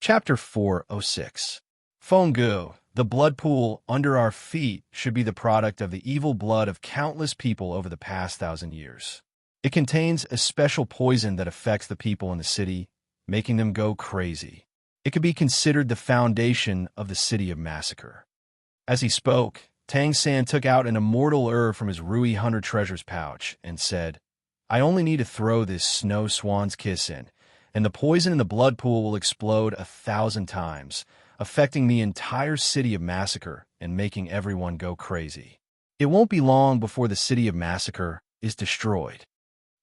Chapter 406. Fenggu, the blood pool under our feet, should be the product of the evil blood of countless people over the past 1,000 years. It contains a special poison that affects the people in the city, making them go crazy. It could be considered the foundation of the city of massacre. As he spoke, Tang San took out an immortal herb from his Rui 100 treasures pouch and said, "I only need to throw this snow swan's kiss in, and the poison in the blood pool will explode 1,000 times, affecting the entire city of massacre and making everyone go crazy. It won't be long before the city of massacre is destroyed."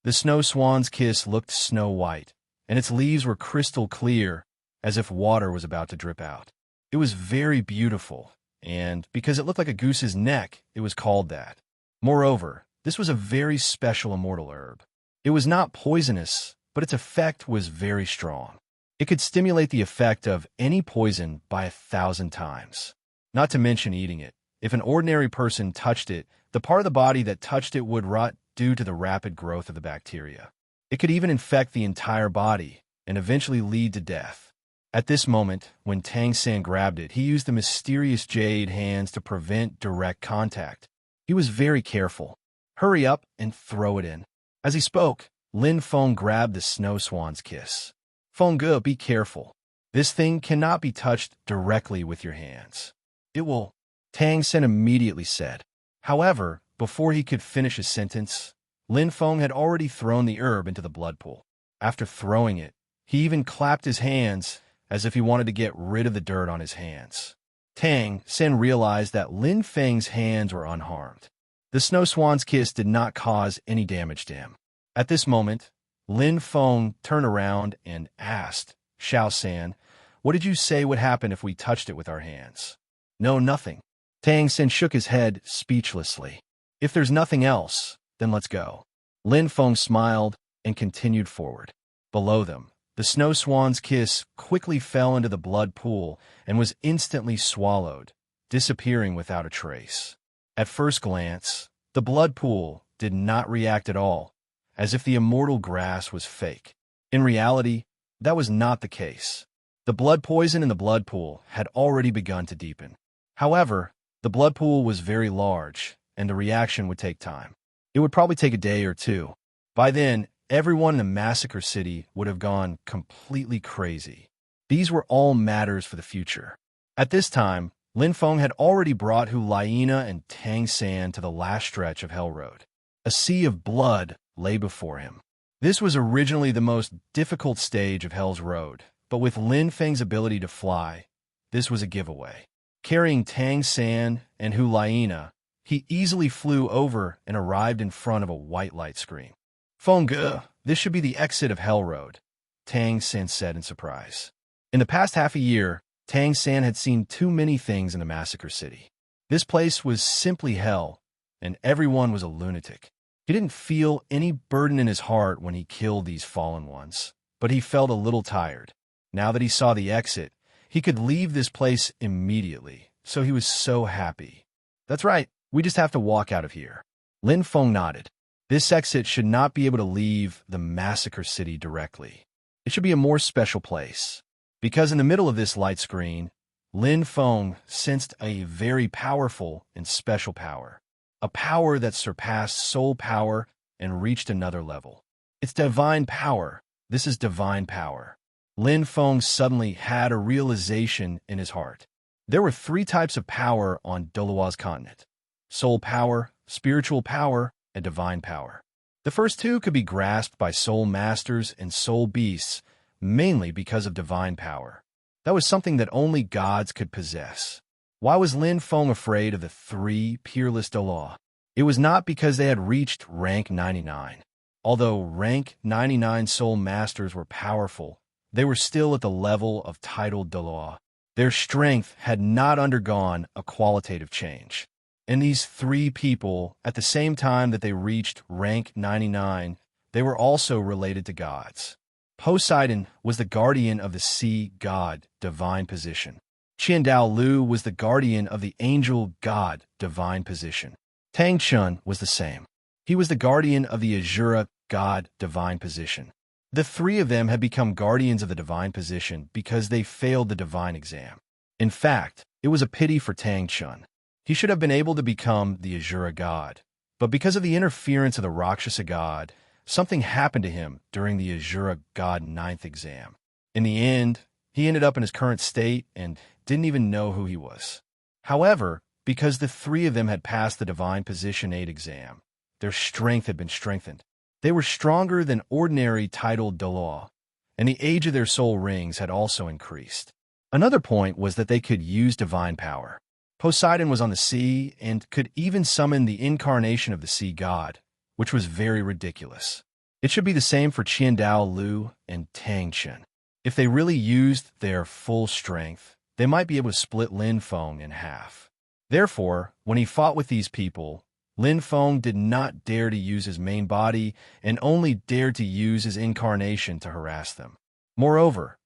The snow swan's kiss looked snow white, and its leaves were crystal clear, as if water was about to drip out. It was very beautiful, and because it looked like a goose's neck, it was called that. Moreover, this was a very special immortal herb. It was not poisonous, but its effect was very strong. It could stimulate the effect of any poison by 1,000 times. Not to mention eating it. If an ordinary person touched it, the part of the body that touched it would rot due to the rapid growth of the bacteria. It could even infect the entire body and eventually lead to death. At this moment, when Tang San grabbed it, he used the mysterious jade hands to prevent direct contact. He was very careful. "Hurry up and throw it in." As he spoke, Lin Feng grabbed the snow swan's kiss. "Fenggu, be careful. This thing cannot be touched directly with your hands. It will," Tang San immediately said. However, before he could finish his sentence, Lin Feng had already thrown the herb into the blood pool. After throwing it, he even clapped his hands as if he wanted to get rid of the dirt on his hands. Tang San realized that Lin Feng's hands were unharmed. The snow swan's kiss did not cause any damage to him. At this moment, Lin Feng turned around and asked, "Xiao San, what did you say would happen if we touched it with our hands?" "No, nothing." Tang San shook his head speechlessly. "If there's nothing else, then let's go." Lin Feng smiled and continued forward. Below them, the snow swan's kiss quickly fell into the blood pool and was instantly swallowed, disappearing without a trace. At first glance, the blood pool did not react at all, as if the immortal grass was fake. In reality, that was not the case. The blood poison in the blood pool had already begun to deepen. However, the blood pool was very large, and the reaction would take time. It would probably take a day or two. By then, everyone in the massacre city would have gone completely crazy. These were all matters for the future. At this time, Lin Feng had already brought Hu Laina and Tang San to the last stretch of Hell Road. A sea of blood lay before him. This was originally the most difficult stage of Hell's Road, but with Lin Feng's ability to fly, this was a giveaway. Carrying Tang San and Hu Laina, he easily flew over and arrived in front of a white light screen. "Fenggu, this should be the exit of Hell Road," Tang San said in surprise. In the past half a year, Tang San had seen too many things in the massacre city. This place was simply hell, and everyone was a lunatic. He didn't feel any burden in his heart when he killed these fallen ones, but he felt a little tired. Now that he saw the exit, he could leave this place immediately, so he was so happy. "That's right, we just have to walk out of here." Lin Feng nodded. This exit should not be able to leave the massacre city directly. It should be a more special place. Because in the middle of this light screen, Lin Feng sensed a very powerful and special power. A power that surpassed soul power and reached another level. It's divine power. This is divine power. Lin Feng suddenly had a realization in his heart. There were 3 types of power on Douluo's continent: soul power, spiritual power, and divine power. The first 2 could be grasped by soul masters and soul beasts, mainly because of divine power. That was something that only gods could possess. Why was Lin Feng afraid of the 3 peerless Douluo? It was not because they had reached rank 99. Although rank 99 soul masters were powerful, they were still at the level of titled Douluo. Their strength had not undergone a qualitative change. And these 3 people, at the same time that they reached rank 99, they were also related to gods. Poseidon was the guardian of the sea god, divine position. Qiandao Lu was the guardian of the angel god, divine position. Tang Chun was the same. He was the guardian of the Azura god, divine position. The three of them had become guardians of the divine position because they failed the divine exam. In fact, it was a pity for Tang Chun. He should have been able to become the Azura god, but because of the interference of the Rakshasa god, something happened to him during the Azura god 9th exam. In the end, he ended up in his current state and didn't even know who he was. However, because the three of them had passed the divine position 8 exam, their strength had been strengthened. They were stronger than ordinary titled Douluo, and the age of their soul rings had also increased. Another point was that they could use divine power. Poseidon was on the sea and could even summon the incarnation of the sea god, which was very ridiculous. It should be the same for Qiandao Lu and Tang Chen. If they really used their full strength, they might be able to split Lin Feng in half. Therefore, when he fought with these people, Lin Feng did not dare to use his main body and only dared to use his incarnation to harass them. Moreover,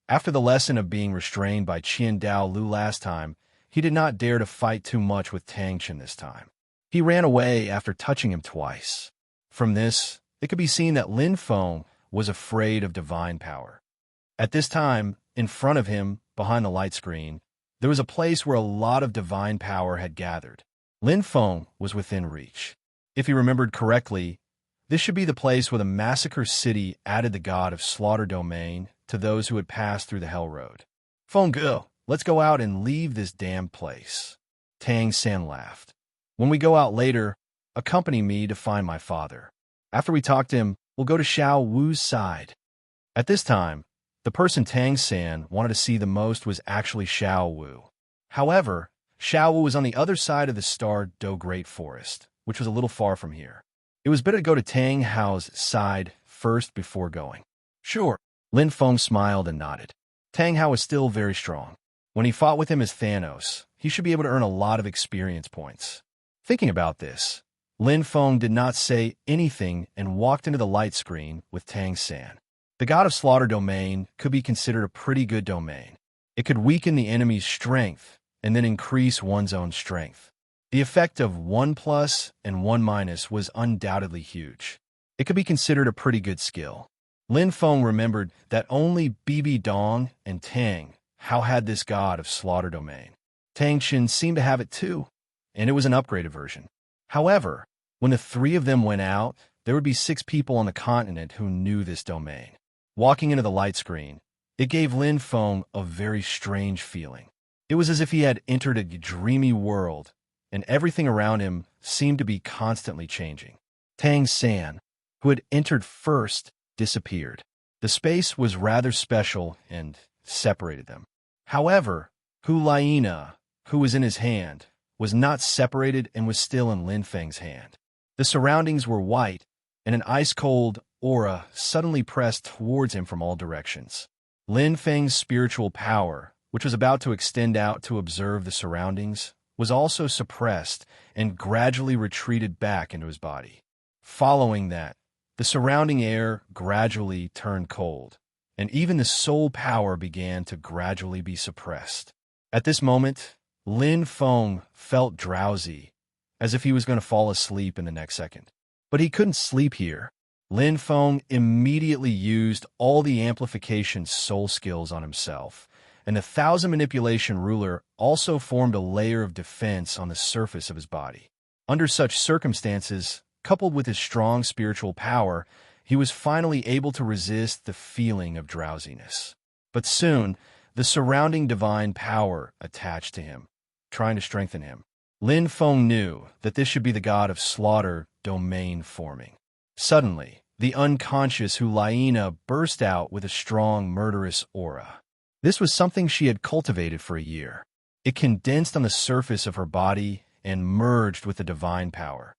after the lesson of being restrained by Qiandao Lu last time, he did not dare to fight too much with Tang Chen this time. He ran away after touching him twice. From this, it could be seen that Lin Feng was afraid of divine power. At this time, in front of him, behind the light screen, there was a place where a lot of divine power had gathered. Lin Feng was within reach. If he remembered correctly, this should be the place where the Massacre City added the god of Slaughter Domain to those who had passed through the Hell Road. Feng Ge, let's go out and leave this damn place. Tang San laughed. When we go out later, accompany me to find my father. After we talk to him, we'll go to Xiao Wu's side. At this time, the person Tang San wanted to see the most was actually Xiao Wu. However, Xiao Wu was on the other side of the Star Do Great Forest, which was a little far from here. It was better to go to Tang Hao's side first before going. Sure. Lin Feng smiled and nodded. Tang Hao was still very strong. When he fought with him as Thanos, he should be able to earn a lot of experience points. Thinking about this, Lin Feng did not say anything and walked into the light screen with Tang San. The god of Slaughter Domain could be considered a pretty good domain. It could weaken the enemy's strength and then increase one's own strength. The effect of 1 plus and 1 minus was undoubtedly huge. It could be considered a pretty good skill. Lin Feng remembered that only Bibi Dong and Tang Hao had this god of Slaughter Domain. Tang Chen seemed to have it too, and it was an upgraded version. However, when the three of them went out, there would be 6 people on the continent who knew this domain. Walking into the light screen, it gave Lin Feng a very strange feeling. It was as if he had entered a dreamy world, and everything around him seemed to be constantly changing. Tang San, who had entered first, disappeared. The space was rather special and separated them. However, Hu Laina, who was in his hand, was not separated and was still in Lin Feng's hand. The surroundings were white, and an ice-cold aura suddenly pressed towards him from all directions. Lin Feng's spiritual power, which was about to extend out to observe the surroundings, was also suppressed and gradually retreated back into his body. Following that, the surrounding air gradually turned cold, and even the soul power began to gradually be suppressed. At this moment, Lin Feng felt drowsy, as if he was going to fall asleep in the next second. But he couldn't sleep here. Lin Feng immediately used all the amplification soul skills on himself, and the 1,000 manipulation ruler also formed a layer of defense on the surface of his body. Under such circumstances, coupled with his strong spiritual power, he was finally able to resist the feeling of drowsiness. But soon, the surrounding divine power attached to him, trying to strengthen him. Lin Feng knew that this should be the god of Slaughter Domain forming. Suddenly, the unconscious Hu Laina burst out with a strong, murderous aura. This was something she had cultivated for a year. It condensed on the surface of her body and merged with the divine power.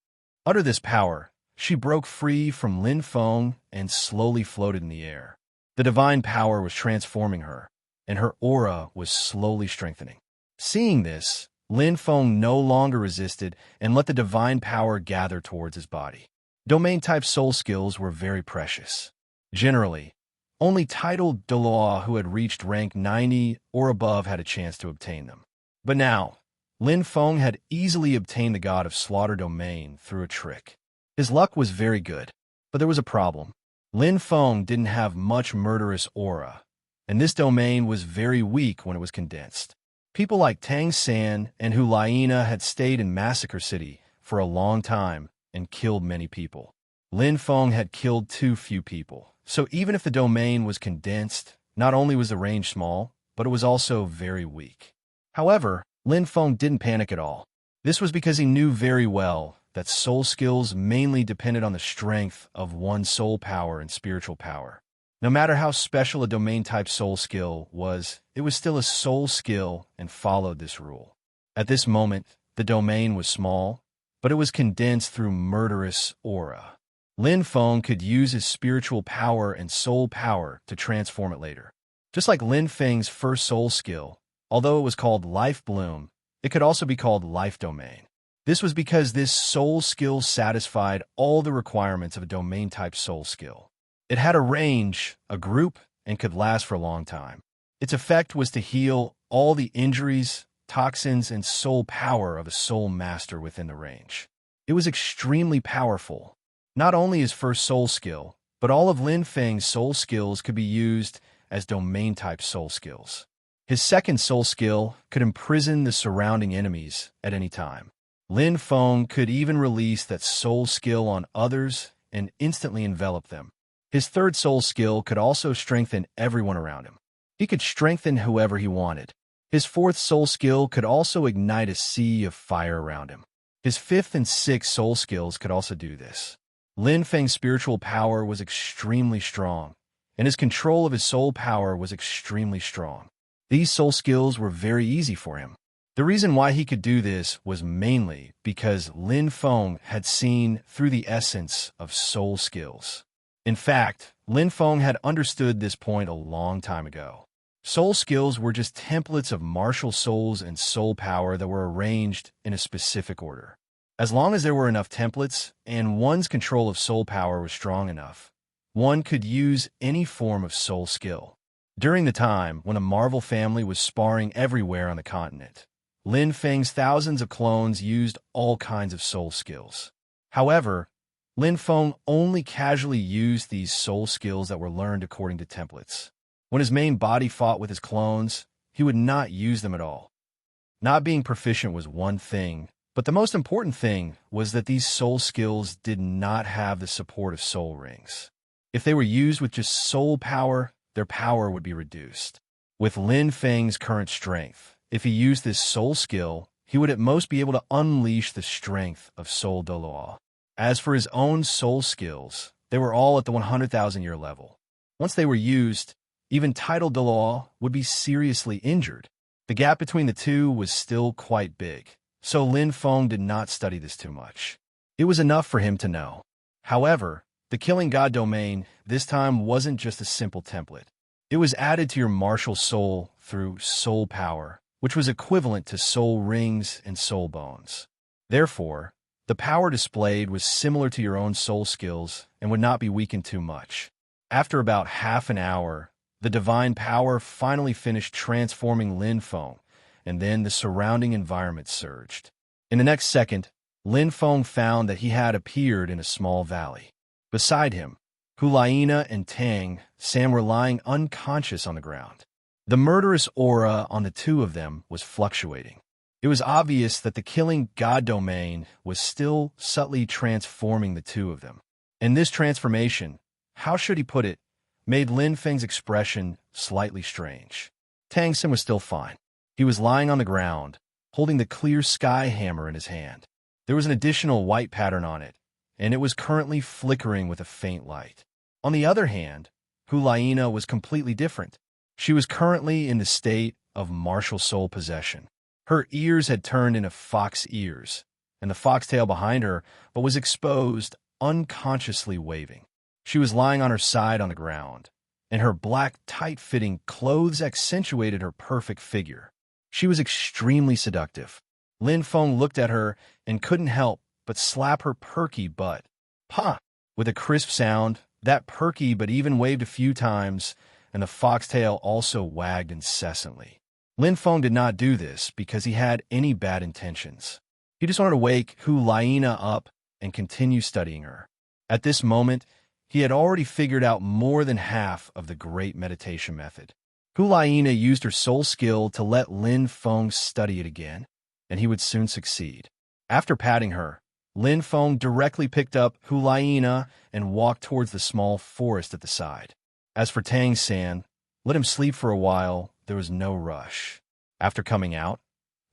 Under this power, she broke free from Lin Feng and slowly floated in the air. The divine power was transforming her, and her aura was slowly strengthening. Seeing this, Lin Feng no longer resisted and let the divine power gather towards his body. Domain-type soul skills were very precious. Generally, only titled Douluo who had reached rank 90 or above had a chance to obtain them. But now, Lin Feng had easily obtained the god of Slaughter Domain through a trick. His luck was very good, but there was a problem. Lin Feng didn't have much murderous aura, and this domain was very weak when it was condensed. People like Tang San and Hu Laina had stayed in Massacre City for a long time and killed many people. Lin Feng had killed too few people, so even if the domain was condensed, not only was the range small, but it was also very weak. However, Lin Feng didn't panic at all. This was because he knew very well that soul skills mainly depended on the strength of one's soul power and spiritual power. No matter how special a domain-type soul skill was, it was still a soul skill and followed this rule. At this moment, the domain was small, but it was condensed through murderous aura. Lin Feng could use his spiritual power and soul power to transform it later. Just like Lin Feng's first soul skill, although it was called Life Bloom, it could also be called Life Domain. This was because this soul skill satisfied all the requirements of a domain-type soul skill. It had a range, a group, and could last for a long time. Its effect was to heal all the injuries, toxins, and soul power of a soul master within the range. It was extremely powerful. Not only his first soul skill, but all of Lin Feng's soul skills could be used as domain-type soul skills. His second soul skill could imprison the surrounding enemies at any time. Lin Feng could even release that soul skill on others and instantly envelop them. His third soul skill could also strengthen everyone around him. He could strengthen whoever he wanted. His fourth soul skill could also ignite a sea of fire around him. His fifth and sixth soul skills could also do this. Lin Feng's spiritual power was extremely strong, and his control of his soul power was extremely strong. These soul skills were very easy for him. The reason why he could do this was mainly because Lin Feng had seen through the essence of soul skills. In fact, Lin Feng had understood this point a long time ago. Soul skills were just templates of martial souls and soul power that were arranged in a specific order. As long as there were enough templates and one's control of soul power was strong enough, one could use any form of soul skill. During the time when a Marvel family was sparring everywhere on the continent, Lin Feng's thousands of clones used all kinds of soul skills. However, Lin Feng only casually used these soul skills that were learned according to templates. When his main body fought with his clones, he would not use them at all. Not being proficient was one thing, but the most important thing was that these soul skills did not have the support of soul rings. If they were used with just soul power, their power would be reduced. With Lin Feng's current strength, if he used this soul skill, he would at most be able to unleash the strength of Soul Douluo. As for his own soul skills, they were all at the 100,000-year level. Once they were used, even title Douluo would be seriously injured. The gap between the two was still quite big, so Lin Feng did not study this too much. It was enough for him to know. However, the Killing God domain this time wasn't just a simple template. It was added to your martial soul through soul power, which was equivalent to soul rings and soul bones. Therefore, the power displayed was similar to your own soul skills and would not be weakened too much. After about half an hour, the divine power finally finished transforming Lin Feng, and then the surrounding environment surged. In the next second, Lin Feng found that he had appeared in a small valley. Beside him, Hu Laina and Tang San were lying unconscious on the ground. The murderous aura on the two of them was fluctuating. It was obvious that the Killing God domain was still subtly transforming the two of them. And this transformation, how should he put it, made Lin Feng's expression slightly strange. Tang San was still fine. He was lying on the ground, holding the clear sky hammer in his hand. There was an additional white pattern on it, and it was currently flickering with a faint light. On the other hand, Hu Laina was completely different. She was currently in the state of martial soul possession. Her ears had turned into fox ears, and the foxtail behind her was exposed, unconsciously waving. She was lying on her side on the ground, and her black, tight-fitting clothes accentuated her perfect figure. She was extremely seductive. Lin Feng looked at her and couldn't help but slap her perky butt. "Pah!" With a crisp sound, that perky but even waved a few times, and the foxtail also wagged incessantly. Lin Feng did not do this because he had any bad intentions. He just wanted to wake Hu Laina up and continue studying her. At this moment, he had already figured out more than half of the great meditation method. Hulaina used her soul skill to let Lin Feng study it again, and he would soon succeed. After patting her, Lin Feng directly picked up Hulaina and walked towards the small forest at the side. As for Tang San, let him sleep for a while, there was no rush. After coming out,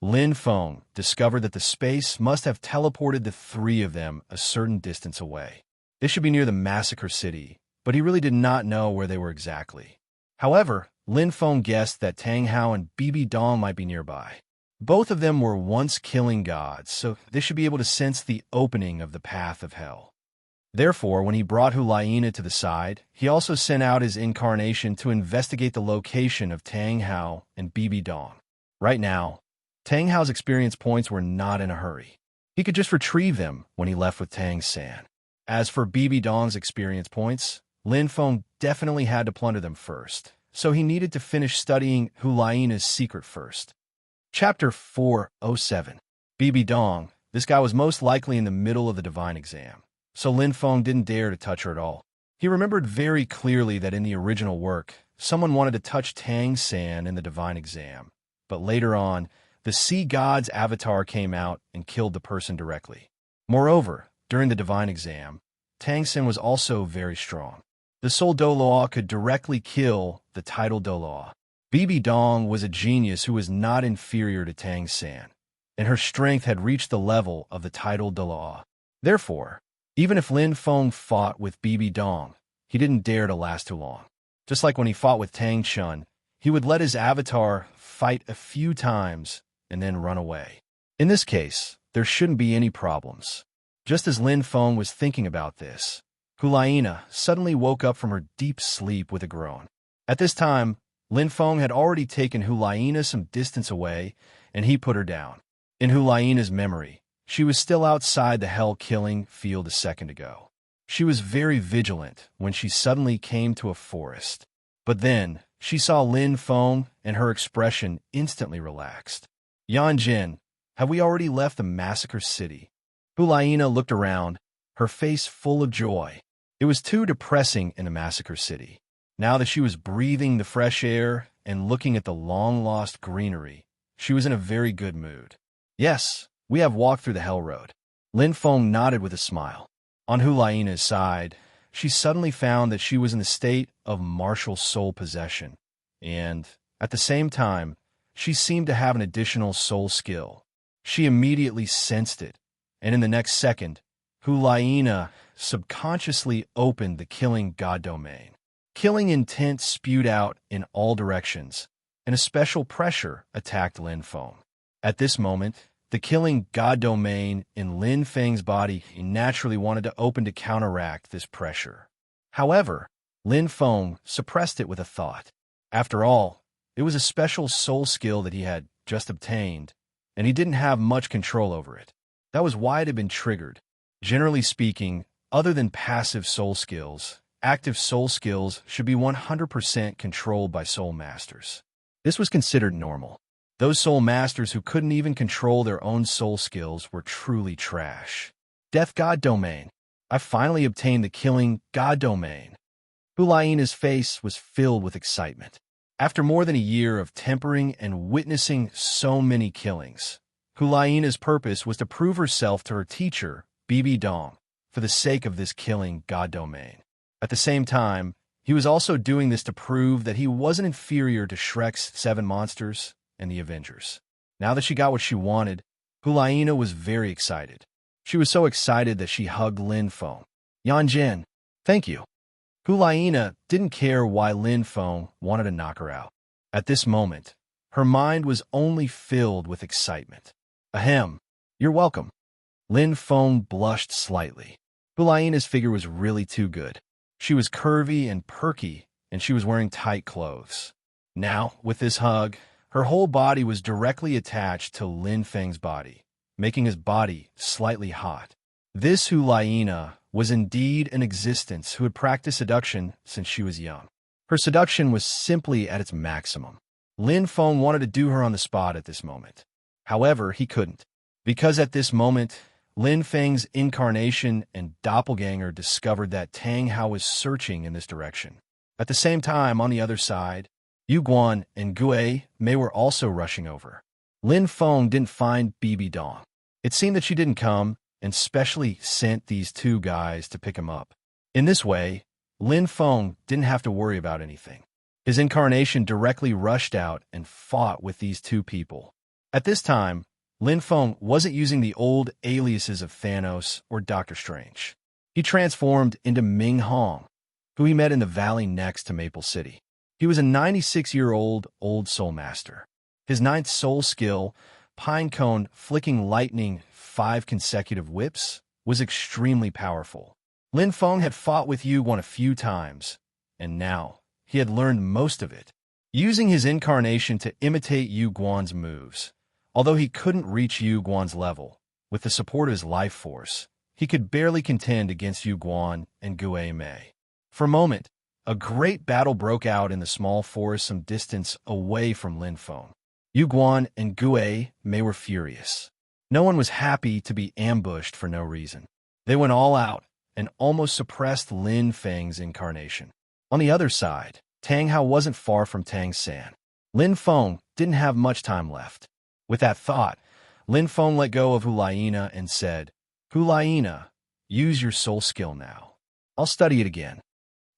Lin Feng discovered that the space must have teleported the three of them a certain distance away. This should be near the massacre city, but he really did not know where they were exactly. However, Lin Feng guessed that Tang Hao and Bibi Dong might be nearby. Both of them were once killing gods, so they should be able to sense the opening of the path of hell. Therefore, when he brought Hulaina to the side, he also sent out his incarnation to investigate the location of Tang Hao and Bibi Dong. Right now, Tang Hao's experience points were not in a hurry. He could just retrieve them when he left with Tang San. As for Bibi Dong's experience points, Lin Feng definitely had to plunder them first, so he needed to finish studying Hulaina's secret first. Chapter 407. Bibi Dong. This guy was most likely in the middle of the divine exam, so Lin Feng didn't dare to touch her at all. He remembered very clearly that in the original work, someone wanted to touch Tang San in the divine exam, but later on, the sea god's avatar came out and killed the person directly. Moreover, during the divine exam, Tang San was also very strong. The soul Douluo could directly kill the title Douluo. Bibi Dong was a genius who was not inferior to Tang San, and her strength had reached the level of the title Douluo. Therefore, even if Lin Feng fought with Bibi Dong, he didn't dare to last too long. Just like when he fought with Tang Chun, he would let his avatar fight a few times and then run away. In this case, there shouldn't be any problems. Just as Lin Feng was thinking about this, Hulaina suddenly woke up from her deep sleep with a groan. At this time, Lin Feng had already taken Hulaina some distance away, and he put her down. In Hulaina's memory, she was still outside the hell-killing field a second ago. She was very vigilant when she suddenly came to a forest. But then, she saw Lin Feng, and her expression instantly relaxed. Yan Jin, have we already left the massacre city? Hulaina looked around, her face full of joy. It was too depressing in the massacre city. Now that she was breathing the fresh air and looking at the long-lost greenery, she was in a very good mood. Yes, we have walked through the hell road. Lin Feng nodded with a smile. On Hulaina's side, she suddenly found that she was in the state of martial soul possession, and, at the same time, she seemed to have an additional soul skill. She immediately sensed it, and in the next second, Hulaina subconsciously opened the killing god domain. Killing intent spewed out in all directions, and a special pressure attacked Lin Feng. At this moment, the killing god domain in Lin Feng's body naturally wanted to open to counteract this pressure. However, Lin Feng suppressed it with a thought. After all, it was a special soul skill that he had just obtained, and he didn't have much control over it. That was why it had been triggered. Generally speaking, other than passive soul skills, active soul skills should be 100% controlled by soul masters. This was considered normal. Those soul masters who couldn't even control their own soul skills were truly trash. Death God Domain. I finally obtained the killing God Domain. Hulaina's face was filled with excitement. After more than a year of tempering and witnessing so many killings, Hulaina's purpose was to prove herself to her teacher, Bibi Dong, for the sake of this killing God Domain. At the same time, he was also doing this to prove that he wasn't inferior to Shrek's 7 monsters and the Avengers. Now that she got what she wanted, Hulaina was very excited. She was so excited that she hugged Lin Feng. Yan Jin, thank you. Hulaina didn't care why Lin Feng wanted to knock her out. At this moment, her mind was only filled with excitement. Ahem, you're welcome. Lin Feng blushed slightly. Hulaina's figure was really too good. She was curvy and perky, and she was wearing tight clothes. Now, with this hug, her whole body was directly attached to Lin Feng's body, making his body slightly hot. This Hulaina was indeed an existence who had practiced seduction since she was young. Her seduction was simply at its maximum. Lin Feng wanted to do her on the spot at this moment. However, he couldn't, because at this moment, Lin Feng's incarnation and doppelganger discovered that Tang Hao was searching in this direction. At the same time, on the other side, Yu Guan and Gue Mei were also rushing over. Lin Feng didn't find Bibi Dong. It seemed that she didn't come, and specially sent these two guys to pick him up. In this way, Lin Feng didn't have to worry about anything. His incarnation directly rushed out and fought with these two people. At this time, Lin Feng wasn't using the old aliases of Thanos or Doctor Strange. He transformed into Ming Hong, who he met in the valley next to Maple City. He was a 96-year-old old soul master. His ninth soul skill, Pine Cone flicking lightning 5 consecutive whips, was extremely powerful. Lin Feng had fought with Yu Guan a few times, and now he had learned most of it. Using his incarnation to imitate Yu Guan's moves, although he couldn't reach Yu Guan's level, with the support of his life force, he could barely contend against Yu Guan and Gue Mei. For a moment, a great battle broke out in the small forest some distance away from Lin Feng. Yu Guan and Gue Mei were furious. No one was happy to be ambushed for no reason. They went all out and almost suppressed Lin Feng's incarnation. On the other side, Tang Hao wasn't far from Tang San. Lin Feng didn't have much time left. With that thought, Lin Feng let go of Hulaina and said, "Hulaina, use your soul skill now. I'll study it again."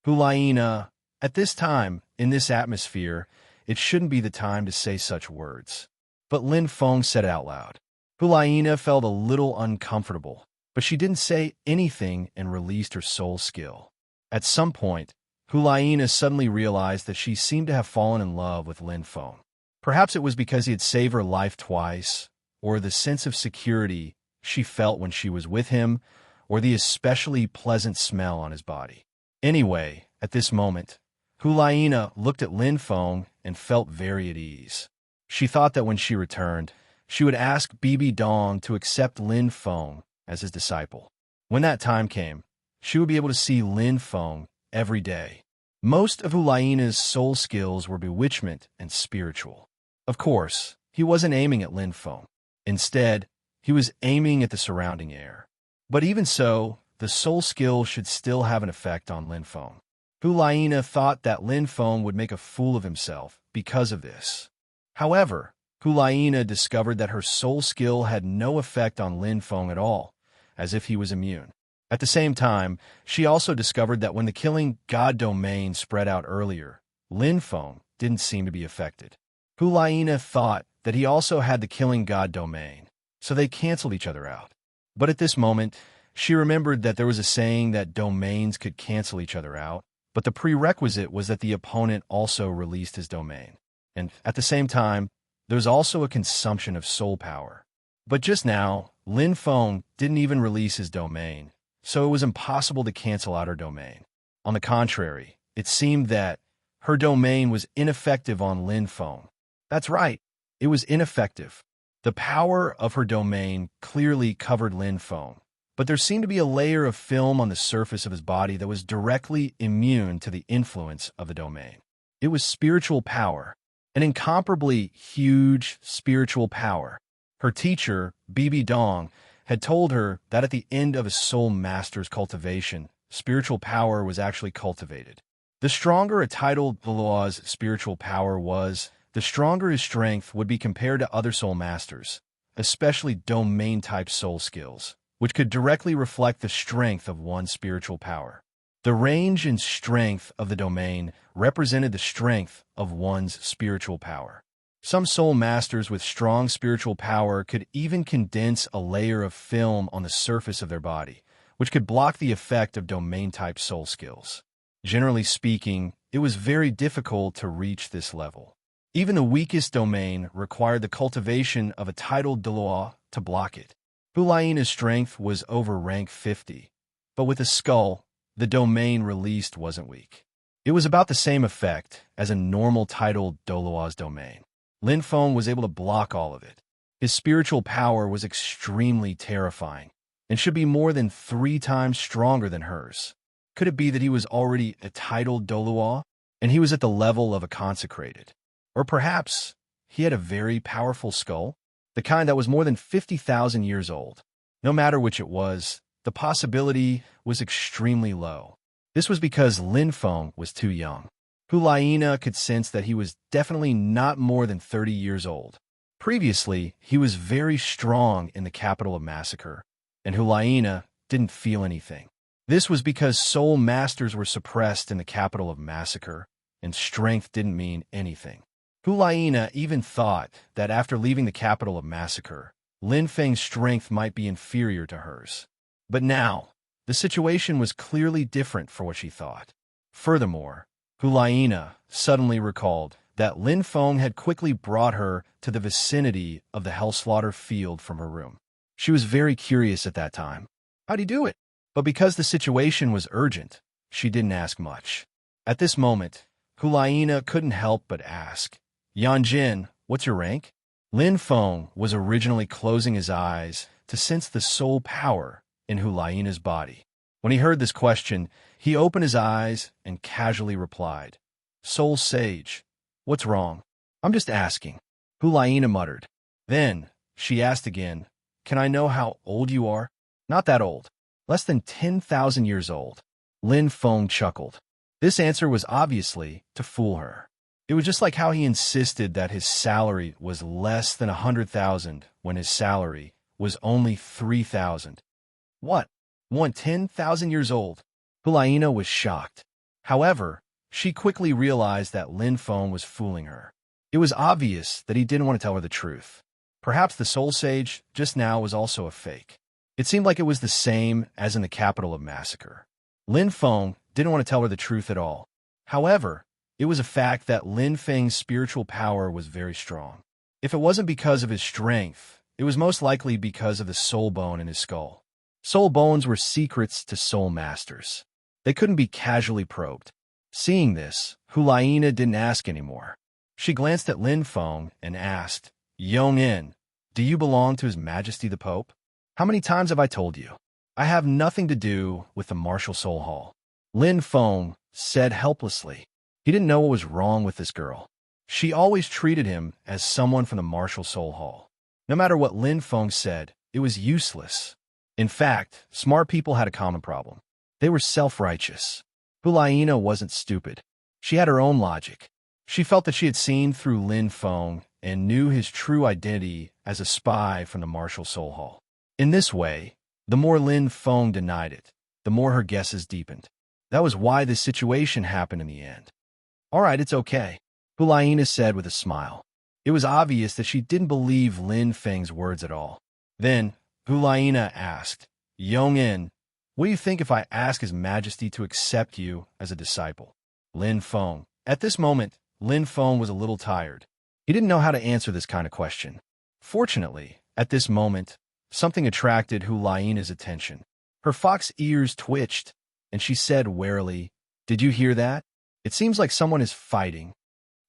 Hulaina, at this time, in this atmosphere, it shouldn't be the time to say such words. But Lin Feng said it out loud. Hulaina felt a little uncomfortable, but she didn't say anything and released her soul skill. At some point, Hulaina suddenly realized that she seemed to have fallen in love with Lin Feng. Perhaps it was because he had saved her life twice, or the sense of security she felt when she was with him, or the especially pleasant smell on his body. Anyway, at this moment, Hulaina looked at Lin Feng and felt very at ease. She thought that when she returned, she would ask Bibi Dong to accept Lin Feng as his disciple. When that time came, she would be able to see Lin Feng every day. Most of Hulaina's soul skills were bewitchment and spiritual. Of course, he wasn't aiming at Lin Feng. Instead, he was aiming at the surrounding air. But even so, the soul skill should still have an effect on Lin Feng. Hulaina thought that Lin Feng would make a fool of himself because of this. However, Hulaina discovered that her soul skill had no effect on Lin Feng at all, as if he was immune. At the same time, she also discovered that when the killing god domain spread out earlier, Lin Feng didn't seem to be affected. Hulaina thought that he also had the killing god domain, so they canceled each other out. But at this moment, she remembered that there was a saying that domains could cancel each other out, but the prerequisite was that the opponent also released his domain. And at the same time, there was also a consumption of soul power. But just now, Lin Feng didn't even release his domain, so it was impossible to cancel out her domain. On the contrary, it seemed that her domain was ineffective on Lin Feng. That's right, it was ineffective. The power of her domain clearly covered Lin Feng, but there seemed to be a layer of film on the surface of his body that was directly immune to the influence of the domain. It was spiritual power, an incomparably huge spiritual power. Her teacher, Bibi Dong, had told her that at the end of a soul master's cultivation, spiritual power was actually cultivated. The stronger a titled Douluo's spiritual power was, the stronger his strength would be compared to other soul masters, especially domain-type soul skills, which could directly reflect the strength of one's spiritual power. The range and strength of the domain represented the strength of one's spiritual power. Some soul masters with strong spiritual power could even condense a layer of film on the surface of their body, which could block the effect of domain-type soul skills. Generally speaking, it was very difficult to reach this level. Even the weakest domain required the cultivation of a titled Douluo to block it. Hulaina's strength was over rank 50, but with a skull, the domain released wasn't weak. It was about the same effect as a normal titled Douluo's domain. Lin Feng was able to block all of it. His spiritual power was extremely terrifying and should be more than 3 times stronger than hers. Could it be that he was already a titled Douluo and he was at the level of a consecrated? Or perhaps he had a very powerful skull, the kind that was more than 50,000 years old. No matter which it was, the possibility was extremely low. This was because Lin Feng was too young. Hulaina could sense that he was definitely not more than 30 years old. Previously, he was very strong in the capital of Massacre, and Hulaina didn't feel anything. This was because soul masters were suppressed in the capital of Massacre, and strength didn't mean anything. Hulaina even thought that after leaving the capital of Massacre, Lin Feng's strength might be inferior to hers. But now, the situation was clearly different for what she thought. Furthermore, Hulaina suddenly recalled that Lin Feng had quickly brought her to the vicinity of the Hellslaughter field from her room. She was very curious at that time. How'd he do it? But because the situation was urgent, she didn't ask much. At this moment, Hulaina couldn't help but ask, Yanjin, what's your rank? Lin Feng was originally closing his eyes to sense the soul power in Hulaina's body. When he heard this question, he opened his eyes and casually replied, Soul Sage, what's wrong? I'm just asking, Hulaina muttered. Then, she asked again, Can I know how old you are? Not that old. Less than 10,000 years old. Lin Feng chuckled. This answer was obviously to fool her. It was just like how he insisted that his salary was less than 100,000 when his salary was only 3,000. What? 10,000 years old? Hulaina was shocked. However, she quickly realized that Lin Feng was fooling her. It was obvious that he didn't want to tell her the truth. Perhaps the Soul Sage just now was also a fake. It seemed like it was the same as in the capital of Massacre. Lin Feng didn't want to tell her the truth at all. However, it was a fact that Lin Feng's spiritual power was very strong. If it wasn't because of his strength, it was most likely because of the soul bone in his skull. Soul bones were secrets to soul masters. They couldn't be casually probed. Seeing this, Hulaina didn't ask anymore. She glanced at Lin Feng and asked, Yongin, do you belong to His Majesty the Pope? How many times have I told you? I have nothing to do with the Martial Soul Hall. Lin Feng said helplessly. He didn't know what was wrong with this girl. She always treated him as someone from the Martial Soul Hall. No matter what Lin Feng said, it was useless. In fact, smart people had a common problem. They were self-righteous. Hulaina wasn't stupid. She had her own logic. She felt that she had seen through Lin Feng and knew his true identity as a spy from the Martial Soul Hall. In this way, the more Lin Feng denied it, the more her guesses deepened. That was why this situation happened in the end. All right, it's okay, Hulaina said with a smile. It was obvious that she didn't believe Lin Feng's words at all. Then, Hulaina asked, Yongin, what do you think if I ask His Majesty to accept you as a disciple? Lin Feng. At this moment, Lin Feng was a little tired. He didn't know how to answer this kind of question. Fortunately, at this moment, something attracted Hulaina's attention. Her fox ears twitched, and she said warily, Did you hear that? It seems like someone is fighting.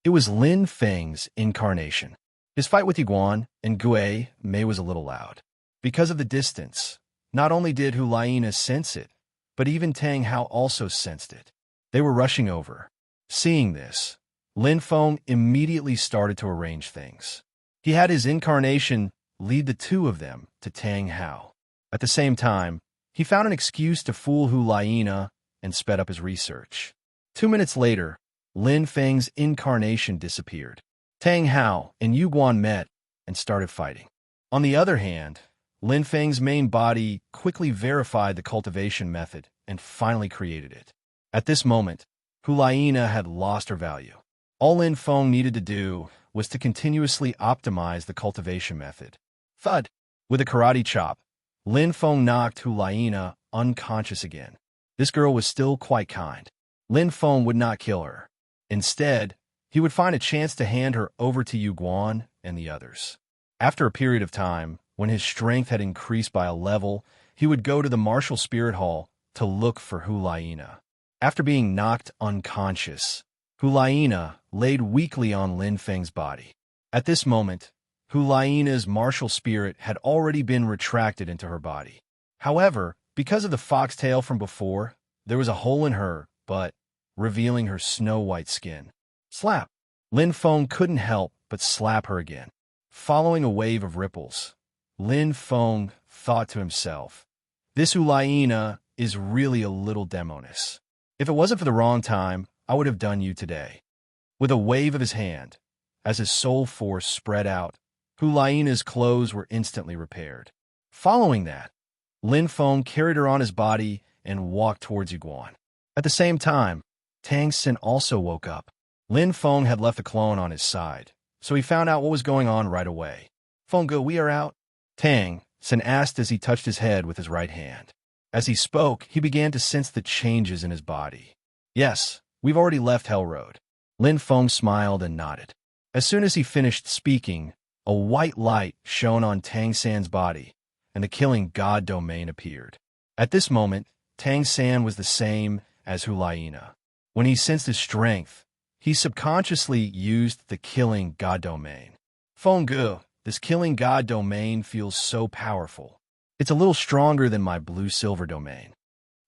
It was Lin Feng's incarnation. His fight with Yiguan and Gui Mei was a little loud. Because of the distance, not only did Hulaina sense it, but even Tang Hao also sensed it. They were rushing over. Seeing this, Lin Feng immediately started to arrange things. He had his incarnation lead the two of them to Tang Hao. At the same time, he found an excuse to fool Hulaina and sped up his research. 2 minutes later, Lin Feng's incarnation disappeared. Tang Hao and Yiguan met and started fighting. On the other hand, Lin Feng's main body quickly verified the cultivation method and finally created it. At this moment, Hulaina had lost her value. All Lin Feng needed to do was to continuously optimize the cultivation method. Thud! With a karate chop, Lin Feng knocked Hulaina unconscious again. This girl was still quite kind. Lin Feng would not kill her. Instead, he would find a chance to hand her over to Yiguan and the others. After a period of time, when his strength had increased by a level, he would go to the Martial Spirit Hall to look for Hulaina. After being knocked unconscious, Hulaina laid weakly on Lin Feng's body. At this moment, Hulaina's martial spirit had already been retracted into her body. However, because of the foxtail from before, there was a hole in her, but revealing her snow-white skin. Slap! Lin Feng couldn't help but slap her again. Following a wave of ripples, Lin Feng thought to himself, "This Ulaina is really a little demoness. If it wasn't for the wrong time, I would have done you today." With a wave of his hand, as his soul force spread out, Hulaina's clothes were instantly repaired. Following that, Lin Feng carried her on his body and walked towards Yuguan. At the same time, Tang Xin also woke up. Lin Feng had left the clone on his side, so he found out what was going on right away. "Fengge, we are out?" Tang Xin asked as he touched his head with his right hand. As he spoke, he began to sense the changes in his body. "Yes, we've already left Hell Road." Lin Feng smiled and nodded. As soon as he finished speaking, a white light shone on Tang San's body, and the killing god domain appeared. At this moment, Tang San was the same as Hulaina. When he sensed his strength, he subconsciously used the killing god domain. "Fengge, this killing god domain feels so powerful. It's a little stronger than my blue-silver domain,"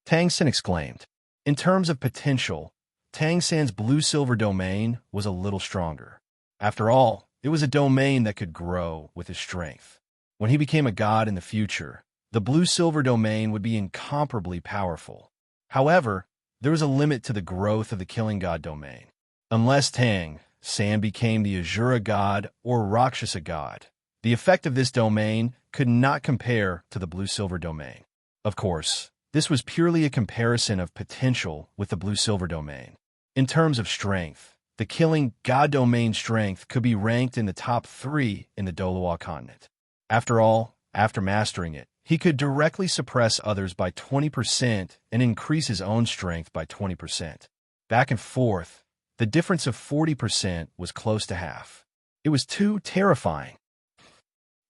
Tang San exclaimed. In terms of potential, Tang San's blue-silver domain was a little stronger. After all, it was a domain that could grow with his strength. When he became a god in the future, the blue-silver domain would be incomparably powerful. However, there was a limit to the growth of the killing god domain. Unless Tang San became the Azura god or Rakshasa god, the effect of this domain could not compare to the blue-silver domain. Of course, this was purely a comparison of potential with the blue-silver domain. In terms of strength, the killing god domain strength could be ranked in the top 3 in the Douluo continent. After all, after mastering it, he could directly suppress others by 20% and increase his own strength by 20%. Back and forth, the difference of 40% was close to half. It was too terrifying.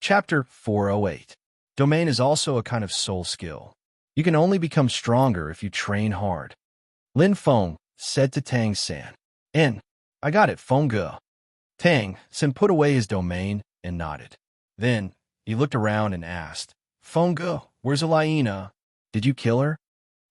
Chapter 408. Domain is also a kind of soul skill. You can only become stronger if you train hard. Lin Feng said to Tang San, "I got it, Fengge." Tang San put away his domain and nodded. Then, he looked around and asked, "Fengge, where's Ulaina? Did you kill her?"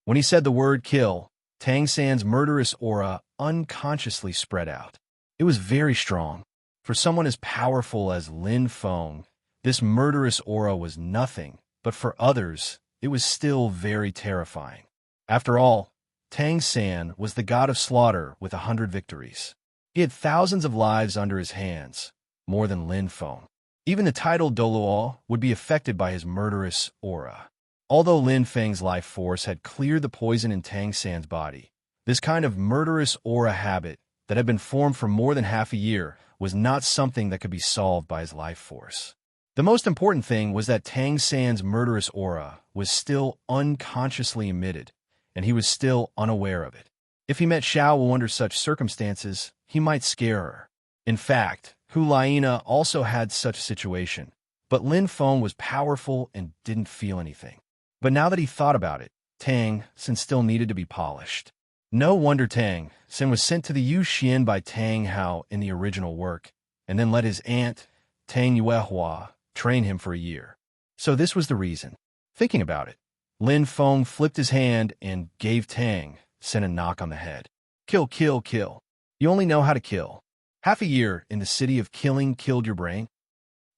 When he said the word kill, Tang San's murderous aura unconsciously spread out. It was very strong. For someone as powerful as Lin Feng, this murderous aura was nothing, but for others, it was still very terrifying. After all, Tang San was the god of slaughter with 100 victories. He had thousands of lives under his hands, more than Lin Feng. Even the title Douluo would be affected by his murderous aura. Although Lin Feng's life force had cleared the poison in Tang San's body, this kind of murderous aura habit that had been formed for more than half a year was not something that could be solved by his life force. The most important thing was that Tang San's murderous aura was still unconsciously emitted, and he was still unaware of it. If he met Xiao Wu under such circumstances, he might scare her. In fact, Hulaina also had such a situation, but Lin Feng was powerful and didn't feel anything. But now that he thought about it, Tang Xin still needed to be polished. No wonder Tang Xin was sent to the Yu Xian by Tang Hao in the original work, and then let his aunt, Tang Yuehua, train him for a year. So this was the reason. Thinking about it, Lin Feng flipped his hand and gave Tang Xin a knock on the head. "Kill, kill, kill. You only know how to kill. Half a year in the city of killing killed your brain.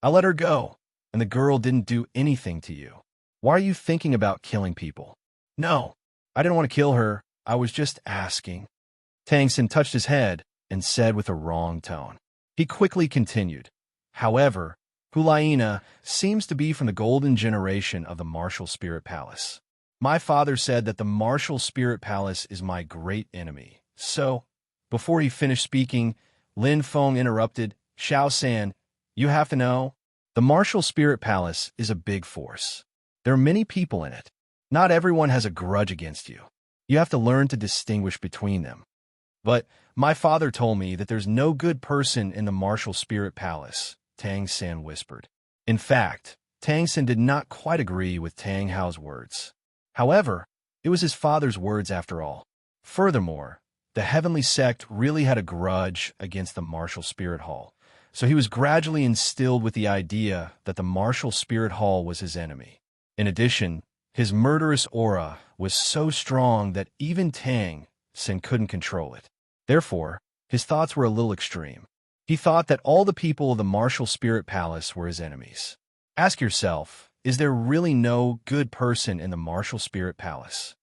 I let her go, and the girl didn't do anything to you. Why are you thinking about killing people?" "No, I didn't want to kill her. I was just asking." Tang Xin touched his head and said with a wrong tone. He quickly continued, "However, Hulaina seems to be from the golden generation of the Martial Spirit Palace. My father said that the Martial Spirit Palace is my great enemy. So," before he finished speaking, Lin Feng interrupted, "Xiao San, you have to know, the Martial Spirit Palace is a big force. There are many people in it. Not everyone has a grudge against you. You have to learn to distinguish between them. But my father told me that there's no good person in the Martial Spirit Palace," Tang San whispered. In fact, Tang San did not quite agree with Tang Hao's words. However, it was his father's words after all. Furthermore, the heavenly sect really had a grudge against the Martial Spirit Hall, so he was gradually instilled with the idea that the Martial Spirit Hall was his enemy. In addition, his murderous aura was so strong that even Tang San couldn't control it. Therefore, his thoughts were a little extreme. He thought that all the people of the Martial Spirit Palace were his enemies. Ask yourself, is there really no good person in the martial spirit palace?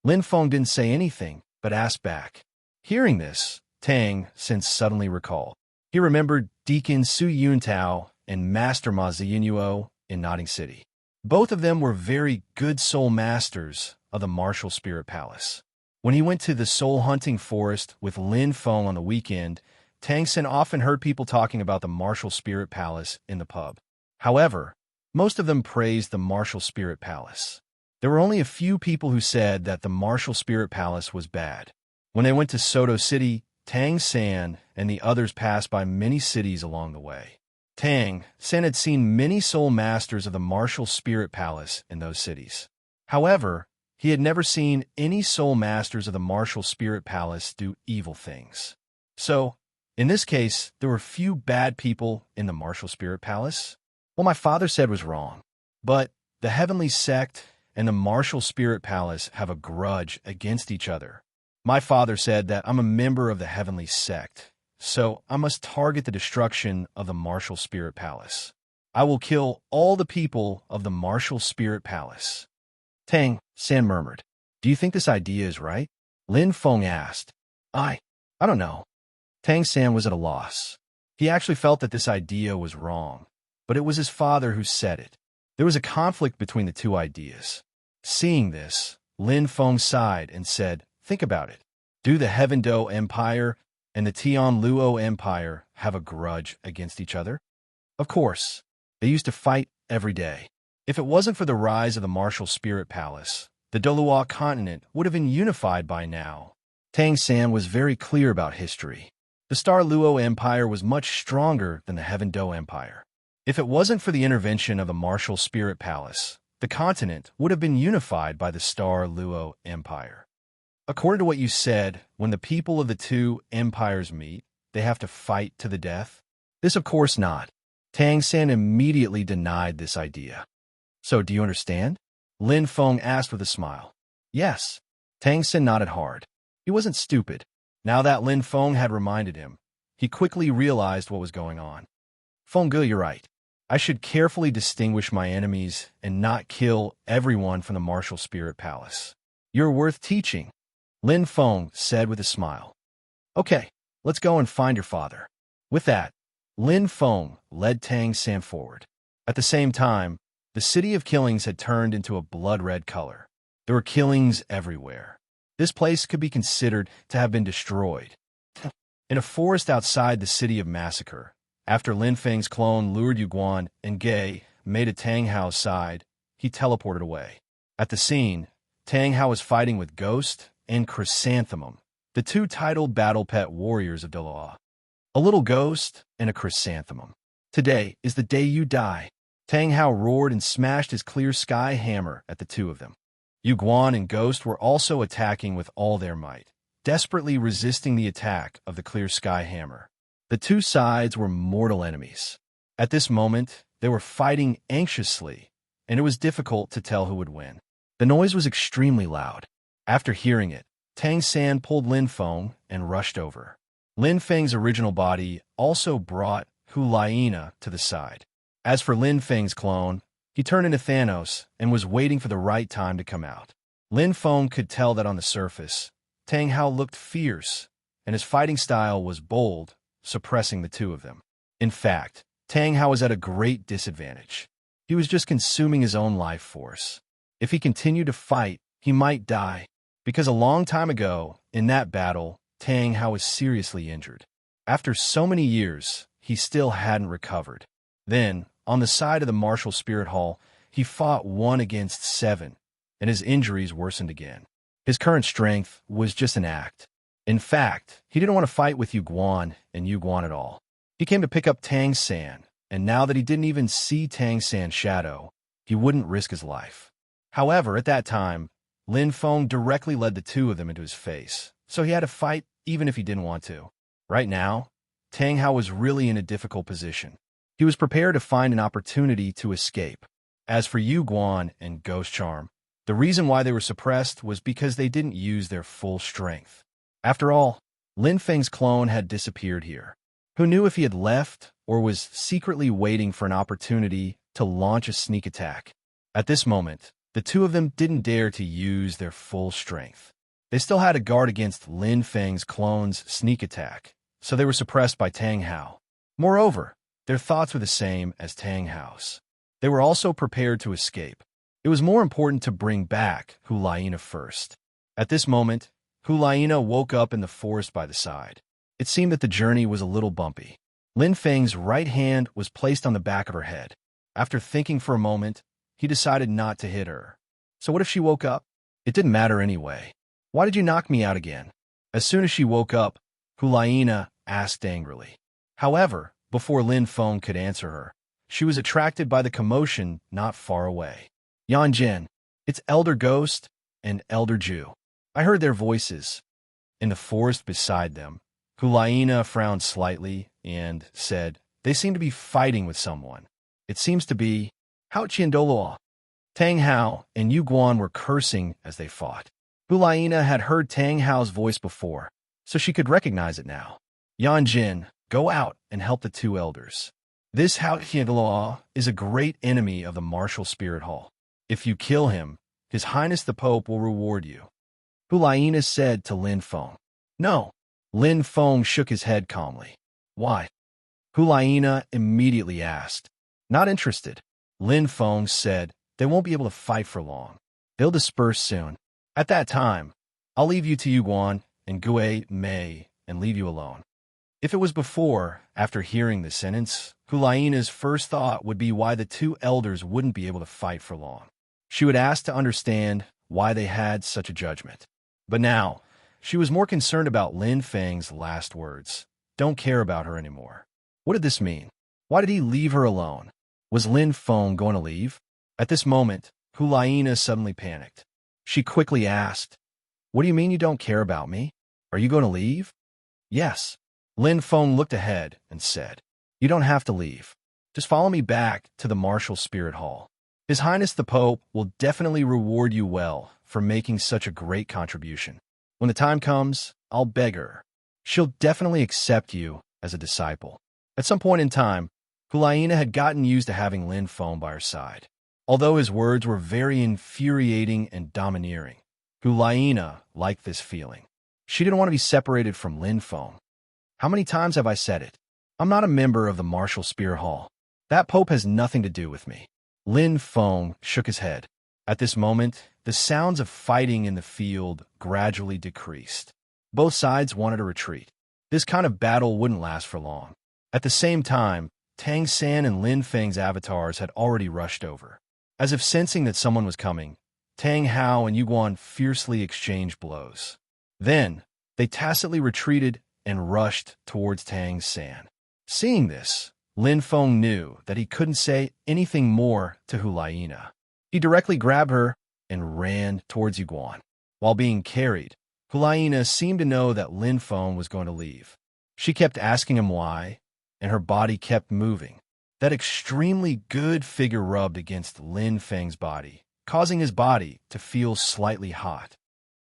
Lin Feng didn't say anything, but asked back. Hearing this, Tang Sen suddenly recalled. He remembered Deacon Su Yuntao and Master Ma Ziyunuo in Notting City. Both of them were very good soul masters of the martial spirit palace. When he went to the soul-hunting forest with Lin Feng on the weekend, Tang Sen often heard people talking about the martial spirit palace in the pub. However, most of them praised the martial spirit palace. There were only a few people who said that the martial spirit palace was bad. When they went to Soto City, Tang San and the others passed by many cities along the way. Tang San had seen many soul masters of the martial spirit palace in those cities. However, he had never seen any soul masters of the martial spirit palace do evil things. So, in this case, there were few bad people in the martial spirit palace. What my father said was wrong. But the heavenly sect and the martial spirit palace have a grudge against each other. My father said that I'm a member of the heavenly sect, so I must target the destruction of the martial spirit palace. I will kill all the people of the martial spirit palace. Tang San murmured. Do you think this idea is right? Lin Feng asked. I don't know. Tang San was at a loss. He actually felt that this idea was wrong, but it was his father who said it. There was a conflict between the two ideas. Seeing this, Lin Feng sighed and said, think about it. Do the Heaven Do Empire and the Tian Luo Empire have a grudge against each other? Of course. They used to fight every day. If it wasn't for the rise of the martial spirit palace, the Douluo continent would have been unified by now. Tang San was very clear about history. The Star Luo Empire was much stronger than the Heaven Do Empire. If it wasn't for the intervention of the martial spirit palace, the continent would have been unified by the Star Luo Empire. According to what you said, when the people of the two empires meet, they have to fight to the death? This, of course not. Tang San immediately denied this idea. So, do you understand? Lin Feng asked with a smile. Yes. Tang San nodded hard. He wasn't stupid. Now that Lin Feng had reminded him, he quickly realized what was going on. Fengge, you're right. I should carefully distinguish my enemies and not kill everyone from the martial spirit palace. You're worth teaching, Lin Feng said with a smile. Okay, let's go and find your father. With that, Lin Feng led Tang San forward. At the same time, the city of killings had turned into a blood-red color. There were killings everywhere. This place could be considered to have been destroyed. In a forest outside the city of Massacre, after Lin Feng's clone lured Yu Guan and Gei made a Tang Hao's side, he teleported away. At the scene, Tang Hao was fighting with Ghost and Chrysanthemum, the two titled battle pet warriors of Douluo. A little ghost and a chrysanthemum. Today is the day you die. Tang Hao roared and smashed his clear sky hammer at the two of them. Yu Guan and Ghost were also attacking with all their might, desperately resisting the attack of the clear sky hammer. The two sides were mortal enemies. At this moment, they were fighting anxiously, and it was difficult to tell who would win. The noise was extremely loud. After hearing it, Tang San pulled Lin Feng and rushed over. Lin Feng's original body also brought Hulaina to the side. As for Lin Feng's clone, he turned into Thanos and was waiting for the right time to come out. Lin Feng could tell that on the surface, Tang Hao looked fierce, and his fighting style was bold, suppressing the two of them. In fact, Tang Hao was at a great disadvantage. He was just consuming his own life force. If he continued to fight, he might die, because a long time ago, in that battle, Tang Hao was seriously injured. After so many years, he still hadn't recovered. Then, on the side of the martial spirit hall, he fought 1 against 7, and his injuries worsened again. His current strength was just an act. In fact, he didn't want to fight with Yu Guan and Yu Guan at all. He came to pick up Tang San, and now that he didn't even see Tang San's shadow, he wouldn't risk his life. However, at that time, Lin Feng directly led the two of them into his face, so he had to fight even if he didn't want to. Right now, Tang Hao was really in a difficult position. He was prepared to find an opportunity to escape. As for Yu Guan and Ghost Charm, the reason why they were suppressed was because they didn't use their full strength. After all, Lin Feng's clone had disappeared here. Who knew if he had left or was secretly waiting for an opportunity to launch a sneak attack. At this moment, the two of them didn't dare to use their full strength. They still had to guard against Lin Feng's clone's sneak attack, so they were suppressed by Tang Hao. Moreover, their thoughts were the same as Tang Hao's. They were also prepared to escape. It was more important to bring back Hulaina first. At this moment, Hulaina woke up in the forest by the side. It seemed that the journey was a little bumpy. Lin Feng's right hand was placed on the back of her head. After thinking for a moment, he decided not to hit her. So what if she woke up? It didn't matter anyway. Why did you knock me out again? As soon as she woke up, Hulaina asked angrily. However, before Lin Feng could answer her, she was attracted by the commotion not far away. Yanjin, it's Elder Ghost and Elder Ju. I heard their voices. In the forest beside them, Hulaina frowned slightly and said, they seem to be fighting with someone. It seems to be Hao Qian Douluo. Tang Hao and Yu Guan were cursing as they fought. Hulaina had heard Tang Hao's voice before, so she could recognize it now. Yanjin, go out and help the two elders. This Hao Qian Douluo is a great enemy of the martial spirit hall. If you kill him, His Highness the Pope will reward you. Hulaina said to Lin Feng. No. Lin Feng shook his head calmly. Why? Hulaina immediately asked. Not interested. Lin Feng said, they won't be able to fight for long. They'll disperse soon. At that time, I'll leave you to Yu Guan and Gue Mei and leave you alone. If it was before, after hearing the sentence, Hulaina's first thought would be why the two elders wouldn't be able to fight for long. She would ask to understand why they had such a judgment. But now, she was more concerned about Lin Feng's last words. Don't care about her anymore. What did this mean? Why did he leave her alone? Was Lin Feng going to leave? At this moment, Hulaina suddenly panicked. She quickly asked, what do you mean you don't care about me? Are you going to leave? Yes. Lin Feng looked ahead and said, you don't have to leave. Just follow me back to the Martial Spirit Hall. His Highness the Pope will definitely reward you well for making such a great contribution. When the time comes, I'll beg her. She'll definitely accept you as a disciple. At some point in time, Hulaina had gotten used to having Lin Feng by her side. Although his words were very infuriating and domineering, Hulaina liked this feeling. She didn't want to be separated from Lin Feng. How many times have I said it? I'm not a member of the Martial Spirit Hall. That Pope has nothing to do with me. Lin Feng shook his head. At this moment, the sounds of fighting in the field gradually decreased. Both sides wanted a retreat. This kind of battle wouldn't last for long. At the same time, Tang San and Lin Feng's avatars had already rushed over. As if sensing that someone was coming, Tang Hao and Yu Guan fiercely exchanged blows. Then, they tacitly retreated and rushed towards Tang San. Seeing this, Lin Feng knew that he couldn't say anything more to Hulaina. He directly grabbed her and ran towards Yu Guan. While being carried, Hulaina seemed to know that Lin Feng was going to leave. She kept asking him why, and her body kept moving. That extremely good figure rubbed against Lin Feng's body, causing his body to feel slightly hot.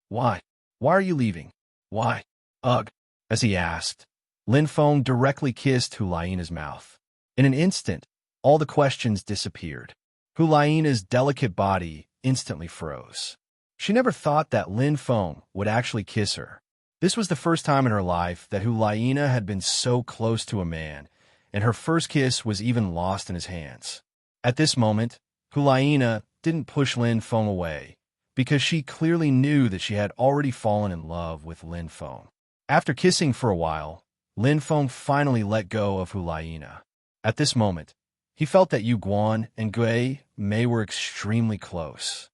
Why? Why are you leaving? Why? Ugh. As he asked, Lin Feng directly kissed Hulaina's mouth. In an instant, all the questions disappeared. Hulaina's delicate body instantly froze. She never thought that Lin Feng would actually kiss her. This was the first time in her life that Hulaina had been so close to a man, and her first kiss was even lost in his hands. At this moment, Hulaina didn't push Lin Feng away, because she clearly knew that she had already fallen in love with Lin Feng. After kissing for a while, Lin Feng finally let go of Hulaina. At this moment, he felt that Yu Guan and Gue Mei were extremely close.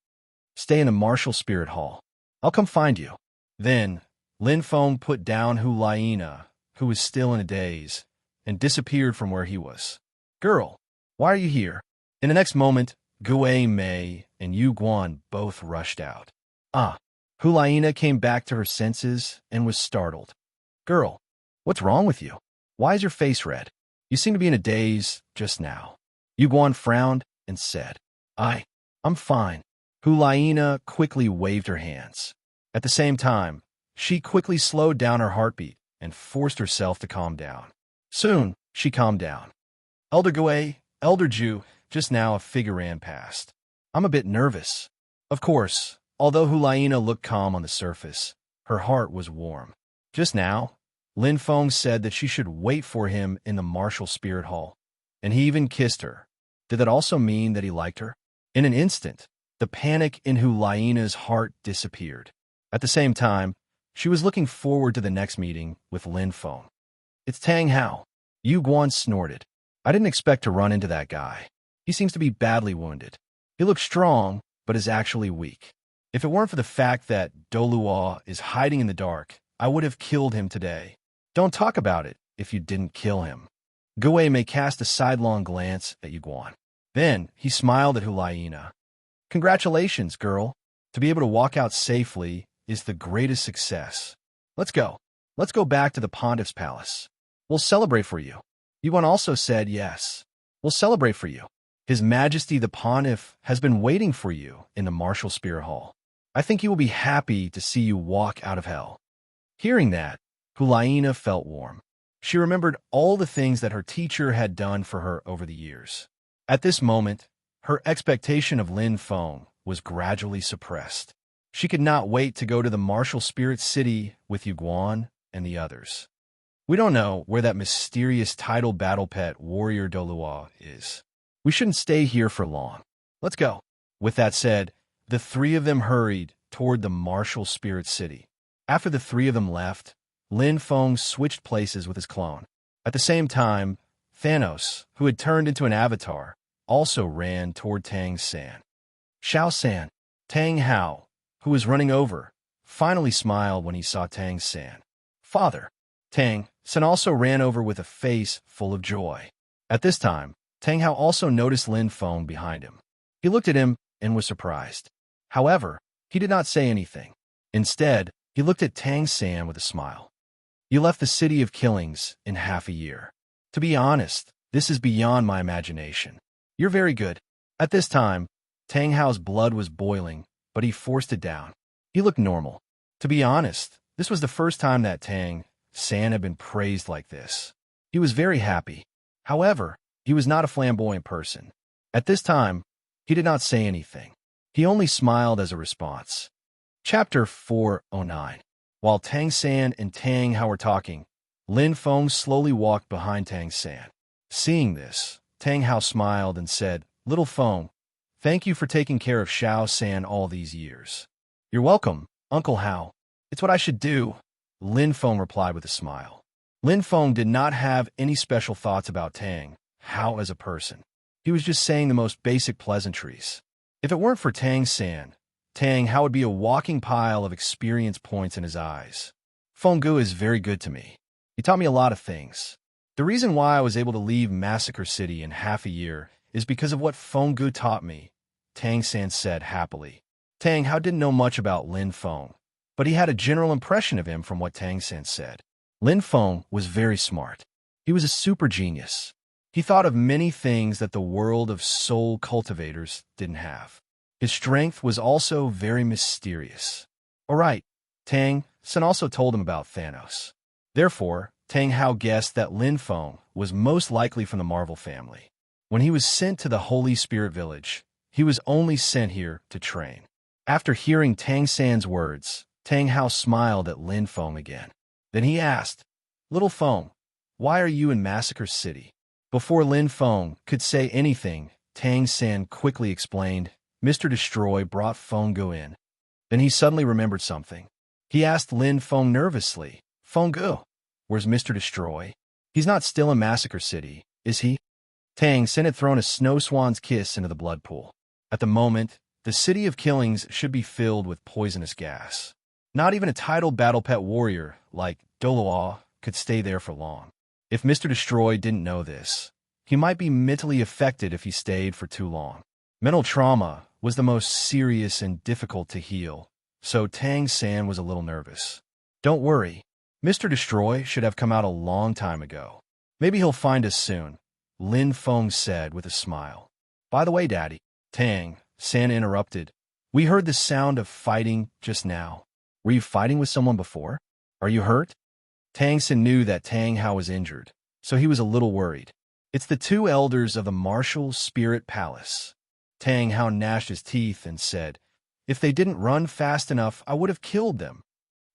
Stay in the Martial Spirit Hall. I'll come find you. Then, Lin Feng put down Hulaina, who was still in a daze, and disappeared from where he was. Girl, why are you here? In the next moment, Gue Mei and Yu Guan both rushed out. Hulaina came back to her senses and was startled. Girl, what's wrong with you? Why is your face red? You seem to be in a daze just now. Yu Guan frowned and said, I'm fine. Hulaina quickly waved her hands. At the same time, she quickly slowed down her heartbeat and forced herself to calm down. Soon, she calmed down. Elder Gui, Elder Jew, just now a figure ran past. I'm a bit nervous. Of course, although Hulaina looked calm on the surface, her heart was warm. Just now, Lin Feng said that she should wait for him in the martial spirit hall, and he even kissed her. Did that also mean that he liked her? In an instant, the panic in Hulaina's heart disappeared. At the same time, she was looking forward to the next meeting with Lin Feng. It's Tang Hao. Yu Guan snorted. I didn't expect to run into that guy. He seems to be badly wounded. He looks strong, but is actually weak. If it weren't for the fact that Douluo is hiding in the dark, I would have killed him today. Don't talk about it if you didn't kill him. Gui may cast a sidelong glance at Yu Guan. Then he smiled at Hulaina. Congratulations, girl. To be able to walk out safely is the greatest success. Let's go. Let's go back to the Pontiff's palace. We'll celebrate for you. Yu Guan also said yes. We'll celebrate for you. His Majesty the Pontiff has been waiting for you in the martial spirit hall. I think he will be happy to see you walk out of hell. Hearing that, Hulaina felt warm. She remembered all the things that her teacher had done for her over the years. At this moment, her expectation of Lin Feng was gradually suppressed. She could not wait to go to the martial spirit city with Yu Guan and the others. We don't know where that mysterious tidal battle pet warrior Douluo is. We shouldn't stay here for long. Let's go. With that said, the three of them hurried toward the martial spirit city. After the three of them left, Lin Feng switched places with his clone. At the same time, Thanos, who had turned into an avatar, also ran toward Tang San. Xiao San, Tang Hao, who was running over, finally smiled when he saw Tang San. Father. Tang San also ran over with a face full of joy. At this time, Tang Hao also noticed Lin Feng behind him. He looked at him and was surprised. However, he did not say anything. Instead, he looked at Tang San with a smile. You left the city of killings in half a year. To be honest, this is beyond my imagination. You're very good. At this time, Tang Hao's blood was boiling, but he forced it down. He looked normal. To be honest, this was the first time that Tang San had been praised like this. He was very happy. However, he was not a flamboyant person. At this time, he did not say anything. He only smiled as a response. Chapter 409. While Tang San and Tang Hao were talking, Lin Feng slowly walked behind Tang San. Seeing this, Tang Hao smiled and said, Little Feng, thank you for taking care of Xiao San all these years. You're welcome, Uncle Hao. It's what I should do, Lin Feng replied with a smile. Lin Feng did not have any special thoughts about Tang Hao as a person. He was just saying the most basic pleasantries. If it weren't for Tang San, Tang Hao would be a walking pile of experience points in his eyes. Feng Gu is very good to me. He taught me a lot of things. The reason why I was able to leave Massacre City in half a year is because of what Feng Gu taught me, Tang San said happily. Tang Hao didn't know much about Lin Feng, but he had a general impression of him from what Tang San said. Lin Feng was very smart. He was a super genius. He thought of many things that the world of soul cultivators didn't have. His strength was also very mysterious. All right, Tang San also told him about Thanos. Therefore, Tang Hao guessed that Lin Feng was most likely from the Marvel family. When he was sent to the Holy Spirit Village, he was only sent here to train. After hearing Tang San's words, Tang Hao smiled at Lin Feng again. Then he asked, Little Feng, why are you in Massacre City? Before Lin Feng could say anything, Tang San quickly explained, Mr. Destroy brought Feng Gu in. Then he suddenly remembered something. He asked Lin Feng nervously, Feng Gu, where's Mr. Destroy? He's not still in Massacre City, is he? Tang San had thrown a snow swan's kiss into the blood pool. At the moment, the city of killings should be filled with poisonous gas. Not even a titled battle pet warrior like Douluo could stay there for long. If Mr. Destroy didn't know this, he might be mentally affected if he stayed for too long. Mental trauma was the most serious and difficult to heal, so Tang San was a little nervous. Don't worry, Mr. Destroy should have come out a long time ago. Maybe he'll find us soon, Lin Feng said with a smile. By the way, Daddy, Tang San interrupted. We heard the sound of fighting just now. Were you fighting with someone before? Are you hurt? Tang San knew that Tang Hao was injured, so he was a little worried. It's the two elders of the martial spirit palace. Tang Hao gnashed his teeth and said, "If they didn't run fast enough, I would have killed them."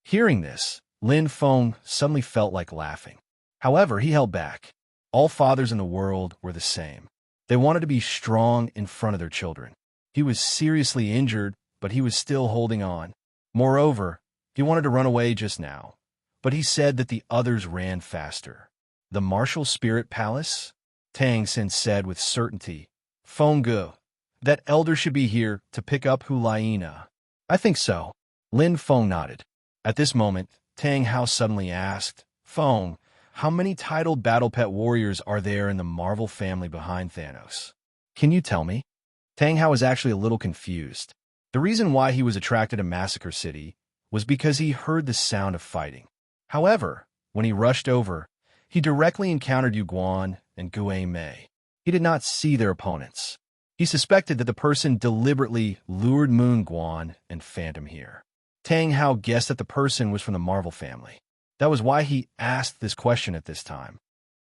Hearing this, Lin Feng suddenly felt like laughing. However, he held back. All fathers in the world were the same. They wanted to be strong in front of their children. He was seriously injured, but he was still holding on. Moreover, he wanted to run away just now, but he said that the others ran faster. The martial spirit palace? Tang Xin said with certainty. Feng Gu, that elder should be here to pick up Hulaina. I think so. Lin Feng nodded. At this moment, Tang Hao suddenly asked, Feng, how many titled battle pet warriors are there in the Marvel family behind Thanos? Can you tell me? Tang Hao was actually a little confused. The reason why he was attracted to Massacre City was because he heard the sound of fighting. However, when he rushed over, he directly encountered Yu Guan and Gue Mei. He did not see their opponents. He suspected that the person deliberately lured Moon Guan and Phantom here. Tang Hao guessed that the person was from the Marvel family. That was why he asked this question at this time.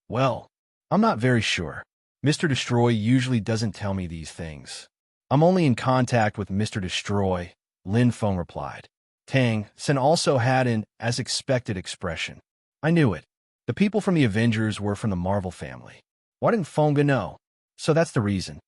Well, I'm not very sure. Mr. Destroy usually doesn't tell me these things. I'm only in contact with Mr. Destroy, Lin Feng replied. Tang Xin also had an as-expected expression. I knew it. The people from the Avengers were from the Marvel family. Why didn't Feng know? So that's the reason.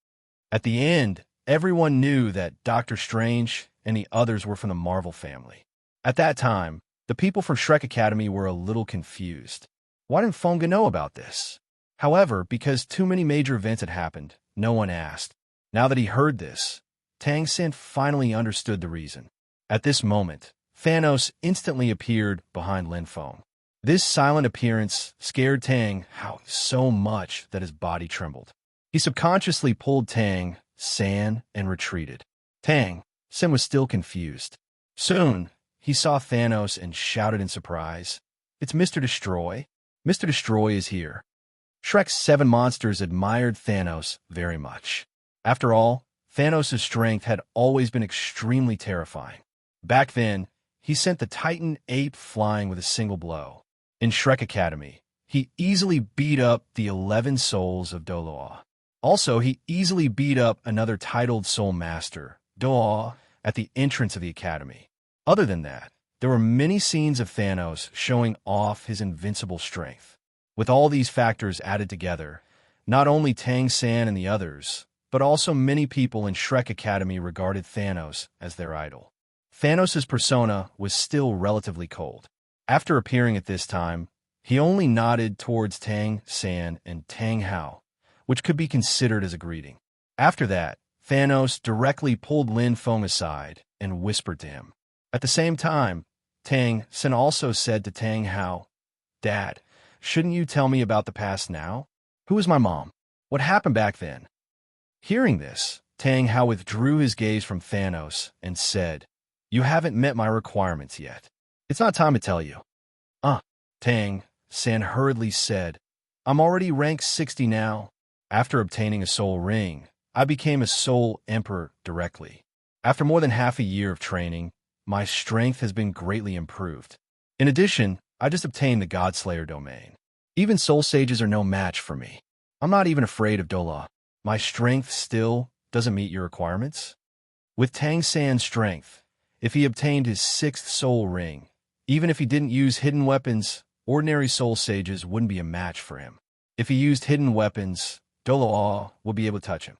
At the end, everyone knew that Doctor Strange and the others were from the Marvel family. At that time, the people from Shrek Academy were a little confused. Why didn't Feng know about this? However, because too many major events had happened, no one asked. Now that he heard this, Tang Xin finally understood the reason. At this moment, Thanos instantly appeared behind Lin Feng. This silent appearance scared Tang Hao so much that his body trembled. He subconsciously pulled Tang San and retreated. Tang Xin was still confused. Soon, he saw Thanos and shouted in surprise, "It's Mr. Destroy. Mr. Destroy is here." Shrek's 7 monsters admired Thanos very much. After all, Thanos' strength had always been extremely terrifying. Back then, he sent the Titan ape flying with a single blow. In Shrek Academy, he easily beat up the 11 souls of Douluo. Also, he easily beat up another titled soul master, Douluo, at the entrance of the academy. Other than that, there were many scenes of Thanos showing off his invincible strength. With all these factors added together, not only Tang San and the others, but also many people in Shrek Academy regarded Thanos as their idol. Thanos' persona was still relatively cold. After appearing at this time, he only nodded towards Tang San and Tang Hao, which could be considered as a greeting. After that, Thanos directly pulled Lin Feng aside and whispered to him. At the same time, Tang Xin also said to Tang Hao, "Dad, shouldn't you tell me about the past now? Who is my mom? What happened back then?" Hearing this, Tang Hao withdrew his gaze from Thanos and said, "You haven't met my requirements yet. It's not time to tell you." Tang San hurriedly said, "I'm already rank 60 now. After obtaining a soul ring, I became a soul emperor directly. After more than half a year of training, my strength has been greatly improved. In addition, I just obtained the Godslayer domain. Even soul sages are no match for me. I'm not even afraid of Douluo. My strength still doesn't meet your requirements?" With Tang San's strength, if he obtained his 6th soul ring, even if he didn't use hidden weapons, ordinary soul sages wouldn't be a match for him. If he used hidden weapons, Douluo would be able to touch him.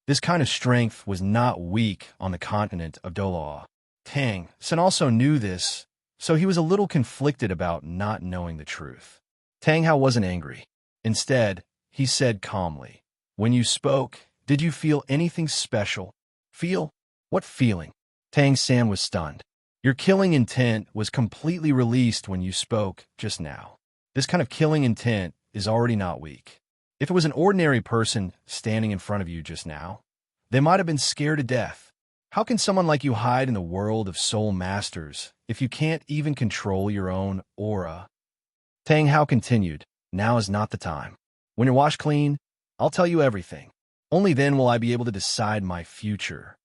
This kind of strength was not weak on the continent of Douluo. Tang Xin also knew this, so he was a little conflicted about not knowing the truth. Tang Hao wasn't angry. Instead, he said calmly, "When you spoke, did you feel anything special?" "Feel? What feeling?" Tang San was stunned. "Your killing intent was completely released when you spoke just now. This kind of killing intent is already not weak. If it was an ordinary person standing in front of you just now, they might have been scared to death. How can someone like you hide in the world of soul masters if you can't even control your own aura?" Tang Hao continued, "Now is not the time. When you're washed clean, I'll tell you everything. Only then will I be able to decide my future."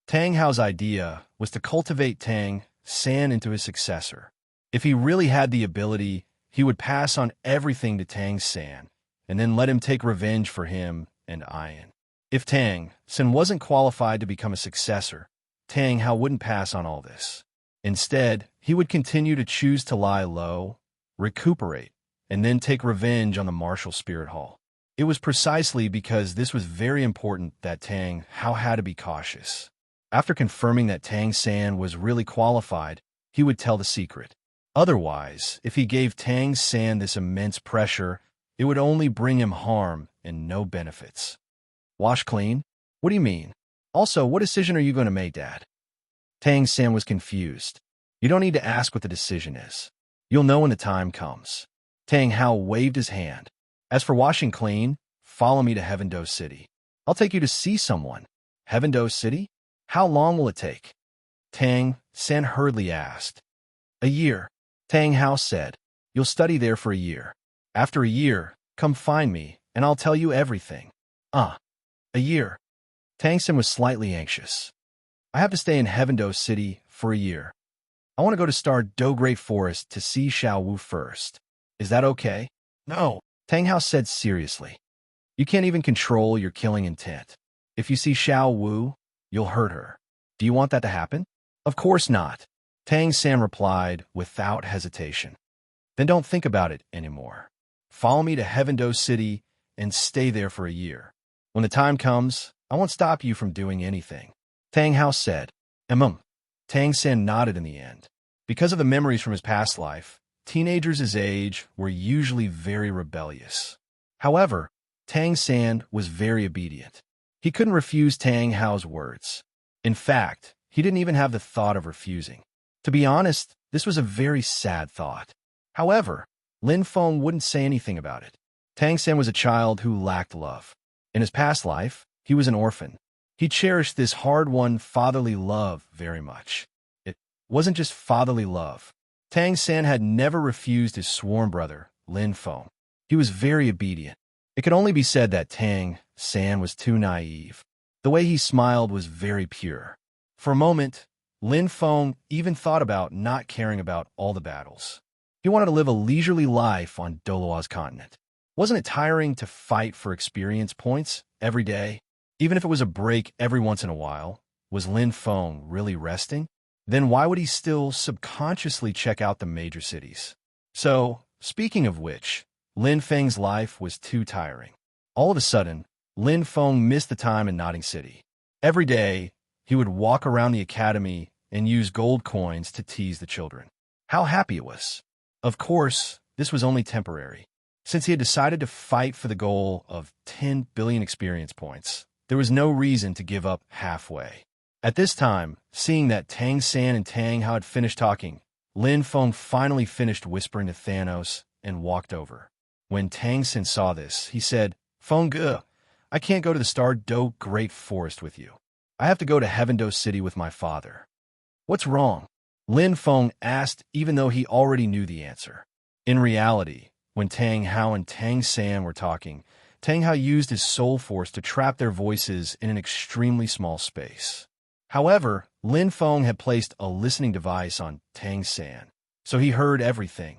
Tang Hao's idea was to cultivate Tang San into his successor. If he really had the ability, he would pass on everything to Tang San, and then let him take revenge for him and Ian. If Tang Sen wasn't qualified to become a successor, Tang Hao wouldn't pass on all this. Instead, he would continue to choose to lie low, recuperate, and then take revenge on the martial spirit hall. It was precisely because this was very important that Tang Hao had to be cautious. After confirming that Tang San was really qualified, he would tell the secret. Otherwise, if he gave Tang San this immense pressure, it would only bring him harm and no benefits. Wash clean? What do you mean? Also, what decision are you going to make, Dad? Tang San was confused. You don't need to ask what the decision is. You'll know when the time comes. Tang Hao waved his hand. As for washing clean, follow me to Heavendo City. I'll take you to see someone. Heavendo City? How long will it take? Tang San hurriedly asked. A year. Tang Hao said. You'll study there for a year. After a year, come find me, and I'll tell you everything. A year. Tang San was slightly anxious. I have to stay in Heavendo City for a year. I want to go to Star Do Great Forest to see Xiao Wu first. Is that okay? No, Tang Hao said seriously. You can't even control your killing intent. If you see Xiao Wu, you'll hurt her. Do you want that to happen? Of course not, Tang San replied without hesitation. Then don't think about it anymore. Follow me to Heavendo City and stay there for a year. When the time comes, I won't stop you from doing anything. Tang Hao said. Tang San nodded in the end. Because of the memories from his past life, teenagers his age were usually very rebellious. However, Tang San was very obedient. He couldn't refuse Tang Hao's words. In fact, he didn't even have the thought of refusing. To be honest, this was a very sad thought. However, Lin Feng wouldn't say anything about it. Tang San was a child who lacked love. In his past life, he was an orphan. He cherished this hard-won fatherly love very much. It wasn't just fatherly love. Tang San had never refused his sworn brother, Lin Feng. He was very obedient. It could only be said that Tang San was too naive. The way he smiled was very pure. For a moment, Lin Feng even thought about not caring about all the battles. He wanted to live a leisurely life on Douluo's continent. Wasn't it tiring to fight for experience points every day? Even if it was a break every once in a while, was Lin Feng really resting? Then why would he still subconsciously check out the major cities? So, speaking of which, Lin Feng's life was too tiring. All of a sudden, Lin Feng missed the time in Notting City. Every day, he would walk around the academy and use gold coins to tease the children. How happy it was. Of course, this was only temporary. Since he had decided to fight for the goal of 10 billion experience points, there was no reason to give up halfway. At this time, seeing that Tang San and Tang Hao had finished talking, Lin Feng finally finished whispering to Thanos and walked over. When Tang San saw this, he said, Feng Ge, I can't go to the Star Do Great Forest with you. I have to go to Heavendo City with my father. What's wrong? Lin Feng asked even though he already knew the answer. In reality, when Tang Hao and Tang San were talking, Tang Hao used his soul force to trap their voices in an extremely small space. However, Lin Feng had placed a listening device on Tang San, so he heard everything.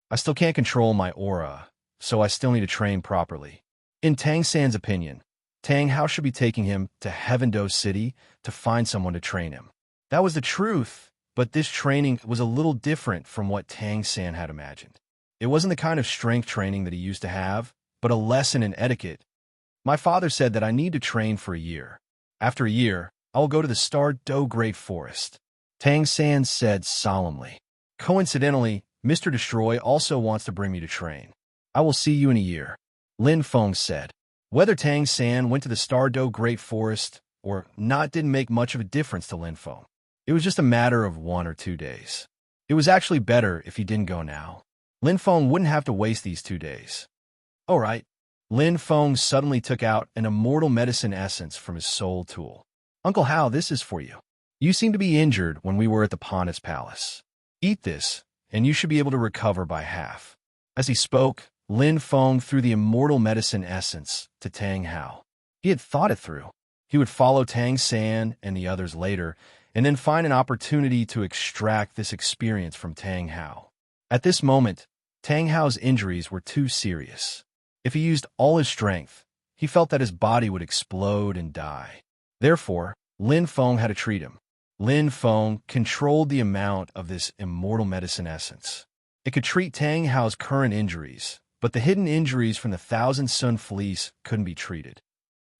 I still can't control my aura, so I still need to train properly. In Tang San's opinion, Tang Hao should be taking him to Heavendo City to find someone to train him. That was the truth, but this training was a little different from what Tang San had imagined. It wasn't the kind of strength training that he used to have, but a lesson in etiquette. My father said that I need to train for a year. After a year, I will go to the Star Do Great Forest, Tang San said solemnly. Coincidentally, Mr. Destroy also wants to bring me to train. I will see you in a year, Lin Feng said. Whether Tang San went to the Star Do Great Forest or not didn't make much of a difference to Lin Feng. It was just a matter of 1 or 2 days. It was actually better if he didn't go now. Lin Feng wouldn't have to waste these 2 days. All right. Lin Feng suddenly took out an immortal medicine essence from his soul tool. Uncle Hao, this is for you. You seem to be injured when we were at the Pontis Palace. Eat this, and you should be able to recover by half. As he spoke, Lin Feng threw the immortal medicine essence to Tang Hao. He had thought it through. He would follow Tang San and the others later, and then find an opportunity to extract this experience from Tang Hao. At this moment, Tang Hao's injuries were too serious. If he used all his strength, he felt that his body would explode and die. Therefore, Lin Feng had to treat him. Lin Feng controlled the amount of this immortal medicine essence. It could treat Tang Hao's current injuries, but the hidden injuries from the Thousand Sun Fleece couldn't be treated.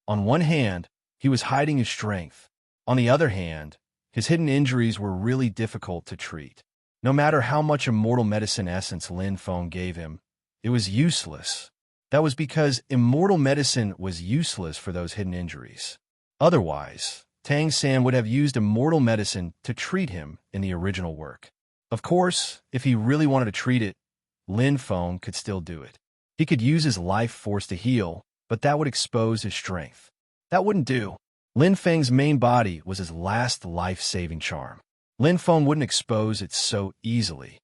On one hand, he was hiding his strength. On the other hand, his hidden injuries were really difficult to treat. No matter how much immortal medicine essence Lin Feng gave him, it was useless. That was because immortal medicine was useless for those hidden injuries. Otherwise, Tang San would have used immortal medicine to treat him in the original work. Of course, if he really wanted to treat it, Lin Feng could still do it. He could use his life force to heal, but that would expose his strength. That wouldn't do. Lin Feng's main body was his last life-saving charm. Lin Feng wouldn't expose it so easily.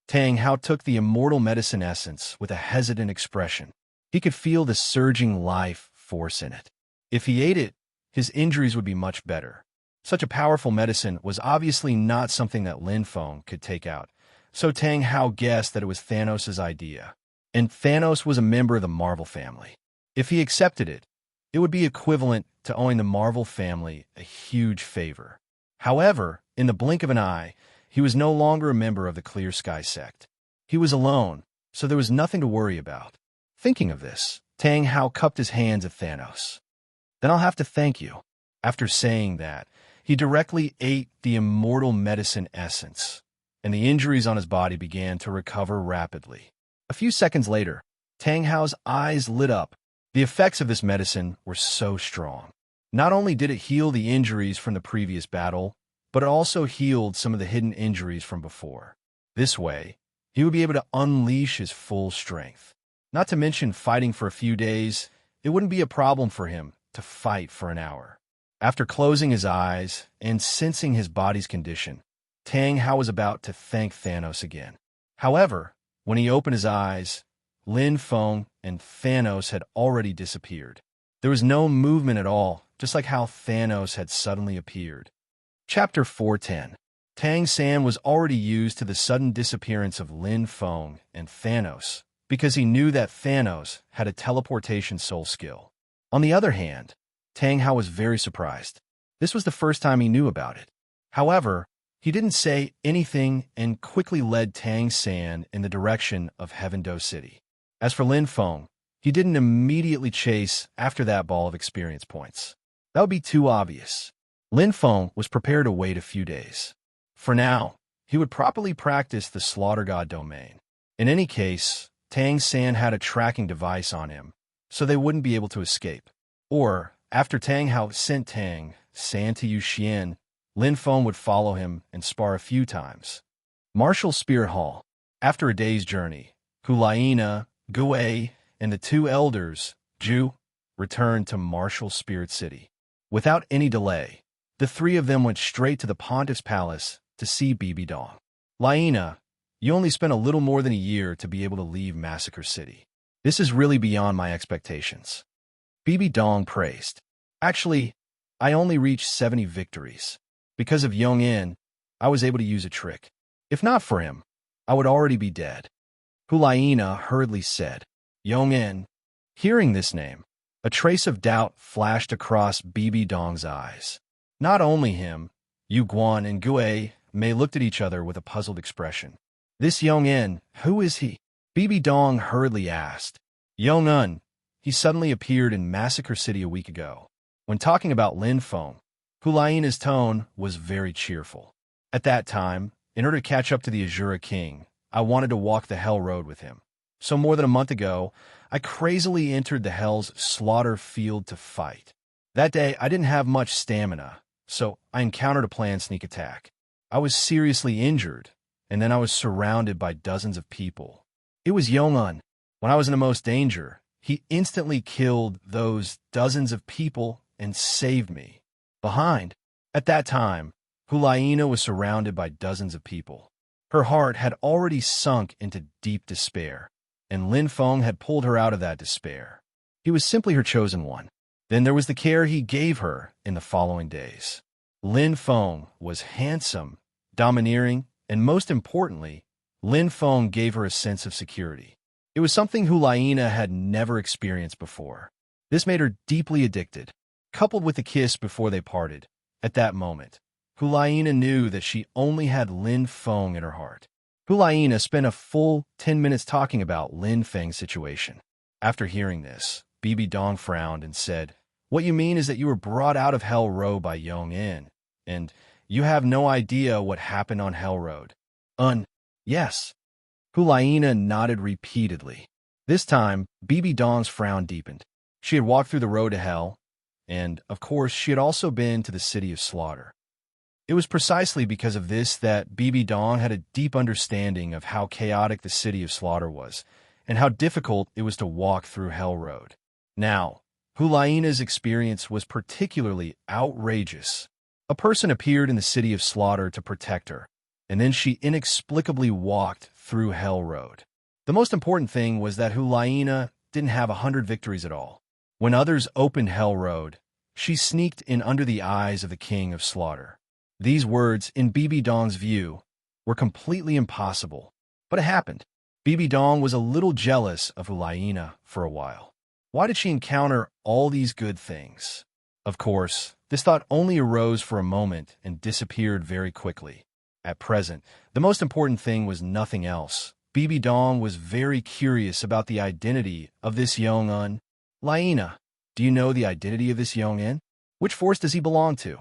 Tang Hao took the immortal medicine essence with a hesitant expression. He could feel the surging life force in it. If he ate it, his injuries would be much better. Such a powerful medicine was obviously not something that Lin Feng could take out, so Tang Hao guessed that it was Thanos' idea. And Thanos was a member of the Marvel family. If he accepted it, it would be equivalent to owing the Marvel family a huge favor. However, in the blink of an eye, he was no longer a member of the Clear Sky sect. He was alone, so there was nothing to worry about. Thinking of this, Tang Hao cupped his hands at Thanos. Then I'll have to thank you. After saying that, he directly ate the immortal medicine essence, and the injuries on his body began to recover rapidly. A few seconds later, Tang Hao's eyes lit up. The effects of this medicine were so strong. Not only did it heal the injuries from the previous battle, but it also healed some of the hidden injuries from before. This way, he would be able to unleash his full strength. Not to mention fighting for a few days, it wouldn't be a problem for him to fight for an hour. After closing his eyes and sensing his body's condition, Tang Hao was about to thank Thanos again. However, when he opened his eyes, Lin Feng and Thanos had already disappeared. There was no movement at all, just like how Thanos had suddenly appeared. Chapter 410. Tang San was already used to the sudden disappearance of Lin Feng and Thanos because he knew that Thanos had a teleportation soul skill. On the other hand, Tang Hao was very surprised. This was the first time he knew about it. However, he didn't say anything and quickly led Tang San in the direction of Heaven Do City. As for Lin Feng, he didn't immediately chase after that ball of experience points. That would be too obvious. Lin Feng was prepared to wait a few days. For now, he would properly practice the Slaughter God domain. In any case, Tang San had a tracking device on him, so they wouldn't be able to escape. Or, after Tang Hao sent Tang San to Yuxian, Lin Feng would follow him and spar a few times. Martial Spirit Hall. After a day's journey, Hulaina, Gui, and the two elders, Ju, returned to Martial Spirit City. Without any delay, the three of them went straight to the Pontiff's palace to see Bibi Dong. Laina, you only spent a little more than a year to be able to leave Massacre City. This is really beyond my expectations. Bibi Dong praised. Actually, I only reached 70 victories. Because of Yong'in, I was able to use a trick. If not for him, I would already be dead. Hulaina hurriedly said. Yong'in. Hearing this name, a trace of doubt flashed across Bibi Dong's eyes. Not only him, Yu Guan and Gui Mei looked at each other with a puzzled expression. This Yong'in, who is he? Bibi Dong hurriedly asked. Yong'un. He suddenly appeared in Massacre City a week ago. When talking about Lin Feng, Hulaina's tone was very cheerful. At that time, in order to catch up to the Azura King, I wanted to walk the Hell Road with him. So more than a month ago, I crazily entered the Hell's slaughter field to fight. That day, I didn't have much stamina, so I encountered a planned sneak attack. I was seriously injured, and then I was surrounded by dozens of people. It was Yong'un. When I was in the most danger, he instantly killed those dozens of people and saved me. Behind, at that time, Hulaina was surrounded by dozens of people. Her heart had already sunk into deep despair, and Lin Feng had pulled her out of that despair. He was simply her chosen one. Then there was the care he gave her in the following days. Lin Feng was handsome, domineering, and most importantly, Lin Feng gave her a sense of security. It was something Hulaina had never experienced before. This made her deeply addicted, coupled with the kiss before they parted. At that moment, Hulaina knew that she only had Lin Feng in her heart. Hulaina spent a full 10 minutes talking about Lin Feng's situation. After hearing this, Bibi Dong frowned and said, "What you mean is that you were brought out of Hell Road by Yong In, and you have no idea what happened on Hell Road." Yes. Hulaina nodded repeatedly. This time, Bibi Dong's frown deepened. She had walked through the road to hell, and, of course, she had also been to the city of slaughter. It was precisely because of this that Bibi Dong had a deep understanding of how chaotic the city of slaughter was, and how difficult it was to walk through Hell Road. Now, Hulaina's experience was particularly outrageous. A person appeared in the city of slaughter to protect her, and then she inexplicably walked through Hell Road. The most important thing was that Hulaina didn't have 100 victories at all. When others opened Hell Road, she sneaked in under the eyes of the king of slaughter. These words, in Bibi Dong's view, were completely impossible, but it happened. Bibi Dong was a little jealous of Hulaina for a while. Why did she encounter all these good things? Of course, this thought only arose for a moment and disappeared very quickly. At present, the most important thing was nothing else. Bibi Dong was very curious about the identity of this Yong-un. Laina, do you know the identity of this Yong-in? Which force does he belong to?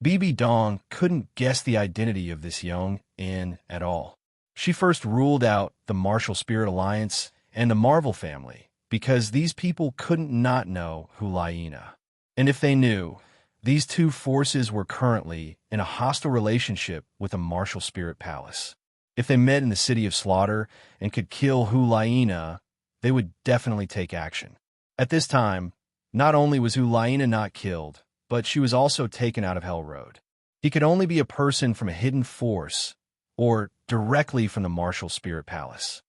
Bibi Dong couldn't guess the identity of this Yong-in at all. She first ruled out the Martial Spirit Alliance and the Marvel family, because these people couldn't not know Hulaina. And if they knew, these two forces were currently in a hostile relationship with the Martial Spirit Palace. If they met in the city of slaughter and could kill Hulaina, they would definitely take action. At this time, not only was Hulaina not killed, but she was also taken out of Hell Road. He could only be a person from a hidden force, or directly from the Martial Spirit Palace.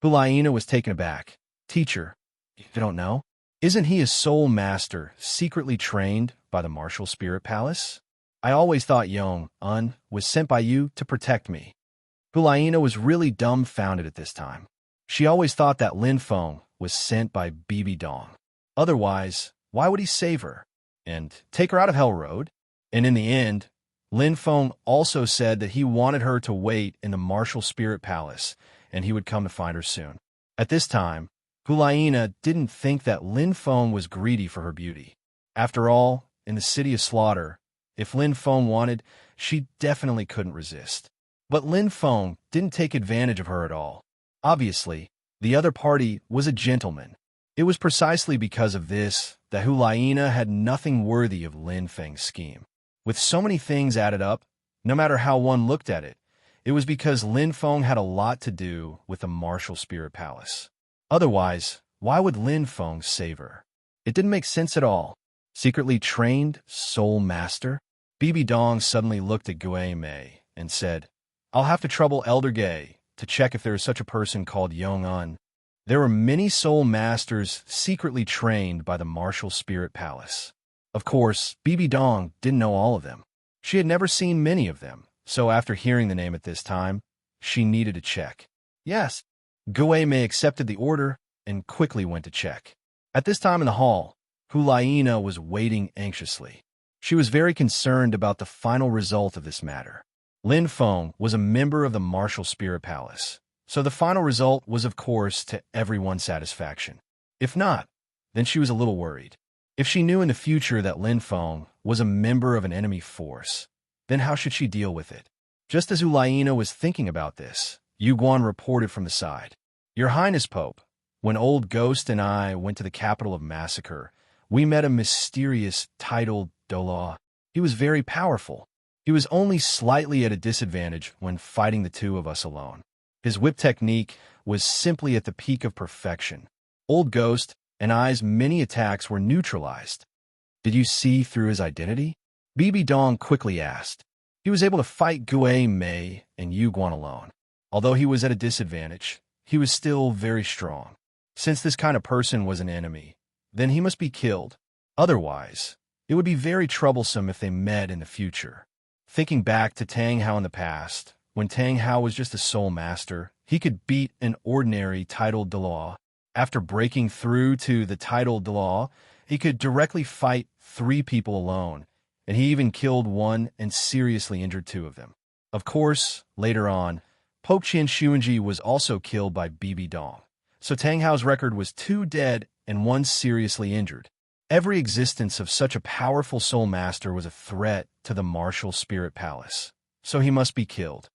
Hulaina was taken aback. Teacher, you don't know? Isn't he a soul master secretly trained by the Martial Spirit Palace? I always thought Yong-un was sent by you to protect me. Hulaina was really dumbfounded at this time. She always thought that Lin Feng was sent by Bibi Dong. Otherwise, why would he save her and take her out of Hell Road? And in the end, Lin Feng also said that he wanted her to wait in the Martial Spirit Palace, and he would come to find her soon. At this time, Hulaina didn't think that Lin Feng was greedy for her beauty. After all, in the city of slaughter, if Lin Feng wanted, she definitely couldn't resist. But Lin Feng didn't take advantage of her at all. Obviously, the other party was a gentleman. It was precisely because of this that Hulaina had nothing worthy of Lin Feng's scheme. With so many things added up, no matter how one looked at it, it was because Lin Feng had a lot to do with the Martial Spirit Palace. Otherwise, why would Lin Feng save her? It didn't make sense at all. Secretly trained soul master? Bibi Dong suddenly looked at Gui Mei and said, "I'll have to trouble Elder Gay to check if there is such a person called Yong-un." There were many soul masters secretly trained by the Martial Spirit Palace. Of course, Bibi Dong didn't know all of them. She had never seen many of them, so after hearing the name at this time, she needed to check. Yes, Gui Mei accepted the order and quickly went to check. At this time in the hall, Hulaina was waiting anxiously. She was very concerned about the final result of this matter. Lin Feng was a member of the Martial Spirit Palace, so the final result was, of course, to everyone's satisfaction. If not, then she was a little worried. If she knew in the future that Lin Feng was a member of an enemy force, then how should she deal with it? Just as Hulaina was thinking about this, Yu Guan reported from the side. "Your Highness Pope, when Old Ghost and I went to the capital of Massacre, we met a mysterious titled Douluo. He was very powerful. He was only slightly at a disadvantage when fighting the two of us alone. His whip technique was simply at the peak of perfection. Old Ghost and I's many attacks were neutralized. Did you see through his identity?" Bibi Dong quickly asked. He was able to fight Gui Mei and Yu Guan alone. Although he was at a disadvantage, he was still very strong. Since this kind of person was an enemy, then he must be killed. Otherwise, it would be very troublesome if they met in the future. Thinking back to Tang Hao in the past, when Tang Hao was just a soul master, he could beat an ordinary titled Douluo. After breaking through to the titled Douluo, he could directly fight 3 people alone, and he even killed 1 and seriously injured 2 of them. Of course, later on, Pope Qian Xuanji was also killed by Bibi Dong, so Tang Hao's record was 2 dead and 1 seriously injured. Every existence of such a powerful soul master was a threat to the martial spirit palace, so he must be killed.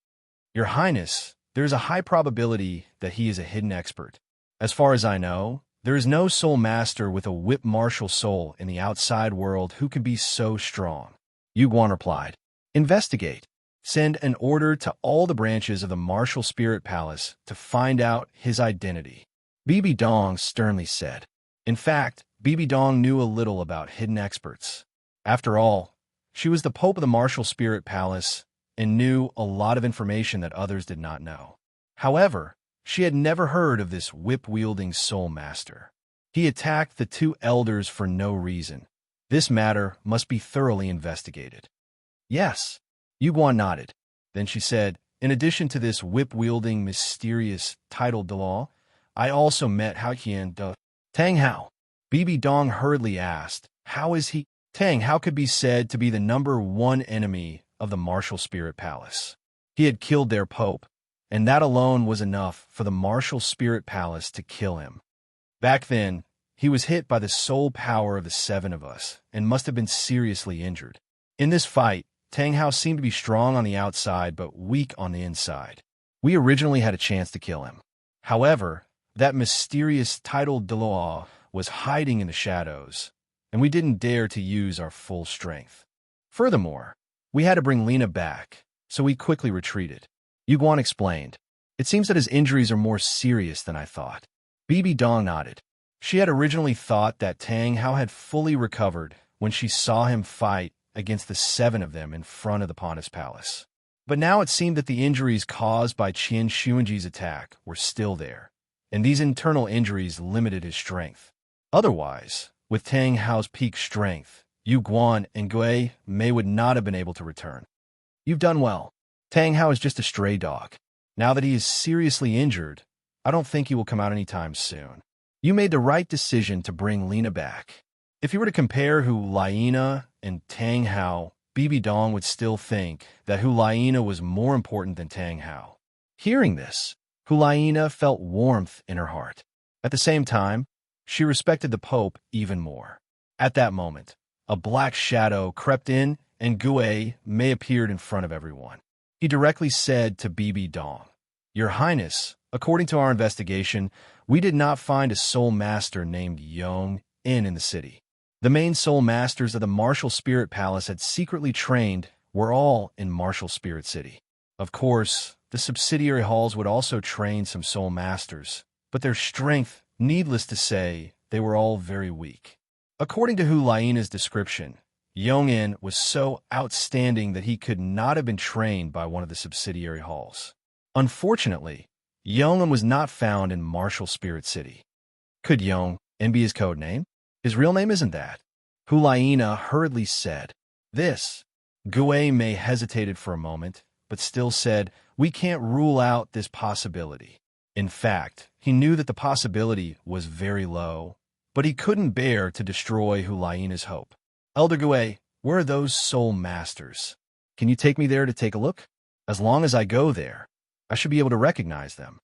Your Highness, there is a high probability that he is a hidden expert. As far as I know, there is no soul master with a whip martial soul in the outside world who can be so strong. Yu Guan replied, investigate. Send an order to all the branches of the martial spirit palace to find out his identity. Bibi Dong sternly said. In fact, Bibi Dong knew a little about hidden experts. After all, she was the Pope of the martial spirit palace and knew a lot of information that others did not know. However, she had never heard of this whip-wielding soul master. He attacked the 2 elders for no reason. This matter must be thoroughly investigated. Yes, Yu Guan nodded. Then she said, in addition to this whip-wielding, mysterious titled Douluo, I also met Hao Qian de Tang Hao. Bibi Dong hurriedly asked, how is he? Tang Hao could be said to be the #1 enemy of the martial spirit palace. He had killed their pope, and that alone was enough for the martial spirit palace to kill him. Back then, he was hit by the soul power of the 7 of us and must have been seriously injured. In this fight, Tang Hao seemed to be strong on the outside but weak on the inside. We originally had a chance to kill him. However, that mysterious titled Douluo was hiding in the shadows, and we didn't dare to use our full strength. Furthermore, we had to bring Lina back, so we quickly retreated. Yu Guan explained, it seems that his injuries are more serious than I thought. Bibi Dong nodded. She had originally thought that Tang Hao had fully recovered when she saw him fight against the 7 of them in front of the Pontus Palace. But now it seemed that the injuries caused by Qian Xuanji's attack were still there, and these internal injuries limited his strength. Otherwise, with Tang Hao's peak strength, Yu Guan and Gui Mei would not have been able to return. You've done well. Tang Hao is just a stray dog. Now that he is seriously injured, I don't think he will come out anytime soon. You made the right decision to bring Lina back. If you were to compare Hulaina and Tang Hao, Bibi Dong would still think that Hulaina was more important than Tang Hao. Hearing this, Hulaina felt warmth in her heart. At the same time, she respected the Pope even more. At that moment, a black shadow crept in and Gui Mei appeared in front of everyone. He directly said to Bibi Dong, Your Highness, according to our investigation, we did not find a soul master named Yong in the city. The main soul masters of the Martial Spirit Palace had secretly trained were all in Martial Spirit City. Of course, the subsidiary halls would also train some soul masters, but their strength, needless to say, they were all very weak. According to Hulaina's description, Yongin was so outstanding that he could not have been trained by one of the subsidiary halls. Unfortunately, Yongin was not found in Martial Spirit City. Could Yong be his code name? His real name isn't that. Hulaina hurriedly said. This. Gui Mei hesitated for a moment, but still said, We can't rule out this possibility. In fact, he knew that the possibility was very low, but he couldn't bear to destroy Hulaina's hope. Elder Gui, where are those soul masters? Can you take me there to take a look? As long as I go there, I should be able to recognize them.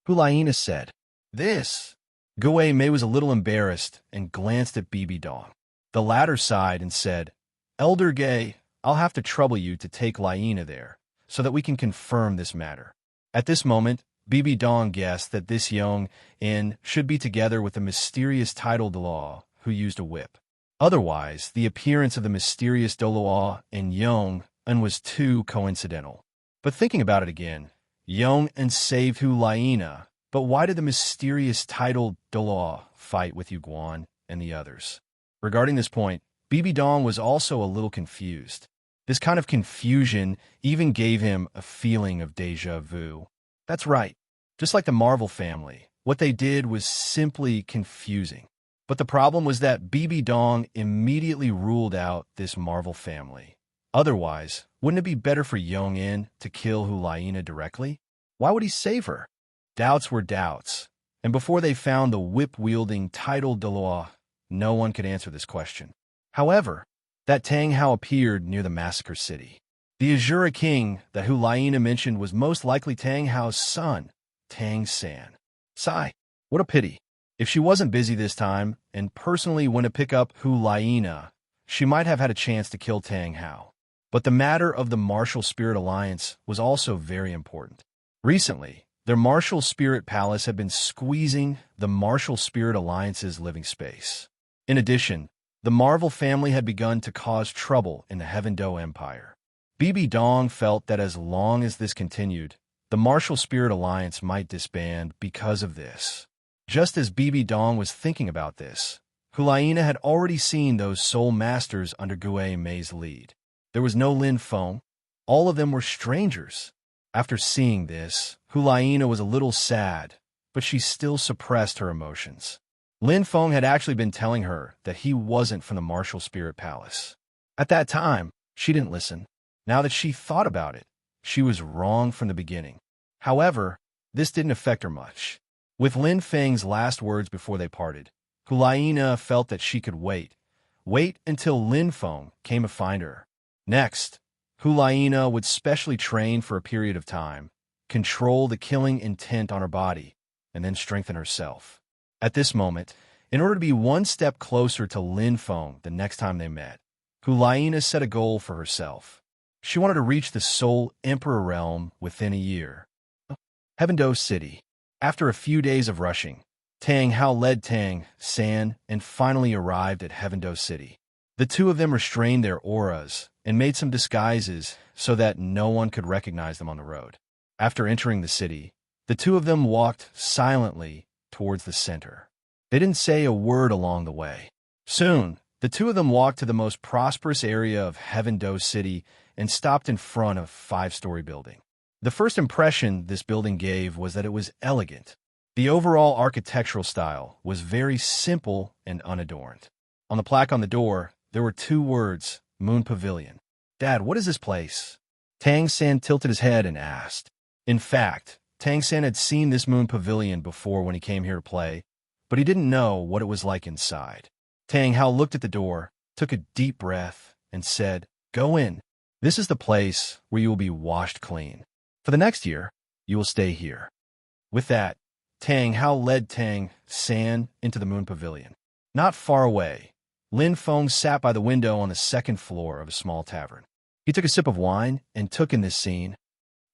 Hulaina said. This. Gui Mei was a little embarrassed and glanced at Bibi Dong. The latter sighed and said, Elder Gay, I'll have to trouble you to take Laina there, so that we can confirm this matter. At this moment, Bibi Dong guessed that this Yong-in should be together with the mysterious titled Douluo who used a whip. Otherwise, the appearance of the mysterious Douluo and Yong-in was too coincidental. But thinking about it again, Yong-in saved Hulaina, but why did the mysterious titled Douluo fight with Yu Guan and the others? Regarding this point, Bibi Dong was also a little confused. This kind of confusion even gave him a feeling of déjà vu. That's right. Just like the Marvel family, what they did was simply confusing. But the problem was that Bibi Dong immediately ruled out this Marvel family. Otherwise, wouldn't it be better for Yong-in to kill Hulaina directly? Why would he save her? Doubts were doubts, and before they found the whip-wielding title Douluo, no one could answer this question. However, that Tang Hao appeared near the massacre city. The Azura king that Hulaina mentioned was most likely Tang Hao's son, Tang San. Sigh, what a pity. If she wasn't busy this time and personally went to pick up Hulaina, she might have had a chance to kill Tang Hao. But the matter of the Martial Spirit Alliance was also very important. Recently, their Martial Spirit Palace had been squeezing the Martial Spirit Alliance's living space. In addition, the Marvel family had begun to cause trouble in the Heaven Do Empire. Bibi Dong felt that as long as this continued, the Martial Spirit Alliance might disband because of this. Just as Bibi Dong was thinking about this, Hulaina had already seen those Soul Masters under Gue Mei's lead. There was no Lin Feng. All of them were strangers. After seeing this, Hulaina was a little sad, but she still suppressed her emotions. Lin Feng had actually been telling her that he wasn't from the Martial Spirit Palace. At that time, she didn't listen. Now that she thought about it, she was wrong from the beginning. However, this didn't affect her much. With Lin Feng's last words before they parted, Hulaina felt that she could wait until Lin Feng came to find her. Next, Hulaina would specially train for a period of time, control the killing intent on her body, and then strengthen herself. At this moment, in order to be one step closer to Lin Feng the next time they met, Hulaina set a goal for herself. She wanted to reach the Soul Emperor realm within a year. Heaven Do City. After a few days of rushing, Tang Hao led Tang San and finally arrived at Heaven Do City. The two of them restrained their auras and made some disguises so that no one could recognize them on the road. After entering the city, the two of them walked silently towards the center. They didn't say a word along the way. Soon, the two of them walked to the most prosperous area of Heaven Do City and stopped in front of a 5-story building. The first impression this building gave was that it was elegant. The overall architectural style was very simple and unadorned. On the plaque on the door, there were 2 words, Moon Pavilion. Dad, what is this place? Tang San tilted his head and asked. In fact, Tang San had seen this Moon Pavilion before when he came here to play, but he didn't know what it was like inside. Tang Hao looked at the door, took a deep breath, and said, "Go in. This is the place where you will be washed clean. For the next year, you will stay here." With that, Tang Hao led Tang San into the Moon Pavilion. Not far away, Lin Feng sat by the window on the 2nd floor of a small tavern. He took a sip of wine and took in this scene.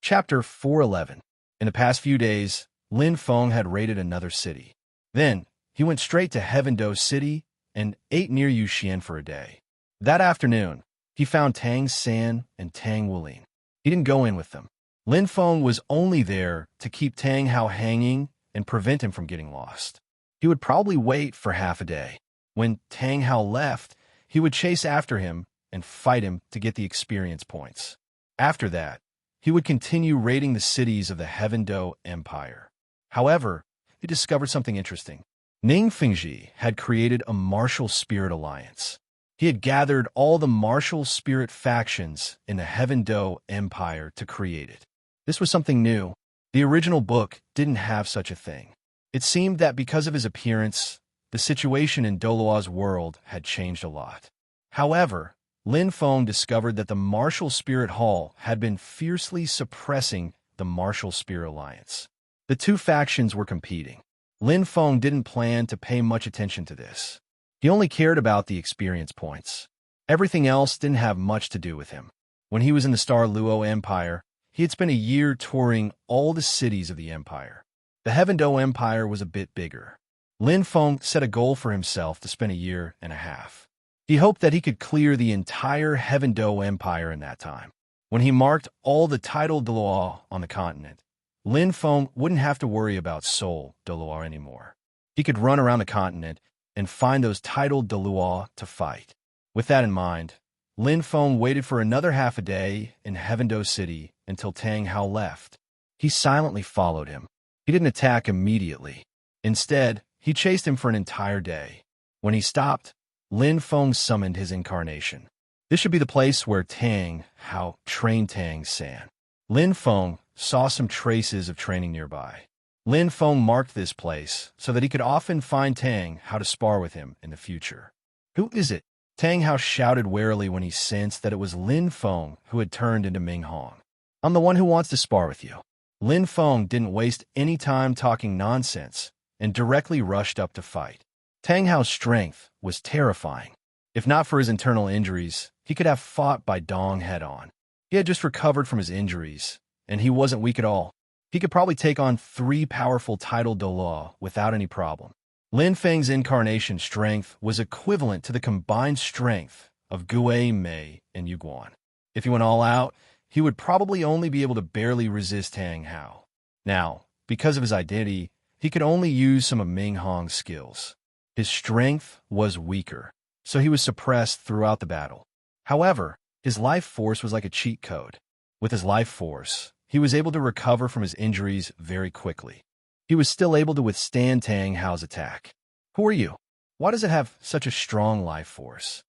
Chapter 411. In the past few days, Lin Feng had raided another city. Then, he went straight to Heaven Do City and ate near Yuxian for a day. That afternoon, he found Tang San and Tang Wulin. He didn't go in with them. Lin Feng was only there to keep Tang Hao hanging and prevent him from getting lost. He would probably wait for half a day. When Tang Hao left, he would chase after him and fight him to get the experience points. After that, he would continue raiding the cities of the Heaven Do Empire. However, he discovered something interesting. Ning Fengji had created a Martial Spirit Alliance. He had gathered all the Martial Spirit factions in the Heaven Do Empire to create it. This was something new. The original book didn't have such a thing. It seemed that because of his appearance, the situation in Douluo's world had changed a lot. However, Lin Feng discovered that the Martial Spirit Hall had been fiercely suppressing the Martial Spirit Alliance. The 2 factions were competing. Lin Feng didn't plan to pay much attention to this. He only cared about the experience points. Everything else didn't have much to do with him. When he was in the Star Luo Empire, he had spent a year touring all the cities of the empire. The Heaven Do Empire was a bit bigger. Lin Feng set a goal for himself to spend a year and a half. He hoped that he could clear the entire Heaven Do Empire in that time. When he marked all the title Douluo on the continent, Lin Feng wouldn't have to worry about Soul Douluo anymore. He could run around the continent and find those titled Douluo to fight. With that in mind, Lin Feng waited for another half a day in Heaven Do City until Tang Hao left. He silently followed him. He didn't attack immediately. Instead, he chased him for an entire day. When he stopped, Lin Feng summoned his incarnation. This should be the place where Tang Hao trained Tang San. Lin Feng saw some traces of training nearby. Lin Feng marked this place so that he could often find Tang Hao to spar with him in the future. Who is it? Tang Hao shouted warily when he sensed that it was Lin Feng who had turned into Ming Hong. I'm the one who wants to spar with you. Lin Feng didn't waste any time talking nonsense and directly rushed up to fight. Tang Hao's strength was terrifying. If not for his internal injuries, he could have fought Bai Dong head-on. He had just recovered from his injuries, and he wasn't weak at all. He could probably take on 3 powerful titled Douluo without any problem. Lin Feng's incarnation strength was equivalent to the combined strength of Gue Mei and Yu Guan. If he went all out, he would probably only be able to barely resist Tang Hao. Now, because of his identity, he could only use some of Ming Hong's skills. His strength was weaker, so he was suppressed throughout the battle. However, his life force was like a cheat code. With his life force, he was able to recover from his injuries very quickly. He was still able to withstand Tang Hao's attack. Who are you? Why does it have such a strong life force?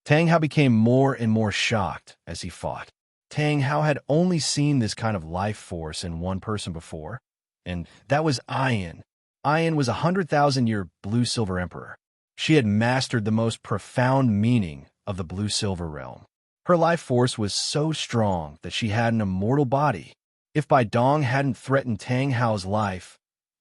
Tang Hao became more and more shocked as he fought. Tang Hao had only seen this kind of life force in one person before, and that was Ayan. Ayan was a 100,000-year blue-silver emperor. She had mastered the most profound meaning of the blue-silver realm. Her life force was so strong that she had an immortal body. If Bai Dong hadn't threatened Tang Hao's life,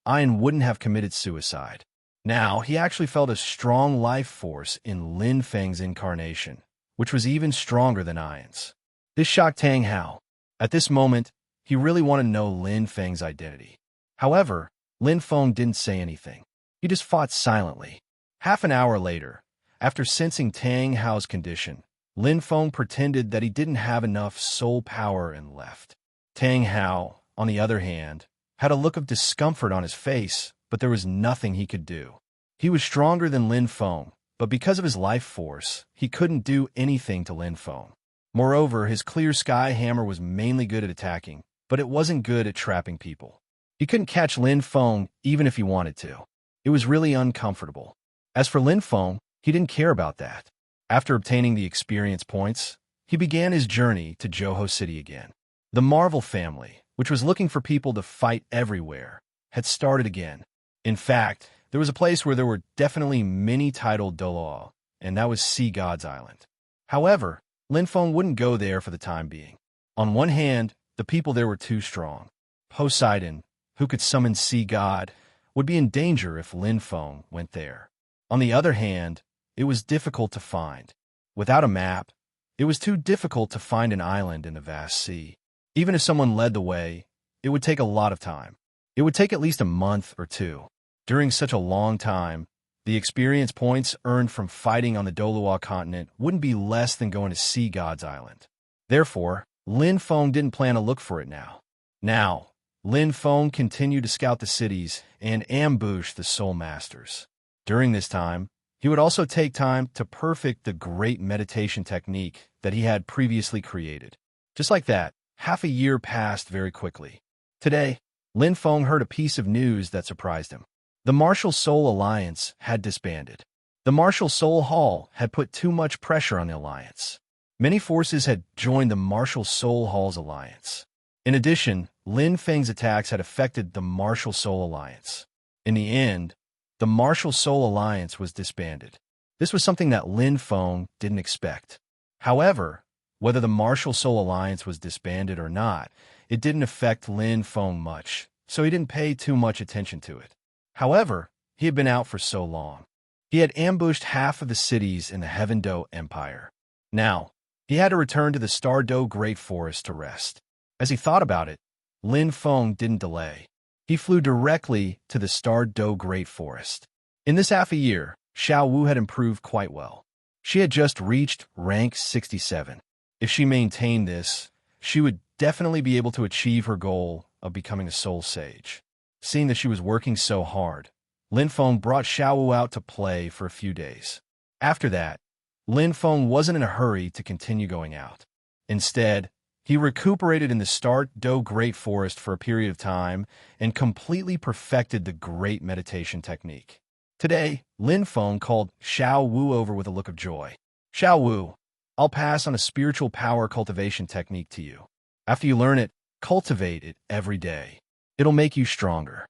Ayan wouldn't have committed suicide. Now, he actually felt a strong life force in Lin Feng's incarnation, which was even stronger than Ayan's. This shocked Tang Hao. At this moment, he really wanted to know Lin Feng's identity. However, Lin Feng didn't say anything. He just fought silently. Half an hour later, after sensing Tang Hao's condition, Lin Feng pretended that he didn't have enough soul power and left. Tang Hao, on the other hand, had a look of discomfort on his face, but there was nothing he could do. He was stronger than Lin Feng, but because of his life force, he couldn't do anything to Lin Feng. Moreover, his clear sky hammer was mainly good at attacking, but it wasn't good at trapping people. He couldn't catch Lin Feng even if he wanted to. It was really uncomfortable. As for Lin Feng, he didn't care about that. After obtaining the experience points, he began his journey to Johor City again. The Marvel family, which was looking for people to fight everywhere, had started again. In fact, there was a place where there were definitely many titled Douluo, and that was Sea God's Island. However, Lin Feng wouldn't go there for the time being. On one hand, the people there were too strong. Poseidon, who could summon Sea God, would be in danger if Lin Feng went there. On the other hand, it was difficult to find. Without a map, it was too difficult to find an island in the vast sea. Even if someone led the way, it would take a lot of time. It would take at least a month or 2. During such a long time, the experience points earned from fighting on the Douluo continent wouldn't be less than going to Sea God's Island. Therefore, Lin Feng didn't plan to look for it now. Now, Lin Feng continued to scout the cities and ambush the Soul Masters. During this time, he would also take time to perfect the great meditation technique that he had previously created. Just like that, half a year passed very quickly. Today, Lin Feng heard a piece of news that surprised him. The Martial Soul Alliance had disbanded. The Martial Soul Hall had put too much pressure on the alliance. Many forces had joined the Martial Soul Hall's alliance. In addition, Lin Feng's attacks had affected the Martial Soul Alliance. In the end, the Martial Soul Alliance was disbanded. This was something that Lin Feng didn't expect. However, whether the Martial Soul Alliance was disbanded or not, it didn't affect Lin Feng much, so he didn't pay too much attention to it. However, he had been out for so long. He had ambushed half of the cities in the Heaven Do Empire. Now, he had to return to the Star Do Great Forest to rest. As he thought about it, Lin Feng didn't delay. He flew directly to the Star Do Great Forest. In this half a year, Xiao Wu had improved quite well. She had just reached rank 67. If she maintained this, she would definitely be able to achieve her goal of becoming a soul sage. Seeing that she was working so hard, Lin Feng brought Xiao Wu out to play for a few days. After that, Lin Feng wasn't in a hurry to continue going out. Instead, he recuperated in the Star Do Great Forest for a period of time and completely perfected the great meditation technique. Today, Lin Feng called Xiao Wu over with a look of joy. Xiao Wu, I'll pass on a spiritual power cultivation technique to you. After you learn it, cultivate it every day. It'll make you stronger.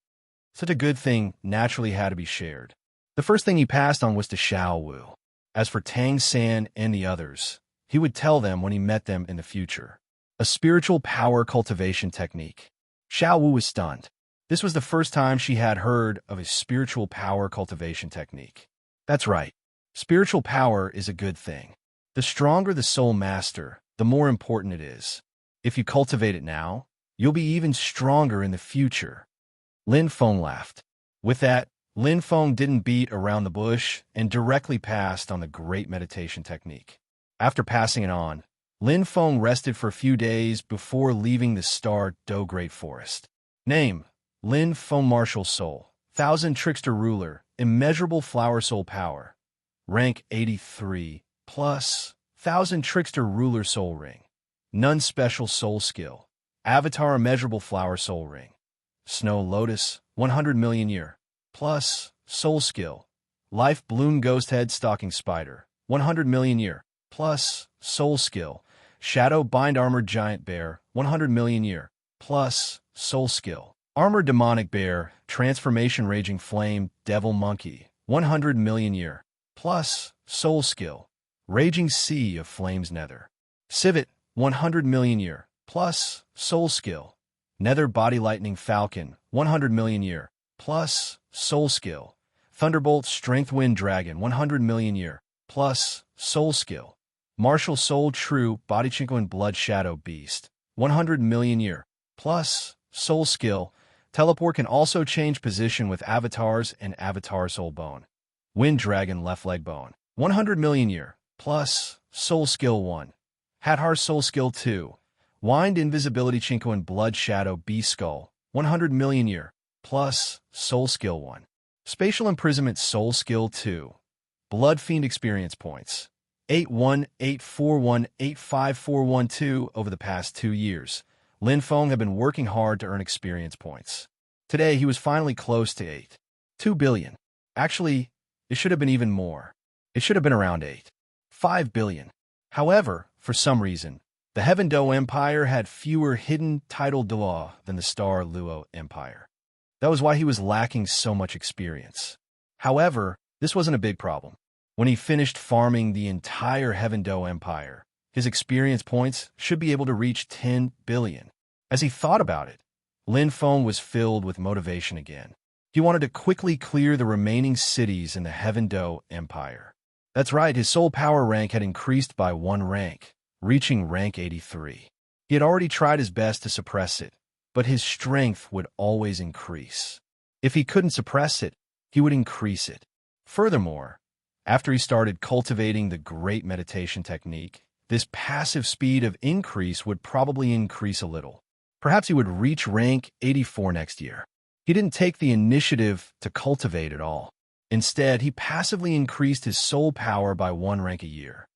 Such a good thing naturally had to be shared. The first thing he passed on was to Xiao Wu. As for Tang San and the others, he would tell them when he met them in the future. A spiritual power cultivation technique. Xiao Wu was stunned. This was the first time she had heard of a spiritual power cultivation technique. That's right. Spiritual power is a good thing. The stronger the soul master, the more important it is. If you cultivate it now, you'll be even stronger in the future. Lin Feng laughed. With that, Lin Feng didn't beat around the bush and directly passed on the great meditation technique. After passing it on, Lin Feng rested for a few days before leaving the Star Do Great Forest. Name: Lin Feng, Martial Soul, Thousand Trickster Ruler, Immeasurable Flower Soul Power. Rank 83, plus, Thousand Trickster Ruler Soul Ring. None Special Soul Skill. Avatar Immeasurable Flower Soul Ring. Snow Lotus, 100 million year. Plus, Soul Skill. Life Bloom Ghost Head Stalking Spider, 100 million year. Plus, Soul Skill. Shadow Bind Armored Giant Bear, 100 million year. Plus, Soul Skill. Armored Demonic Bear, Transformation Raging Flame, Devil Monkey, 100 million year. Plus, Soul Skill. Raging Sea of Flames Nether. Civet, 100 million year. Plus, Soul Skill. Nether Body Lightning Falcon, 100 million year. Plus, Soul Skill. Thunderbolt Strength Wind Dragon, 100 million year. Plus, Soul Skill. Martial Soul True Body Chinko Blood Shadow Beast, 100 million year. Plus, Soul Skill. Teleport can also change position with avatars and Avatar Soul Bone. Wind Dragon Left Leg Bone, 100 million year. Plus, Soul Skill 1. Hadhar Soul Skill 2. Wind Invisibility Chinko Blood Shadow Beast Skull, 100 million year. Plus, Soul Skill 1. Spatial Imprisonment Soul Skill 2. Blood Fiend Experience Points. 8184185412 over the past 2 years. Lin Feng had been working hard to earn experience points. Today, he was finally close to 2 billion. Actually, it should have been even more. It should have been around 5 billion. However, for some reason, the Heaven Do Empire had fewer hidden title Douluo than the Star Luo Empire. That was why he was lacking so much experience. However, this wasn't a big problem. When he finished farming the entire Heaven Do Empire, his experience points should be able to reach 10 billion. As he thought about it, Lin Feng was filled with motivation again. He wanted to quickly clear the remaining cities in the Heaven Do Empire. That's right, his soul power rank had increased by 1 rank, reaching rank 83. He had already tried his best to suppress it, but his strength would always increase. If he couldn't suppress it, he would increase it. Furthermore, after he started cultivating the great meditation technique, this passive speed of increase would probably increase a little. Perhaps he would reach rank 84 next year. He didn't take the initiative to cultivate it all. Instead, he passively increased his soul power by 1 rank a year.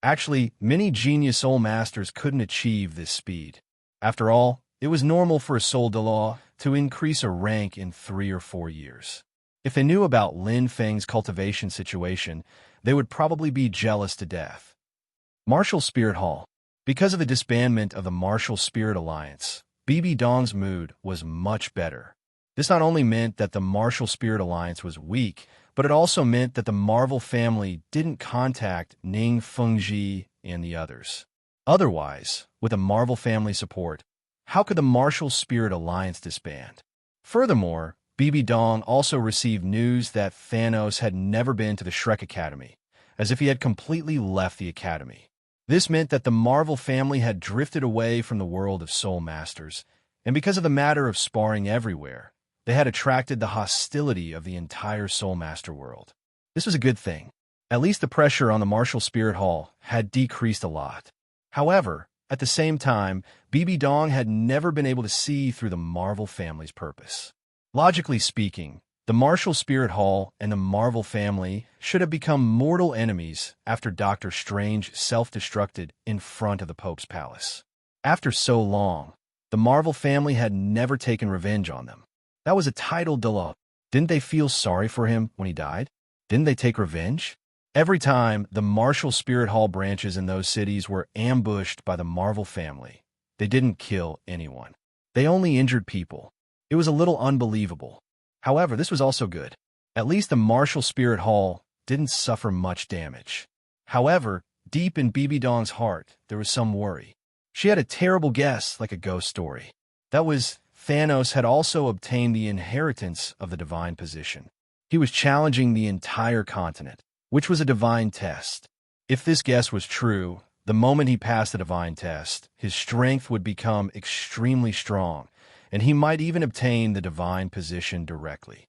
Actually, many genius soul masters couldn't achieve this speed. After all, it was normal for a soul Douluo to increase a rank in 3 or 4 years. If they knew about Lin Feng's cultivation situation, they would probably be jealous to death. Martial Spirit Hall. Because of the disbandment of the Martial Spirit Alliance, Bibi Dong's mood was much better. This not only meant that the Martial Spirit Alliance was weak, but it also meant that the Marvel family didn't contact Ning Fengji and the others. Otherwise, with the Marvel family support, how could the Martial Spirit Alliance disband? Furthermore, Bibi Dong also received news that Thanos had never been to the Shrek Academy, as if he had completely left the academy. This meant that the Marvel family had drifted away from the world of Soul Masters, and because of the matter of sparring everywhere, they had attracted the hostility of the entire Soul Master world. This was a good thing. At least the pressure on the Martial Spirit Hall had decreased a lot. However, at the same time, Bibi Dong had never been able to see through the Marvel family's purpose. Logically speaking, the Martial Spirit Hall and the Marvel family should have become mortal enemies after Doctor Strange self-destructed in front of the Pope's palace. After so long, the Marvel family had never taken revenge on them. That was a title Douluo. Didn't they feel sorry for him when he died? Didn't they take revenge? Every time the Martial Spirit Hall branches in those cities were ambushed by the Marvel family, they didn't kill anyone. They only injured people. It was a little unbelievable. However, this was also good. At least the martial spirit hall didn't suffer much damage. However, deep in Bibi Dong's heart, there was some worry. She had a terrible guess, like a ghost story. That was, Thanos had also obtained the inheritance of the divine position. He was challenging the entire continent, which was a divine test. If this guess was true, the moment he passed the divine test, his strength would become extremely strong, and he might even obtain the divine position directly.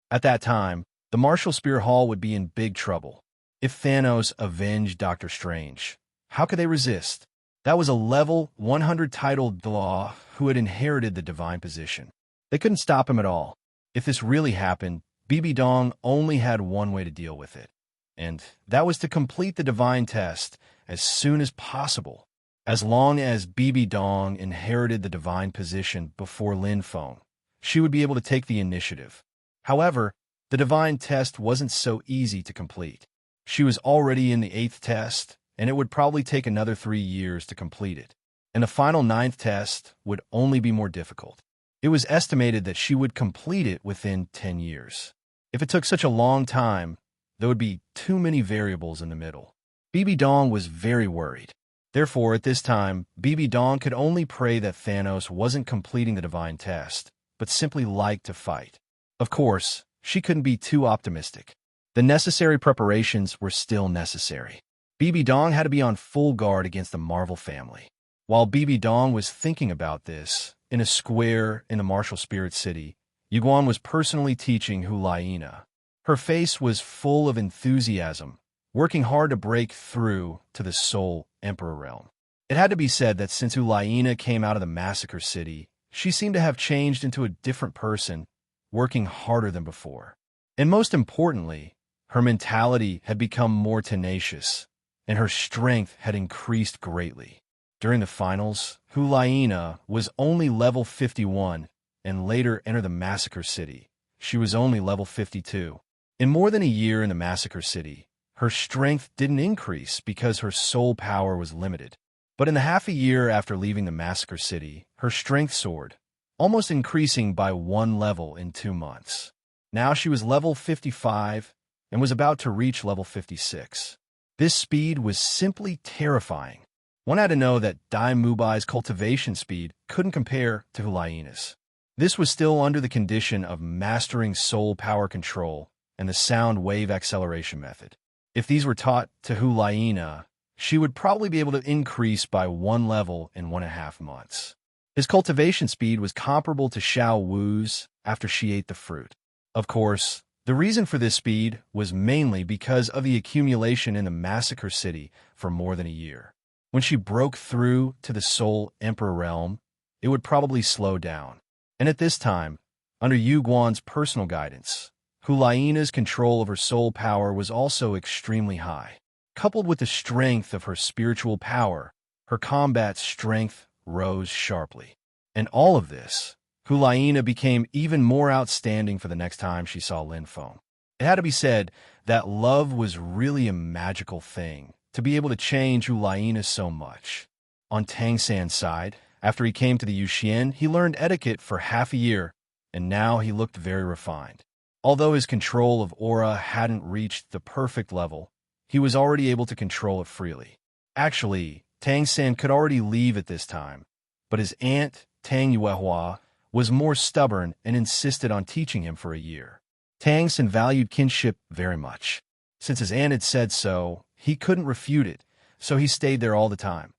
At that time, the Martial Spear Hall would be in big trouble. If Thanos avenged Doctor Strange, how could they resist? That was a level 100 titled Douluo who had inherited the divine position. They couldn't stop him at all. If this really happened, Bibi Dong only had one way to deal with it, and that was to complete the divine test as soon as possible. As long as Bibi Dong inherited the divine position before Lin Feng, she would be able to take the initiative. However, the divine test wasn't so easy to complete. She was already in the 8th test, and it would probably take another 3 years to complete it. And the final 9th test would only be more difficult. It was estimated that she would complete it within 10 years. If it took such a long time, there would be too many variables in the middle. Bibi Dong was very worried. Therefore, at this time, Bibi Dong could only pray that Thanos wasn't completing the divine test, but simply liked to fight. Of course, she couldn't be too optimistic. The necessary preparations were still necessary. Bibi Dong had to be on full guard against the Marvel family. While Bibi Dong was thinking about this, in a square in the Martial Spirit City, Yuguan was personally teaching Hu Laina. Her face was full of enthusiasm, working hard to break through to the Soul Emperor realm. It had to be said that since Hu Laina came out of the Massacre City, she seemed to have changed into a different person, working harder than before. And most importantly, her mentality had become more tenacious, and her strength had increased greatly. During the finals, Hu Laina was only level 51, and later entered the Massacre City. She was only level 52. In more than a year in the Massacre City, her strength didn't increase because her soul power was limited. But in the half a year after leaving the Massacre City, her strength soared, almost increasing by 1 level in 2 months. Now she was level 55 and was about to reach level 56. This speed was simply terrifying. One had to know that Dai Mubai's cultivation speed couldn't compare to Hu Laina's. This was still under the condition of mastering soul power control and the sound wave acceleration method. If these were taught to Hu Laina, she would probably be able to increase by 1 level in 1.5 months. His cultivation speed was comparable to Xiao Wu's after she ate the fruit. Of course, the reason for this speed was mainly because of the accumulation in the Massacre City for more than a year. When she broke through to the Soul Emperor realm, it would probably slow down. And at this time, under Yu Guan's personal guidance, Hu Laina's control of her soul power was also extremely high. Coupled with the strength of her spiritual power, her combat strength rose sharply. And all of this, Hu Laina became even more outstanding for the next time she saw Lin Feng. It had to be said that love was really a magical thing, to be able to change Hu Laina so much. On Tang San's side, after he came to the Yuxian, he learned etiquette for half a year, and now he looked very refined. Although his control of aura hadn't reached the perfect level, he was already able to control it freely. Actually, Tang San could already leave at this time, but his aunt, Tang Yuehua, was more stubborn and insisted on teaching him for a year. Tang San valued kinship very much. Since his aunt had said so, he couldn't refute it, so he stayed there all the time.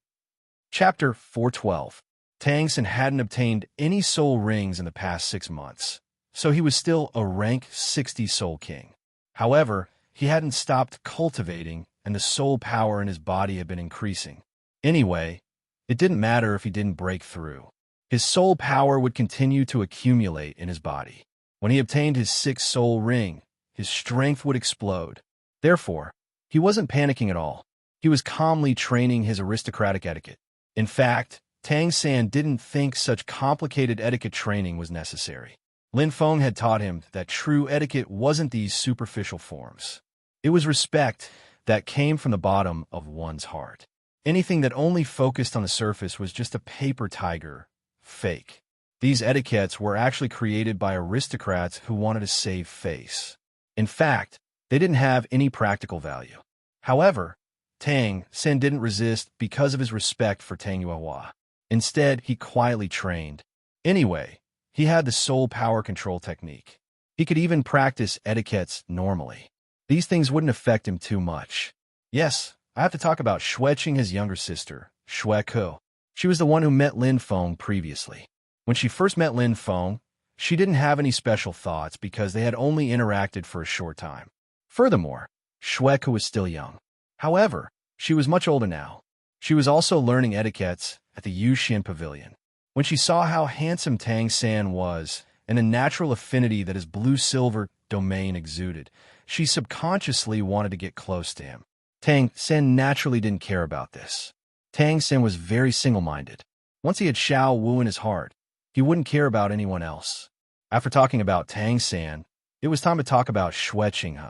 Chapter 412. Tang San hadn't obtained any soul rings in the past 6 months, so he was still a rank 60 soul king. However, he hadn't stopped cultivating, and the soul power in his body had been increasing. Anyway, it didn't matter if he didn't break through. His soul power would continue to accumulate in his body. When he obtained his 6th soul ring, his strength would explode. Therefore, he wasn't panicking at all. He was calmly training his aristocratic etiquette. In fact, Tang San didn't think such complicated etiquette training was necessary. Lin Feng had taught him that true etiquette wasn't these superficial forms. It was respect that came from the bottom of one's heart. Anything that only focused on the surface was just a paper tiger, fake. These etiquettes were actually created by aristocrats who wanted to save face. In fact, they didn't have any practical value. However, Tang Sen didn't resist because of his respect for Tang Yuehua. Instead, he quietly trained. Anyway, he had the soul power control technique. He could even practice etiquettes normally. These things wouldn't affect him too much. Yes, I have to talk about Xueqing, his younger sister, Xueku. She was the one who met Lin Feng previously. When she first met Lin Feng, she didn't have any special thoughts because they had only interacted for a short time. Furthermore, Xueku was still young. However, she was much older now. She was also learning etiquettes at the Yuxian Pavilion. When she saw how handsome Tang San was and the natural affinity that his blue-silver domain exuded, she subconsciously wanted to get close to him. Tang San naturally didn't care about this. Tang San was very single-minded. Once he had Xiao Wu in his heart, he wouldn't care about anyone else. After talking about Tang San, it was time to talk about Xueqing.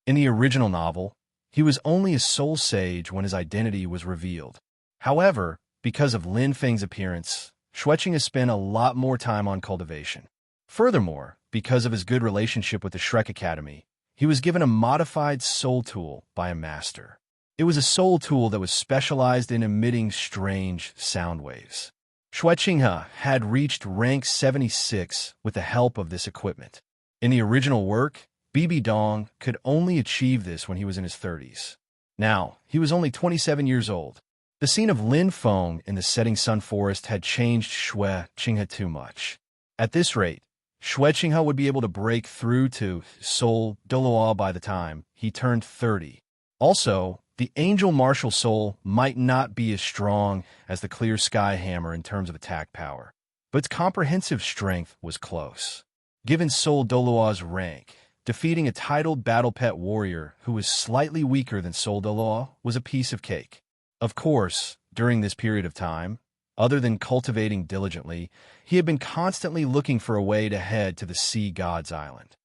In the original novel, he was only a soul sage when his identity was revealed. However, because of Lin Feng's appearance, Xueqing has spent a lot more time on cultivation. Furthermore, because of his good relationship with the Shrek Academy, he was given a modified soul tool by a master. It was a soul tool that was specialized in emitting strange sound waves. Xueqing had reached rank 76 with the help of this equipment. In the original work, Bibi Dong could only achieve this when he was in his 30s. Now, he was only 27 years old. The scene of Lin Feng in the setting sun forest had changed Xueqing too much. At this rate, Xueqing would be able to break through to Soul Douluo by the time he turned 30. Also, the Angel Martial Soul might not be as strong as the Clear Sky Hammer in terms of attack power, but its comprehensive strength was close. Given Soul Douluo's rank, defeating a titled battle pet warrior who was slightly weaker than Soul Douluo was a piece of cake. Of course, during this period of time, other than cultivating diligently, he had been constantly looking for a way to head to the Sea God's Island.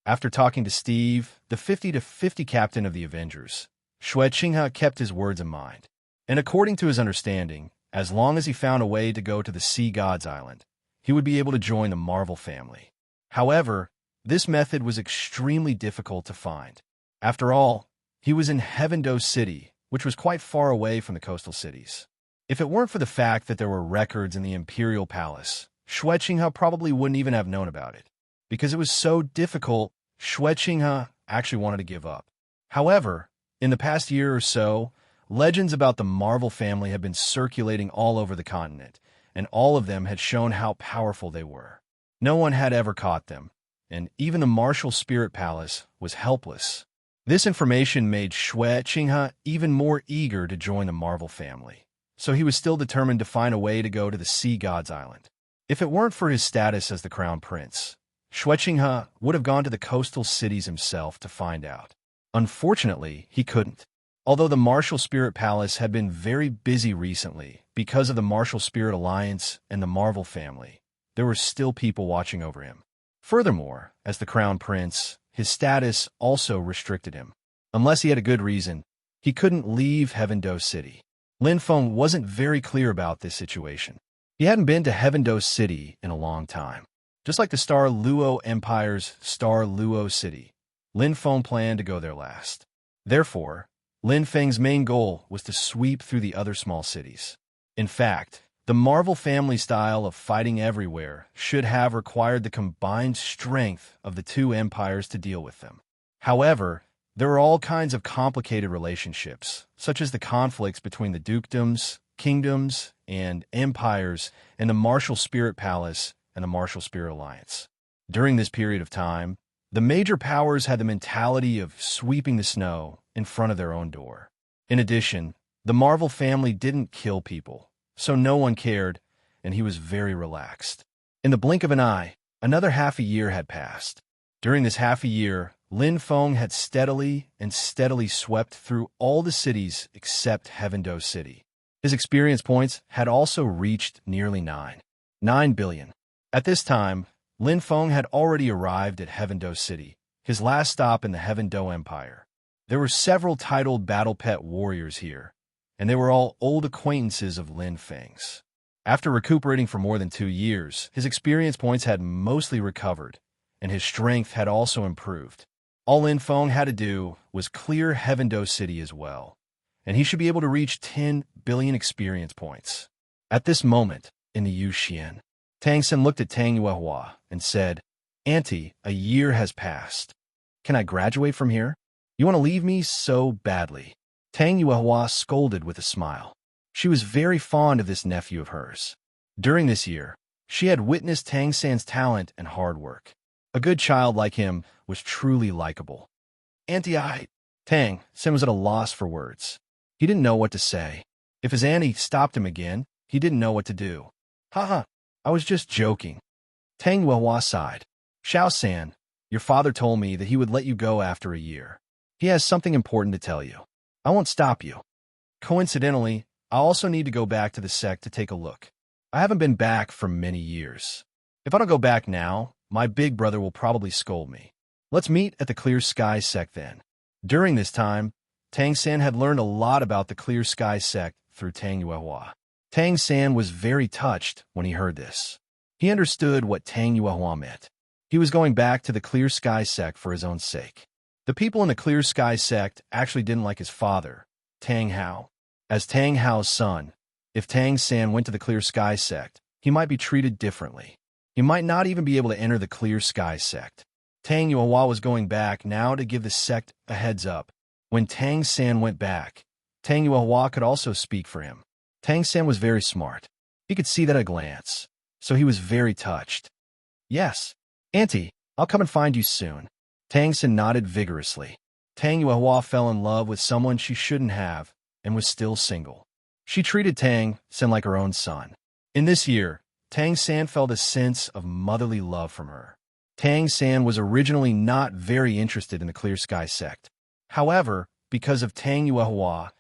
After talking to Steve, the 50-50 captain of the Avengers, Xueqing kept his words in mind. And according to his understanding, as long as he found a way to go to the Sea God's Island, he would be able to join the Marvel family. However, this method was extremely difficult to find. After all, he was in Heaven-Do City, which was quite far away from the coastal cities. If it weren't for the fact that there were records in the Imperial Palace, Xueqing probably wouldn't even have known about it. Because it was so difficult, Xueqing actually wanted to give up. However, in the past year or so, legends about the Marvel family had been circulating all over the continent, and all of them had shown how powerful they were. No one had ever caught them, and even the Martial Spirit Palace was helpless. This information made Xueqing even more eager to join the Marvel family, so he was still determined to find a way to go to the Sea God's Island. If it weren't for his status as the Crown Prince, Xueqing would have gone to the coastal cities himself to find out. Unfortunately, he couldn't. Although the Martial Spirit Palace had been very busy recently because of the Martial Spirit Alliance and the Marvel family, there were still people watching over him. Furthermore, as the Crown Prince, his status also restricted him. Unless he had a good reason, he couldn't leave Heaven-Do City. Lin Feng wasn't very clear about this situation. He hadn't been to Heaven-Do City in a long time. Just like the Star Luo Empire's Star Luo City, Lin Feng planned to go there last. Therefore, Lin Feng's main goal was to sweep through the other small cities. In fact, the Marvel family style of fighting everywhere should have required the combined strength of the two empires to deal with them. However, there are all kinds of complicated relationships, such as the conflicts between the dukedoms, kingdoms, and empires in the Martial Spirit Palace and the Martial Spirit Alliance. During this period of time, the major powers had the mentality of sweeping the snow in front of their own door. In addition, the Marvel family didn't kill people, so no one cared, and he was very relaxed. In the blink of an eye, another half a year had passed. During this half a year, Lin Feng had steadily swept through all the cities except Heaven-Do City. His experience points had also reached nearly 9 billion. At this time, Lin Feng had already arrived at Heaven-Do City, his last stop in the Heaven-Do Empire. There were several titled battle pet warriors here, and they were all old acquaintances of Lin Feng's. After recuperating for more than 2 years, his experience points had mostly recovered, and his strength had also improved. All Lin Feng had to do was clear Heaven-Do City as well, and he should be able to reach 10 billion experience points. At this moment, in the Yuxian, Tang Xin looked at Tang Yuehua and said, "Auntie, a year has passed. Can I graduate from here? You want to leave me so badly?" Tang Yuehua scolded with a smile. She was very fond of this nephew of hers. During this year, she had witnessed Tang San's talent and hard work. A good child like him was truly likable. "Auntie, Tang Sin was at a loss for words. He didn't know what to say. If his auntie stopped him again, he didn't know what to do. "Haha, I was just joking." Tang Yuehua sighed. "Xiao San, your father told me that he would let you go after a year. He has something important to tell you. I won't stop you. Coincidentally, I also need to go back to the sect to take a look. I haven't been back for many years. If I don't go back now, my big brother will probably scold me. Let's meet at the Clear Sky sect then." During this time, Tang San had learned a lot about the Clear Sky sect through Tang Yuehua. Tang San was very touched when he heard this. He understood what Tang Yuehua meant. He was going back to the Clear Sky sect for his own sake. The people in the Clear Sky sect actually didn't like his father, Tang Hao. As Tang Hao's son, if Tang San went to the Clear Sky sect, he might be treated differently. He might not even be able to enter the Clear Sky sect. Tang Yuehua was going back now to give the sect a heads up. When Tang San went back, Tang Yuehua could also speak for him. Tang San was very smart. He could see that at a glance, so he was very touched. "Yes, Auntie, I'll come and find you soon." Tang San nodded vigorously. Tang Yuehua fell in love with someone she shouldn't have and was still single. She treated Tang San like her own son. In this year, Tang San felt a sense of motherly love from her. Tang San was originally not very interested in the Clear Sky sect. However, because of Tang Yuehua,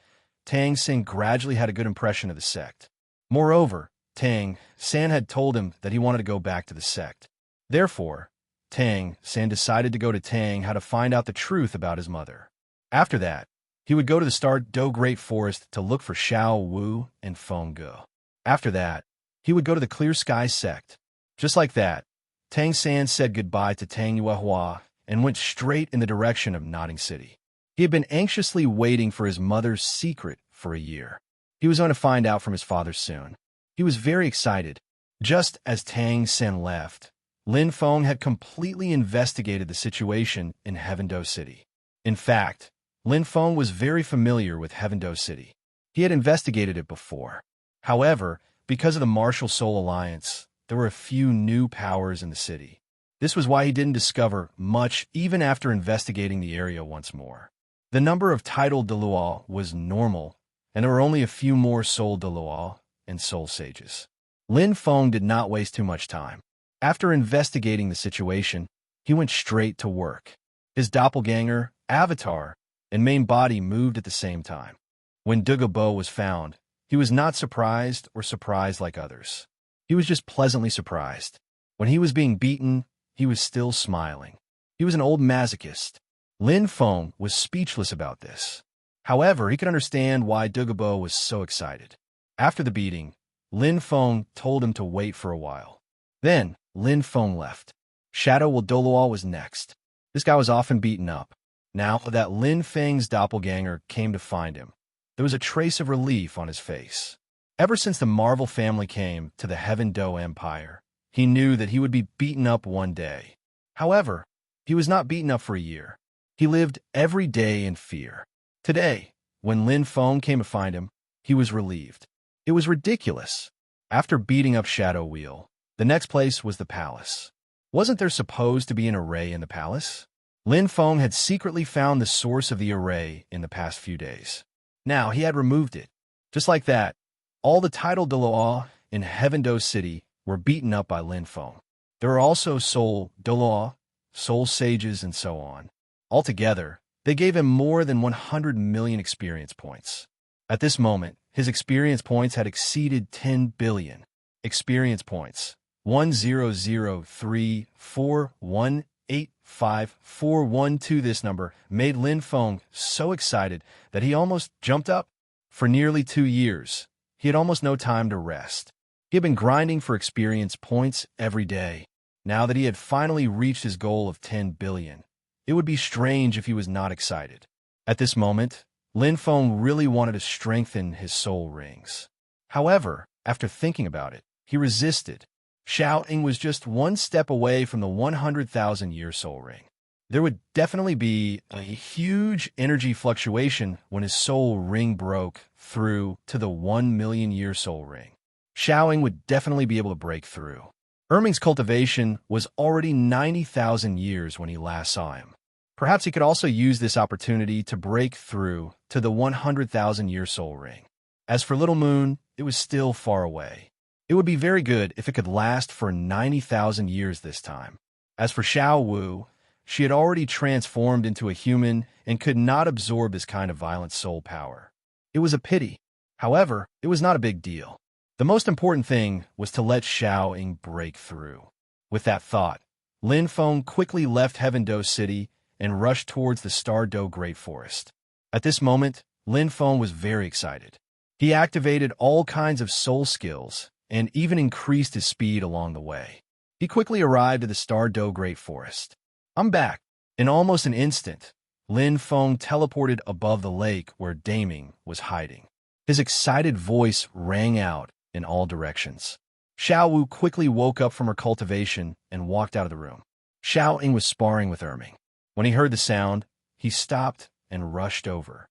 Tang San gradually had a good impression of the sect. Moreover, Tang San had told him that he wanted to go back to the sect. Therefore, Tang San decided to go to Tang Hao to find out the truth about his mother. After that, he would go to the Star Do Great Forest to look for Xiao Wu and Feng Ge. After that, he would go to the Clear Sky sect. Just like that, Tang San said goodbye to Tang Yuehua and went straight in the direction of Nodding City. He had been anxiously waiting for his mother's secret for a year. He was going to find out from his father soon. He was very excited. Just as Tang San left, Lin Feng had completely investigated the situation in Heaven-Do City. In fact, Lin Feng was very familiar with Heaven-Do City. He had investigated it before. However, because of the Martial Soul Alliance, there were a few new powers in the city. This was why he didn't discover much even after investigating the area once more. The number of titled Douluo was normal, and there were only a few more soul Douluo and soul sages. Lin Feng did not waste too much time. After investigating the situation, he went straight to work. His doppelganger, avatar, and main body moved at the same time. When Douluo was found, he was not surprised or surprised like others. He was just pleasantly surprised. When he was being beaten, he was still smiling. He was an old masochist. Lin Feng was speechless about this. However, he could understand why Douluo was so excited. After the beating, Lin Feng told him to wait for a while. Then, Lin Feng left. Shadow Will Douluo was next. This guy was often beaten up. Now that Lin Feng's doppelganger came to find him, there was a trace of relief on his face. Ever since the Marvel family came to the Heaven-Do Empire, he knew that he would be beaten up one day. However, he was not beaten up for a year. He lived every day in fear. Today, when Lin Feng came to find him, he was relieved. It was ridiculous. After beating up Shadow Wheel, the next place was the palace. Wasn't there supposed to be an array in the palace? Lin Feng had secretly found the source of the array in the past few days. Now he had removed it. Just like that, all the titled Douluo in Heaven-Do City were beaten up by Lin Feng. There were also soul Douluo, soul sages, and so on. Altogether, they gave him more than 100 million experience points. At this moment, his experience points had exceeded 10 billion. Experience points. 100341854112. This number made Lin Feng so excited that he almost jumped up. For nearly 2 years, he had almost no time to rest. He had been grinding for experience points every day. Now that he had finally reached his goal of 10 billion, it would be strange if he was not excited. At this moment, Lin Feng really wanted to strengthen his soul rings. However, after thinking about it, he resisted. Xiao was just one step away from the 100,000-year soul ring. There would definitely be a huge energy fluctuation when his soul ring broke through to the 1 million-year soul ring. Xiao would definitely be able to break through. Erming's cultivation was already 90,000 years when he last saw him. Perhaps he could also use this opportunity to break through to the 100,000-year soul ring. As for Little Moon, it was still far away. It would be very good if it could last for 90,000 years this time. As for Xiao Wu, she had already transformed into a human and could not absorb this kind of violent soul power. It was a pity. However, it was not a big deal. The most important thing was to let Xiao break through. With that thought, Lin Feng quickly left Heaven Do City and rushed towards the Star Do Great Forest. At this moment, Lin Feng was very excited. He activated all kinds of soul skills and even increased his speed along the way. He quickly arrived at the Star Do Great Forest. "I'm back." In almost an instant, Lin Feng teleported above the lake where Daming was hiding. His excited voice rang out in all directions. Xiao Wu quickly woke up from her cultivation and walked out of the room. Xiao Ying was sparring with Erming. When he heard the sound, he stopped and rushed over.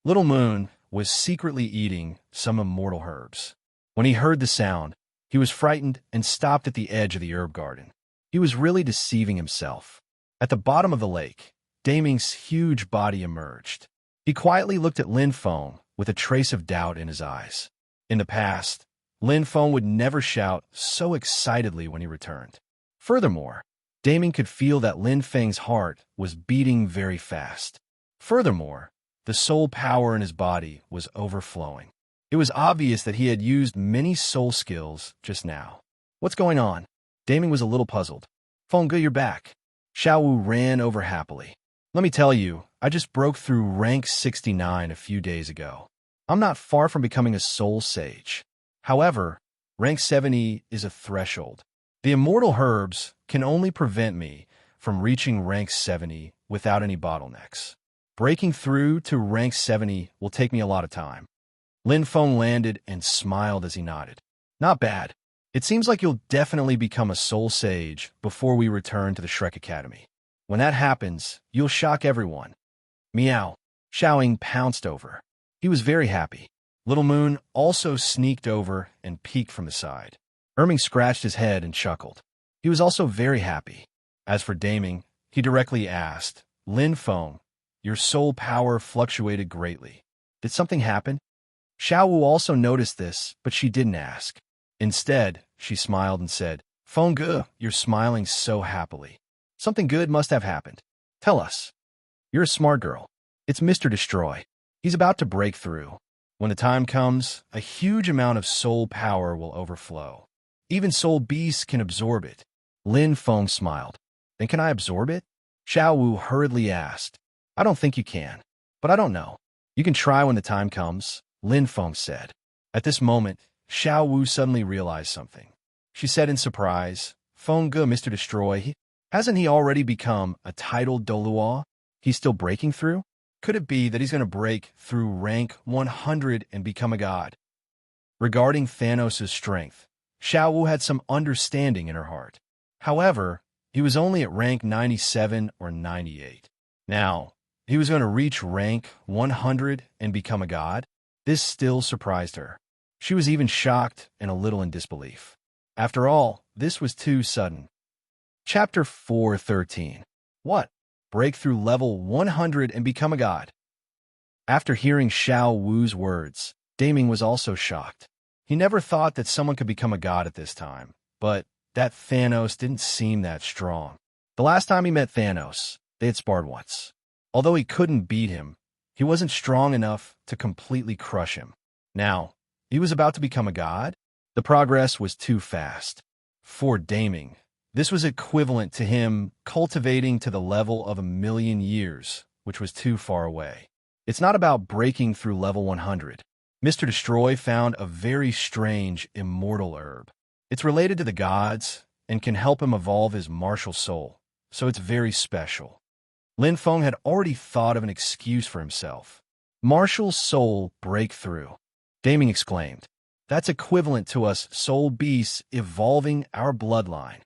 Little Moon was secretly eating some immortal herbs. When he heard the sound, he was frightened and stopped at the edge of the herb garden. He was really deceiving himself. At the bottom of the lake, Daming's huge body emerged. He quietly looked at Lin Feng with a trace of doubt in his eyes. In the past, Lin Feng would never shout so excitedly when he returned. Furthermore, Daming could feel that Lin Feng's heart was beating very fast. Furthermore, the soul power in his body was overflowing. It was obvious that he had used many soul skills just now. "What's going on?" Daming was a little puzzled. "Fengge, you're back." Xiao Wu ran over happily. "Let me tell you, I just broke through rank 69 a few days ago. I'm not far from becoming a soul sage. However, rank 70 is a threshold. The immortal herbs can only prevent me from reaching rank 70 without any bottlenecks. Breaking through to rank 70 will take me a lot of time." Lin Feng landed and smiled as he nodded. "Not bad. It seems like you'll definitely become a soul sage before we return to the Shrek Academy. When that happens, you'll shock everyone." Meow. Xiao Ying pounced over. He was very happy. Little Moon also sneaked over and peeked from the side. Erming scratched his head and chuckled. He was also very happy. As for Daming, he directly asked, "Lin Feng, your soul power fluctuated greatly. Did something happen?" Xiao Wu also noticed this, but she didn't ask. Instead, she smiled and said, "Fengge, you're smiling so happily. Something good must have happened. Tell us." "You're a smart girl. It's Mr. Destroy. He's about to break through. When the time comes, a huge amount of soul power will overflow. Even soul beasts can absorb it." Lin Feng smiled. "Then can I absorb it?" Xiao Wu hurriedly asked. "I don't think you can, but I don't know. You can try when the time comes," Lin Feng said. At this moment, Xiao Wu suddenly realized something. She said in surprise, "Fengge, Mr. Destroy, hasn't he already become a titled Douluo? He's still breaking through? Could it be that he's going to break through rank 100 and become a god?" Regarding Thanos' strength, Xiao Wu had some understanding in her heart. However, he was only at rank 97 or 98. Now, he was going to reach rank 100 and become a god? This still surprised her. She was even shocked and a little in disbelief. After all, this was too sudden. Chapter 4:13. What? Break through level 100 and become a god. After hearing Xiao Wu's words, Daming was also shocked. He never thought that someone could become a god at this time, but that Thanos didn't seem that strong. The last time he met Thanos, they had sparred once. Although he couldn't beat him, he wasn't strong enough to completely crush him. Now, he was about to become a god? The progress was too fast. For Daming, this was equivalent to him cultivating to the level of 1,000,000 years, which was too far away. It's not about breaking through level 100. Mr. Destroy found a very strange, immortal herb. It's related to the gods and can help him evolve his martial soul, so it's very special. Lin Feng had already thought of an excuse for himself. Martial soul breakthrough, Daming exclaimed. That's equivalent to us soul beasts evolving our bloodline.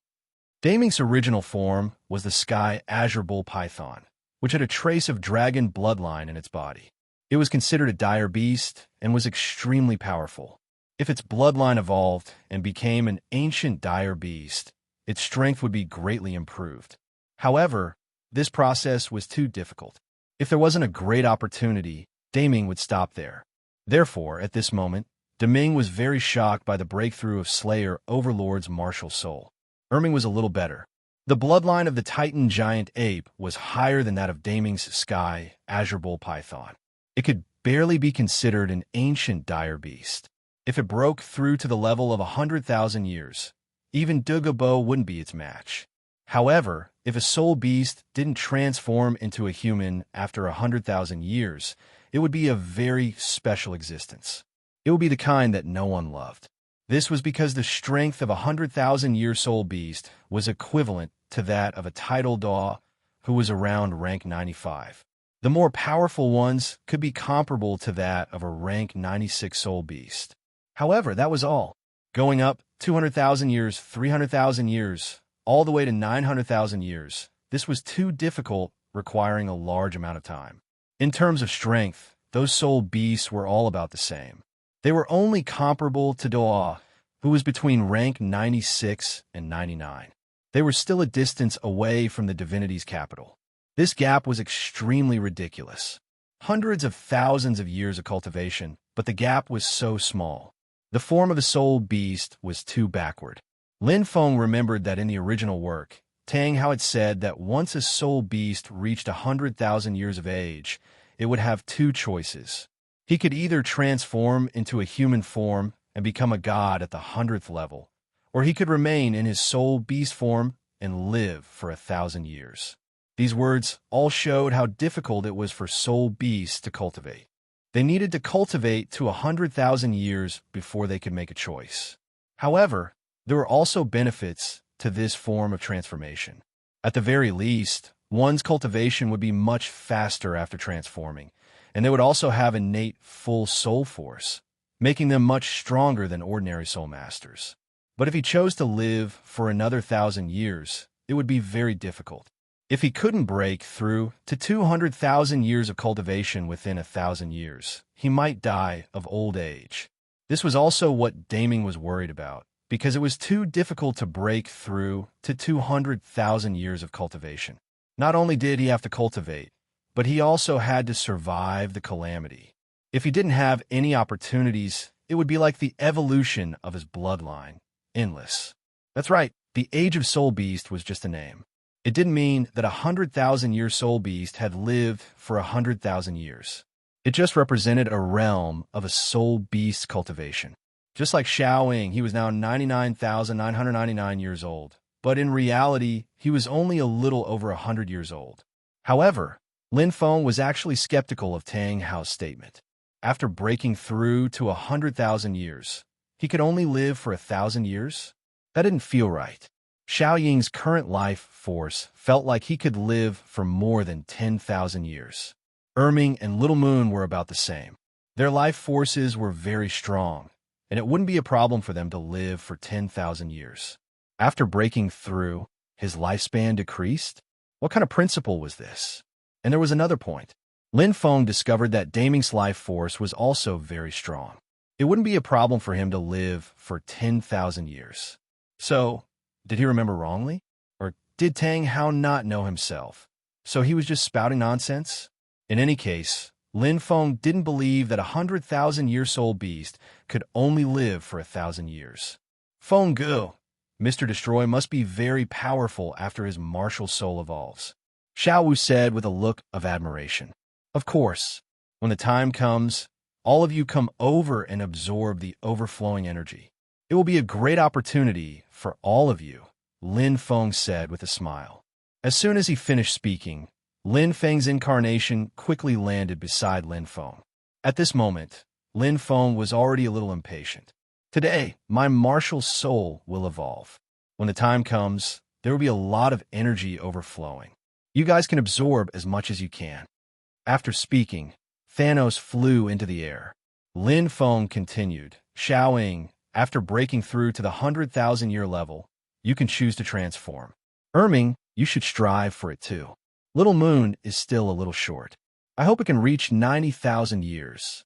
Daming's original form was the sky azure bull python, which had a trace of dragon bloodline in its body. It was considered a dire beast and was extremely powerful. If its bloodline evolved and became an ancient dire beast, its strength would be greatly improved. However, this process was too difficult. If there wasn't a great opportunity, Daming would stop there. Therefore, at this moment, Deming was very shocked by the breakthrough of Slayer Overlord's martial soul. Erming was a little better. The bloodline of the Titan giant ape was higher than that of Daming's sky azure bull python. It could barely be considered an ancient dire beast. If it broke through to the level of 100,000 years, even Douluo wouldn't be its match. However, if a soul beast didn't transform into a human after 100,000 years, it would be a very special existence. It would be the kind that no one loved. This was because the strength of a 100,000-year soul beast was equivalent to that of a tidal Douluo who was around rank 95. The more powerful ones could be comparable to that of a rank 96 soul beast. However, that was all. Going up 200,000 years, 300,000 years, all the way to 900,000 years, this was too difficult, requiring a large amount of time. In terms of strength, those soul beasts were all about the same. They were only comparable to Douluo, who was between rank 96 and 99. They were still a distance away from the divinity's capital. This gap was extremely ridiculous. Hundreds of thousands of years of cultivation, but the gap was so small. The form of a soul beast was too backward. Lin Feng remembered that in the original work, Tang Hao had said that once a soul beast reached 100,000 years of age, it would have two choices. He could either transform into a human form and become a god at the 100th level, or he could remain in his soul beast form and live for 1,000 years. These words all showed how difficult it was for soul beasts to cultivate. They needed to cultivate to 100,000 years before they could make a choice. However, there were also benefits to this form of transformation. At the very least, one's cultivation would be much faster after transforming, and they would also have innate full soul force, making them much stronger than ordinary soul masters. But if he chose to live for another 1,000 years, it would be very difficult. If he couldn't break through to 200,000 years of cultivation within 1,000 years, he might die of old age. This was also what Daming was worried about, because it was too difficult to break through to 200,000 years of cultivation. Not only did he have to cultivate, but he also had to survive the calamity. If he didn't have any opportunities, it would be like the evolution of his bloodline, endless. That's right, the Age of Soul Beast was just a name. It didn't mean that a 100,000-year soul beast had lived for 100,000 years. It just represented a realm of a soul beast cultivation. Just like Xiaoying, he was now 99,999 years old, but in reality, he was only a little over 100 years old. However, Lin Feng was actually skeptical of Tang Hao's statement. After breaking through to 100,000 years, he could only live for 1,000 years? That didn't feel right. Xiaoying's current life force felt like he could live for more than 10,000 years. Erming and Little Moon were about the same. Their life forces were very strong, and it wouldn't be a problem for them to live for 10,000 years. After breaking through, his lifespan decreased? What kind of principle was this? And there was another point. Lin Feng discovered that Daming's life force was also very strong. It wouldn't be a problem for him to live for 10,000 years. So, did he remember wrongly? Or did Tang Hao not know himself? So he was just spouting nonsense? In any case, Lin Feng didn't believe that a 100,000-year soul beast could only live for 1,000 years. Feng Gu, Mr. Destroy must be very powerful after his martial soul evolves, Xiao Wu said with a look of admiration. Of course, when the time comes, all of you come over and absorb the overflowing energy. It will be a great opportunity for all of you, Lin Feng said with a smile. As soon as he finished speaking, Lin Feng's incarnation quickly landed beside Lin Feng. At this moment, Lin Feng was already a little impatient. Today, my martial soul will evolve. When the time comes, there will be a lot of energy overflowing. You guys can absorb as much as you can. After speaking, Thanos flew into the air. Lin Feng continued, Xiaoying, after breaking through to the 100,000-year level, you can choose to transform. Erming, you should strive for it too. Little Moon is still a little short. I hope it can reach 90,000 years.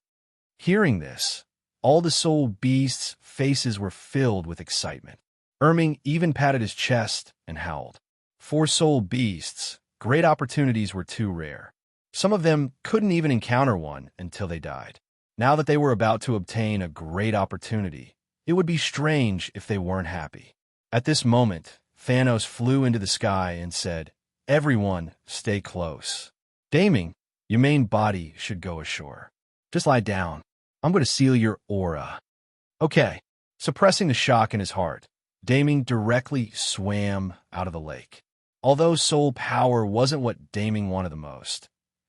Hearing this, all the soul beasts' faces were filled with excitement. Erming even patted his chest and howled. For soul beasts, great opportunities were too rare. Some of them couldn't even encounter one until they died. Now that they were about to obtain a great opportunity, it would be strange if they weren't happy. At this moment, Thanos flew into the sky and said, Everyone, stay close. Daming, your main body should go ashore. Just lie down. I'm going to seal your aura. Okay. Suppressing the shock in his heart, Daming directly swam out of the lake. Although soul power wasn't what Daming wanted the most,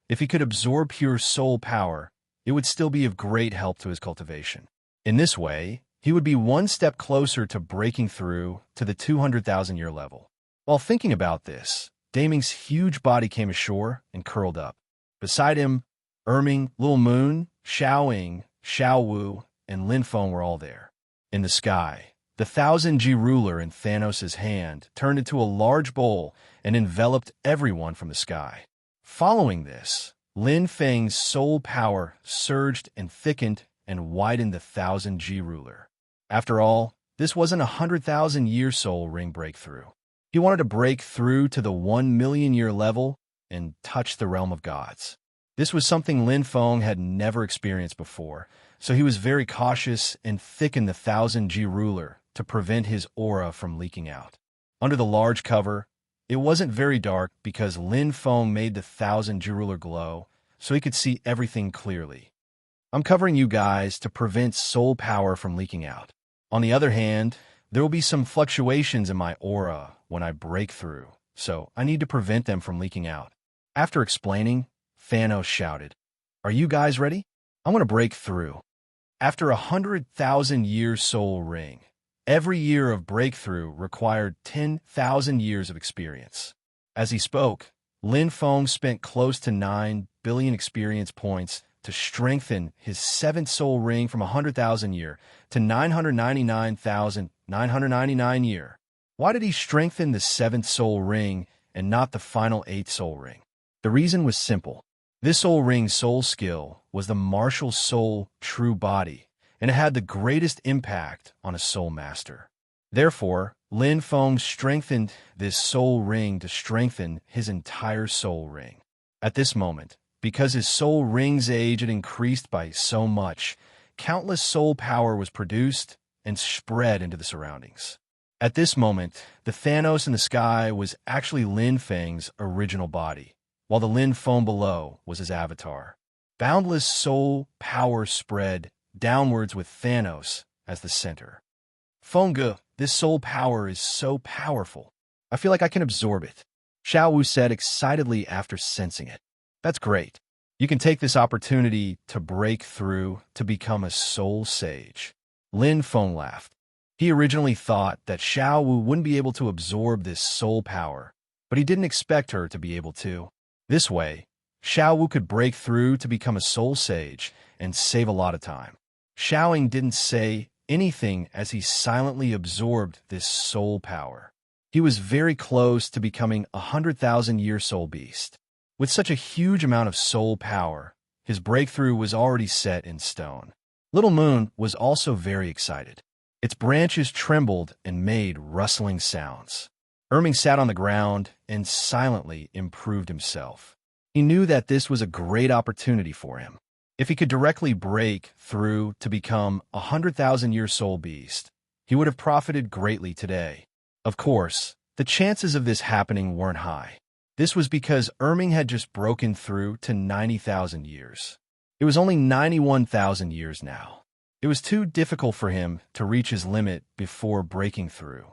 if he could absorb pure soul power, it would still be of great help to his cultivation. In this way, he would be one step closer to breaking through to the 200,000-year level. While thinking about this, Daming's huge body came ashore and curled up. Beside him, Erming, Little Moon, Xiaoying, Xiaowu, and Lin Feng were all there. In the sky, the 1,000-G ruler in Thanos' hand turned into a large bowl and enveloped everyone from the sky. Following this, Lin Feng's soul power surged and thickened and widened the 1,000-G ruler. After all, this wasn't a 100,000-year soul ring breakthrough. He wanted to break through to the 1,000,000-year level and touch the realm of gods. This was something Lin Feng had never experienced before, so he was very cautious and thickened the 1,000-G ruler to prevent his aura from leaking out. Under the large cover, it wasn't very dark because Lin Feng made the 1,000-G ruler glow, so he could see everything clearly. I'm covering you guys to prevent soul power from leaking out. On the other hand, there will be some fluctuations in my aura when I break through, so I need to prevent them from leaking out. After explaining, Thanos shouted, Are you guys ready? I'm going to break through. After 100,000-year soul ring, every year of breakthrough required 10,000 years of experience. As he spoke, Lin Feng spent close to 9 billion experience points to strengthen his 7th soul ring from 100,000 year to 999,999 year. Why did he strengthen the 7th soul ring and not the final 8th soul ring? The reason was simple. This soul ring's soul skill was the martial soul true body, and it had the greatest impact on a soul master. Therefore, Lin Feng strengthened this soul ring to strengthen his entire soul ring. At this moment, because his soul ring's age had increased by so much, countless soul power was produced and spread into the surroundings. At this moment, the Thanos in the sky was actually Lin Feng's original body, while the Lin Feng below was his avatar. Boundless soul power spread downwards with Thanos as the center. Fengge, this soul power is so powerful. I feel like I can absorb it, Xiaowu said excitedly after sensing it. That's great. You can take this opportunity to break through to become a soul sage. Lin Feng laughed. He originally thought that Xiaowu wouldn't be able to absorb this soul power, but he didn't expect her to be able to. This way, Xiaowu could break through to become a soul sage and save a lot of time. Xiaoying didn't say anything as he silently absorbed this soul power. He was very close to becoming a 100,000-year soul beast. With such a huge amount of soul power, his breakthrough was already set in stone. Little Moon was also very excited. Its branches trembled and made rustling sounds. Erming sat on the ground and silently improved himself. He knew that this was a great opportunity for him. If he could directly break through to become a 100,000-year soul beast, he would have profited greatly today. Of course, the chances of this happening weren't high. This was because Erming had just broken through to 90,000 years. It was only 91,000 years now. It was too difficult for him to reach his limit before breaking through.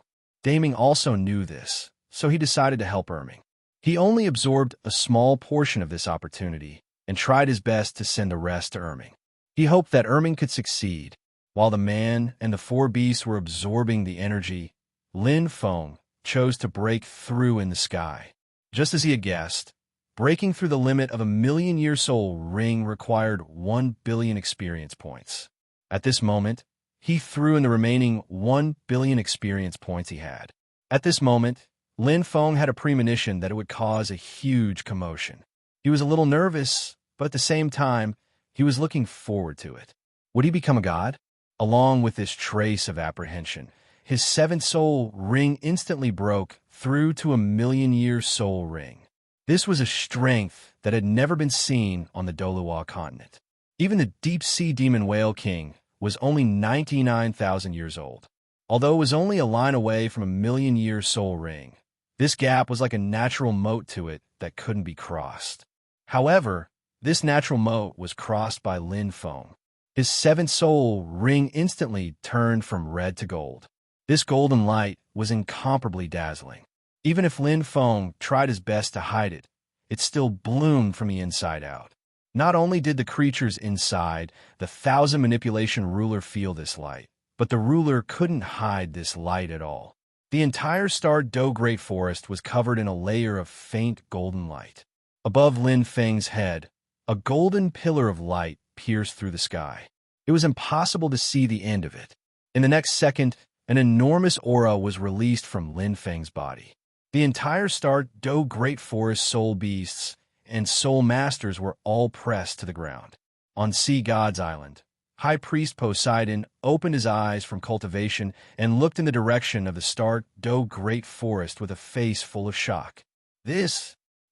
Daming also knew this, so he decided to help Erming. He only absorbed a small portion of this opportunity and tried his best to send the rest to Erming. He hoped that Erming could succeed. While the man and the four beasts were absorbing the energy, Lin Feng chose to break through in the sky. Just as he had guessed, breaking through the limit of a million-year soul ring required 1 billion experience points. At this moment, he threw in the remaining 1 billion experience points he had. At this moment, Lin Feng had a premonition that it would cause a huge commotion. He was a little nervous, but at the same time, he was looking forward to it. Would he become a god? Along with this trace of apprehension, his seventh soul ring instantly broke through to a million-year soul ring. This was a strength that had never been seen on the Douluo continent. Even the deep-sea demon whale king was only 99,000 years old. Although it was only a line away from a million-year soul ring, this gap was like a natural moat to it that couldn't be crossed. However, this natural moat was crossed by Lin Feng. His seventh soul ring instantly turned from red to gold. This golden light was incomparably dazzling. Even if Lin Feng tried his best to hide it, it still bloomed from the inside out. Not only did the creatures inside the thousand manipulation ruler feel this light, but the ruler couldn't hide this light at all. The entire starred Do Great Forest was covered in a layer of faint golden light. Above Lin Feng's head, a golden pillar of light pierced through the sky. It was impossible to see the end of it. In the next second, an enormous aura was released from Lin Feng's body. The entire starred Do Great Forest soul beasts and soul masters were all pressed to the ground. On Sea God's Island, High Priest Poseidon opened his eyes from cultivation and looked in the direction of the starred Do Great Forest with a face full of shock.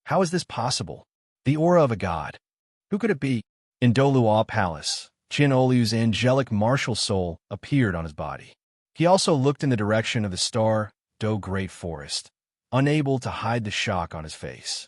How is this possible? The aura of a god. Who could it be? In Douluo Palace, Qin Olu's angelic martial soul appeared on his body. He also looked in the direction of the star Do Great Forest, unable to hide the shock on his face.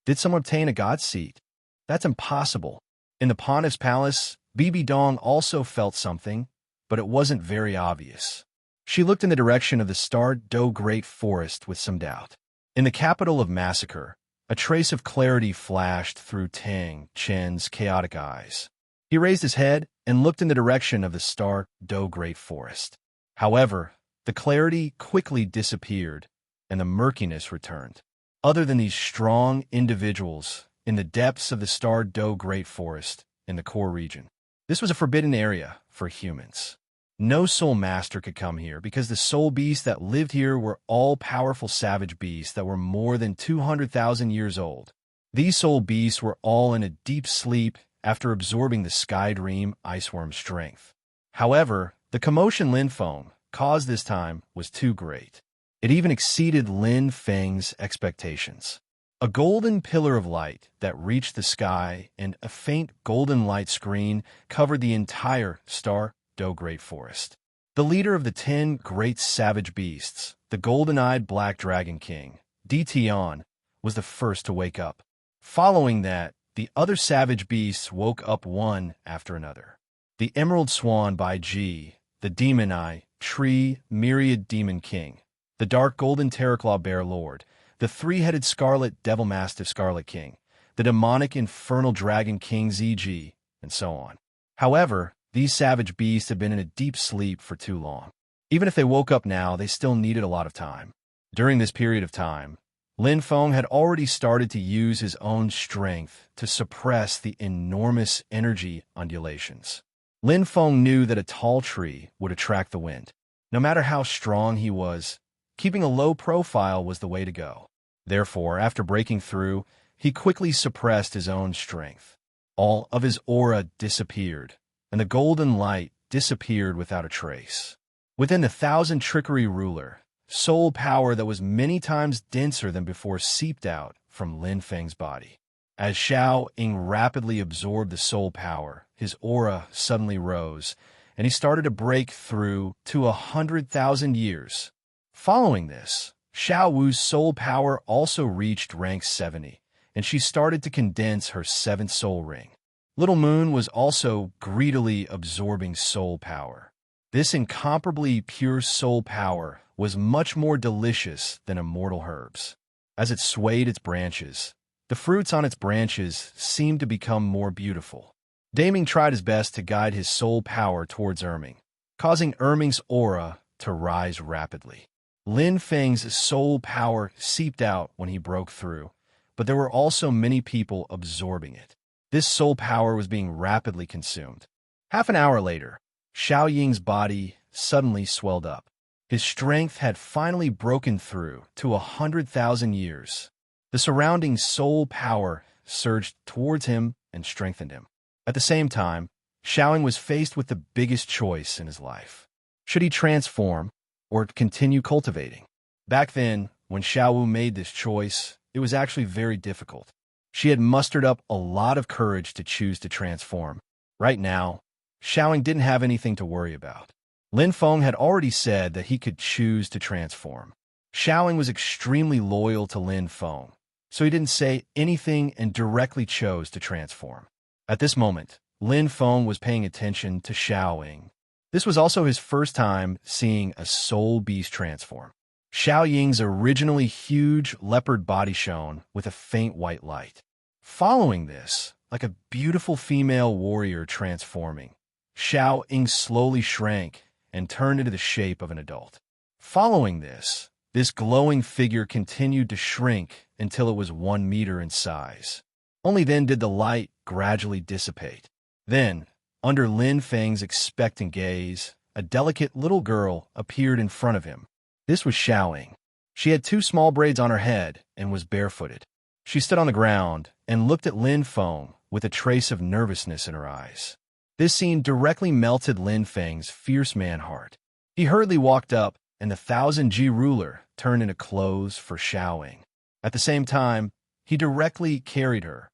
Did someone obtain a god's seat? That's impossible. In the Pontiff's palace, Bibi Dong also felt something, but it wasn't very obvious. She looked in the direction of the star Do Great Forest with some doubt. In the capital of Massacre, a trace of clarity flashed through Tang Chen's chaotic eyes. He raised his head and looked in the direction of the star Do Great Forest. However, the clarity quickly disappeared, and the murkiness returned. Other than these strong individuals in the depths of the star Do Great Forest in the core region, this was a forbidden area for humans. No soul master could come here because the soul beasts that lived here were all powerful savage beasts that were more than 200,000 years old. These soul beasts were all in a deep sleep after absorbing the Sky Dream Iceworm strength. However, the commotion Lin Feng caused this time was too great. It even exceeded Lin Feng's expectations. A golden pillar of light that reached the sky and a faint golden light screen covered the entire star Do Great Forest. The leader of the 10 great savage beasts, the golden-eyed Black Dragon King, Tian, was the first to wake up. Following that, the other savage beasts woke up one after another. The Emerald Swan Bai Ji, the Demon Eye, Tree, Myriad Demon King, the Dark Golden Terraclaw Bear Lord, the three-headed Scarlet Devil Mastiff Scarlet King, the Demonic Infernal Dragon King ZG, and so on. However, these savage beasts had been in a deep sleep for too long. Even if they woke up now, they still needed a lot of time. During this period of time, Lin Feng had already started to use his own strength to suppress the enormous energy undulations. Lin Feng knew that a tall tree would attract the wind. No matter how strong he was, keeping a low profile was the way to go. Therefore, after breaking through, he quickly suppressed his own strength. All of his aura disappeared, and the golden light disappeared without a trace. Within the thousand trickery ruler, soul power that was many times denser than before seeped out from Lin Feng's body. As Xiao Ying rapidly absorbed the soul power, his aura suddenly rose, and he started to break through to 100,000 years. Following this, Xiao Wu's soul power also reached rank 70, and she started to condense her seventh soul ring. Little Moon was also greedily absorbing soul power. This incomparably pure soul power was much more delicious than immortal herbs. As it swayed its branches, the fruits on its branches seemed to become more beautiful. Daming tried his best to guide his soul power towards Erming, causing Erming's aura to rise rapidly. Lin Feng's soul power seeped out when he broke through, but there were also many people absorbing it. This soul power was being rapidly consumed. Half an hour later, Xiao Ying's body suddenly swelled up. His strength had finally broken through to 100,000 years. The surrounding soul power surged towards him and strengthened him. At the same time, Xiaoying was faced with the biggest choice in his life. Should he transform or continue cultivating? Back then, when Xiaowu made this choice, it was actually very difficult. She had mustered up a lot of courage to choose to transform. Right now, Xiaoying didn't have anything to worry about. Lin Feng had already said that he could choose to transform. Xiaoying was extremely loyal to Lin Feng, so he didn't say anything and directly chose to transform. At this moment, Lin Feng was paying attention to Xiaoying. This was also his first time seeing a soul beast transform. Xiao Ying's originally huge leopard body shone with a faint white light. Following this, like a beautiful female warrior transforming, Xiao Ying slowly shrank and turned into the shape of an adult. Following this glowing figure continued to shrink until it was 1 meter in size. Only then did the light gradually dissipate. Then, under Lin Feng's expectant gaze, a delicate little girl appeared in front of him. This was Xiaoying. She had 2 small braids on her head and was barefooted. She stood on the ground and looked at Lin Feng with a trace of nervousness in her eyes. This scene directly melted Lin Feng's fierce man heart. He hurriedly walked up, and the 1,000-G ruler turned into clothes for Xiaoying. At the same time, he directly carried her.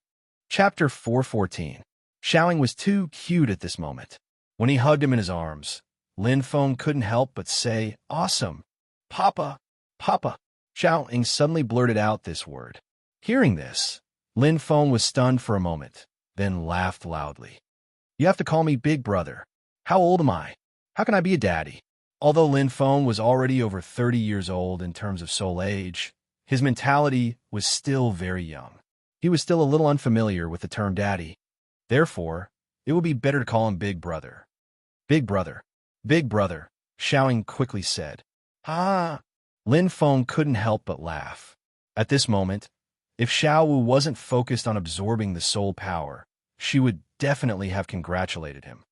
Chapter 414. Xiaoying was too cute at this moment. When he hugged him in his arms, Lin Feng couldn't help but say, "Awesome! Papa! Papa!" Xiaoying suddenly blurted out this word. Hearing this, Lin Feng was stunned for a moment, then laughed loudly. "You have to call me Big Brother. How old am I? How can I be a daddy?" Although Lin Feng was already over 30 years old in terms of soul age, his mentality was still very young. He was still a little unfamiliar with the term daddy. Therefore, it would be better to call him Big Brother. "Big Brother, Big Brother," Xiaoying quickly said. "Ah!" Lin Feng couldn't help but laugh. At this moment, if Xiaowu wasn't focused on absorbing the soul power, she would definitely have congratulated him.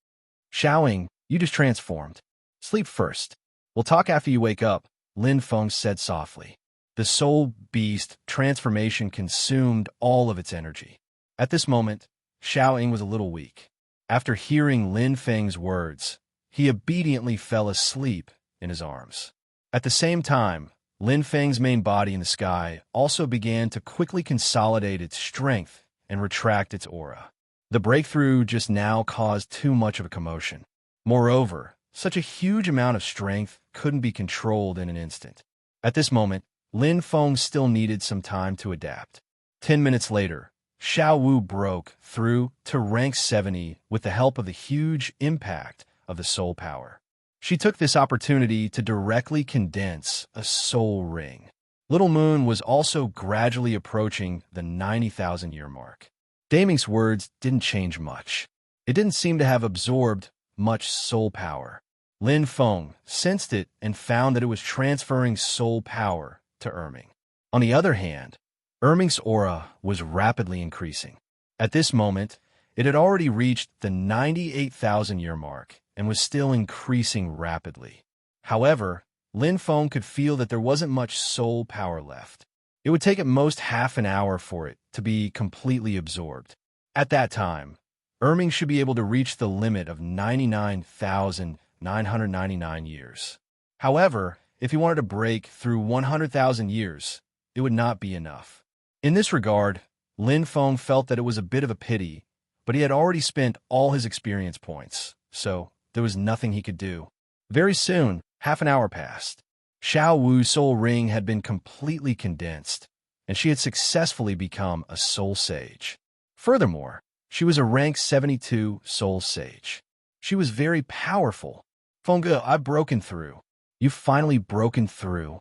"Xiaoying, you just transformed. Sleep first. We'll talk after you wake up," Lin Feng said softly. The soul beast transformation consumed all of its energy. At this moment, Xiaoying was a little weak. After hearing Lin Feng's words, he obediently fell asleep in his arms. At the same time, Lin Feng's main body in the sky also began to quickly consolidate its strength and retract its aura. The breakthrough just now caused too much of a commotion. Moreover, such a huge amount of strength couldn't be controlled in an instant. At this moment, Lin Feng still needed some time to adapt. 10 minutes later, Xiao Wu broke through to rank 70 with the help of the huge impact of the soul power. She took this opportunity to directly condense a soul ring. Little Moon was also gradually approaching the 90,000-year mark. Daming's words didn't change much. It didn't seem to have absorbed much soul power. Lin Feng sensed it and found that it was transferring soul power to Erming. On the other hand, Erming's aura was rapidly increasing. At this moment, it had already reached the 98,000-year mark and was still increasing rapidly. However, Lin Feng could feel that there wasn't much soul power left. It would take at most half an hour for it to be completely absorbed. At that time, Erming should be able to reach the limit of 99,999 years. However, if he wanted to break through 100,000 years, it would not be enough. In this regard, Lin Feng felt that it was a bit of a pity, but he had already spent all his experience points, so there was nothing he could do. Very soon, half an hour passed. Xiao Wu's soul ring had been completely condensed, and she had successfully become a soul sage. Furthermore, she was a rank 72 soul sage. She was very powerful. "Fengge, I've broken through." "You've finally broken through."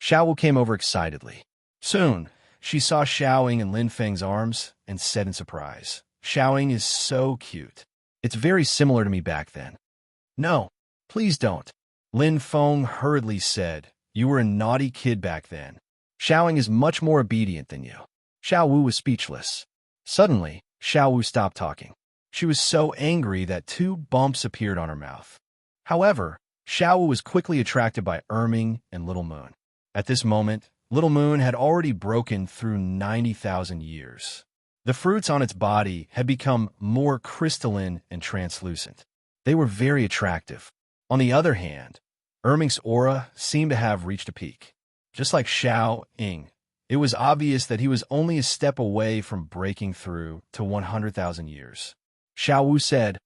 Xiao Wu came over excitedly. Soon, she saw Xiaoying in Lin Feng's arms and said in surprise, Xiaoying is so cute. It's very similar to me back then. No, please don't. Lin Feng hurriedly said, you were a naughty kid back then. Xiaoying is much more obedient than you. Xiao Wu was speechless. Suddenly, Xiao Wu stopped talking. She was so angry that 2 bumps appeared on her mouth. However, Xiao Wu was quickly attracted by Erming and Little Moon. At this moment, Little Moon had already broken through 90,000 years. The fruits on its body had become more crystalline and translucent. They were very attractive. On the other hand, Erming's aura seemed to have reached a peak. Just like Xiao Ying, it was obvious that he was only a step away from breaking through to 100,000 years. Xiao Wu said,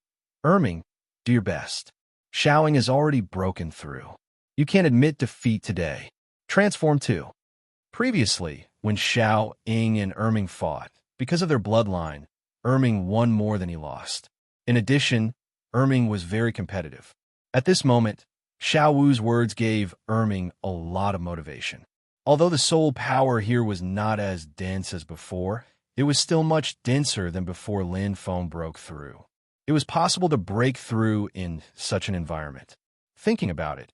Erming, do your best. Xiaoying has already broken through. You can't admit defeat today. Transform too. Previously, when Xiao Ying and Erming fought, because of their bloodline, Erming won more than he lost. In addition, Erming was very competitive. At this moment, Xiao Wu's words gave Erming a lot of motivation. Although the soul power here was not as dense as before, it was still much denser than before Lin Feng broke through. It was possible to break through in such an environment. Thinking about it,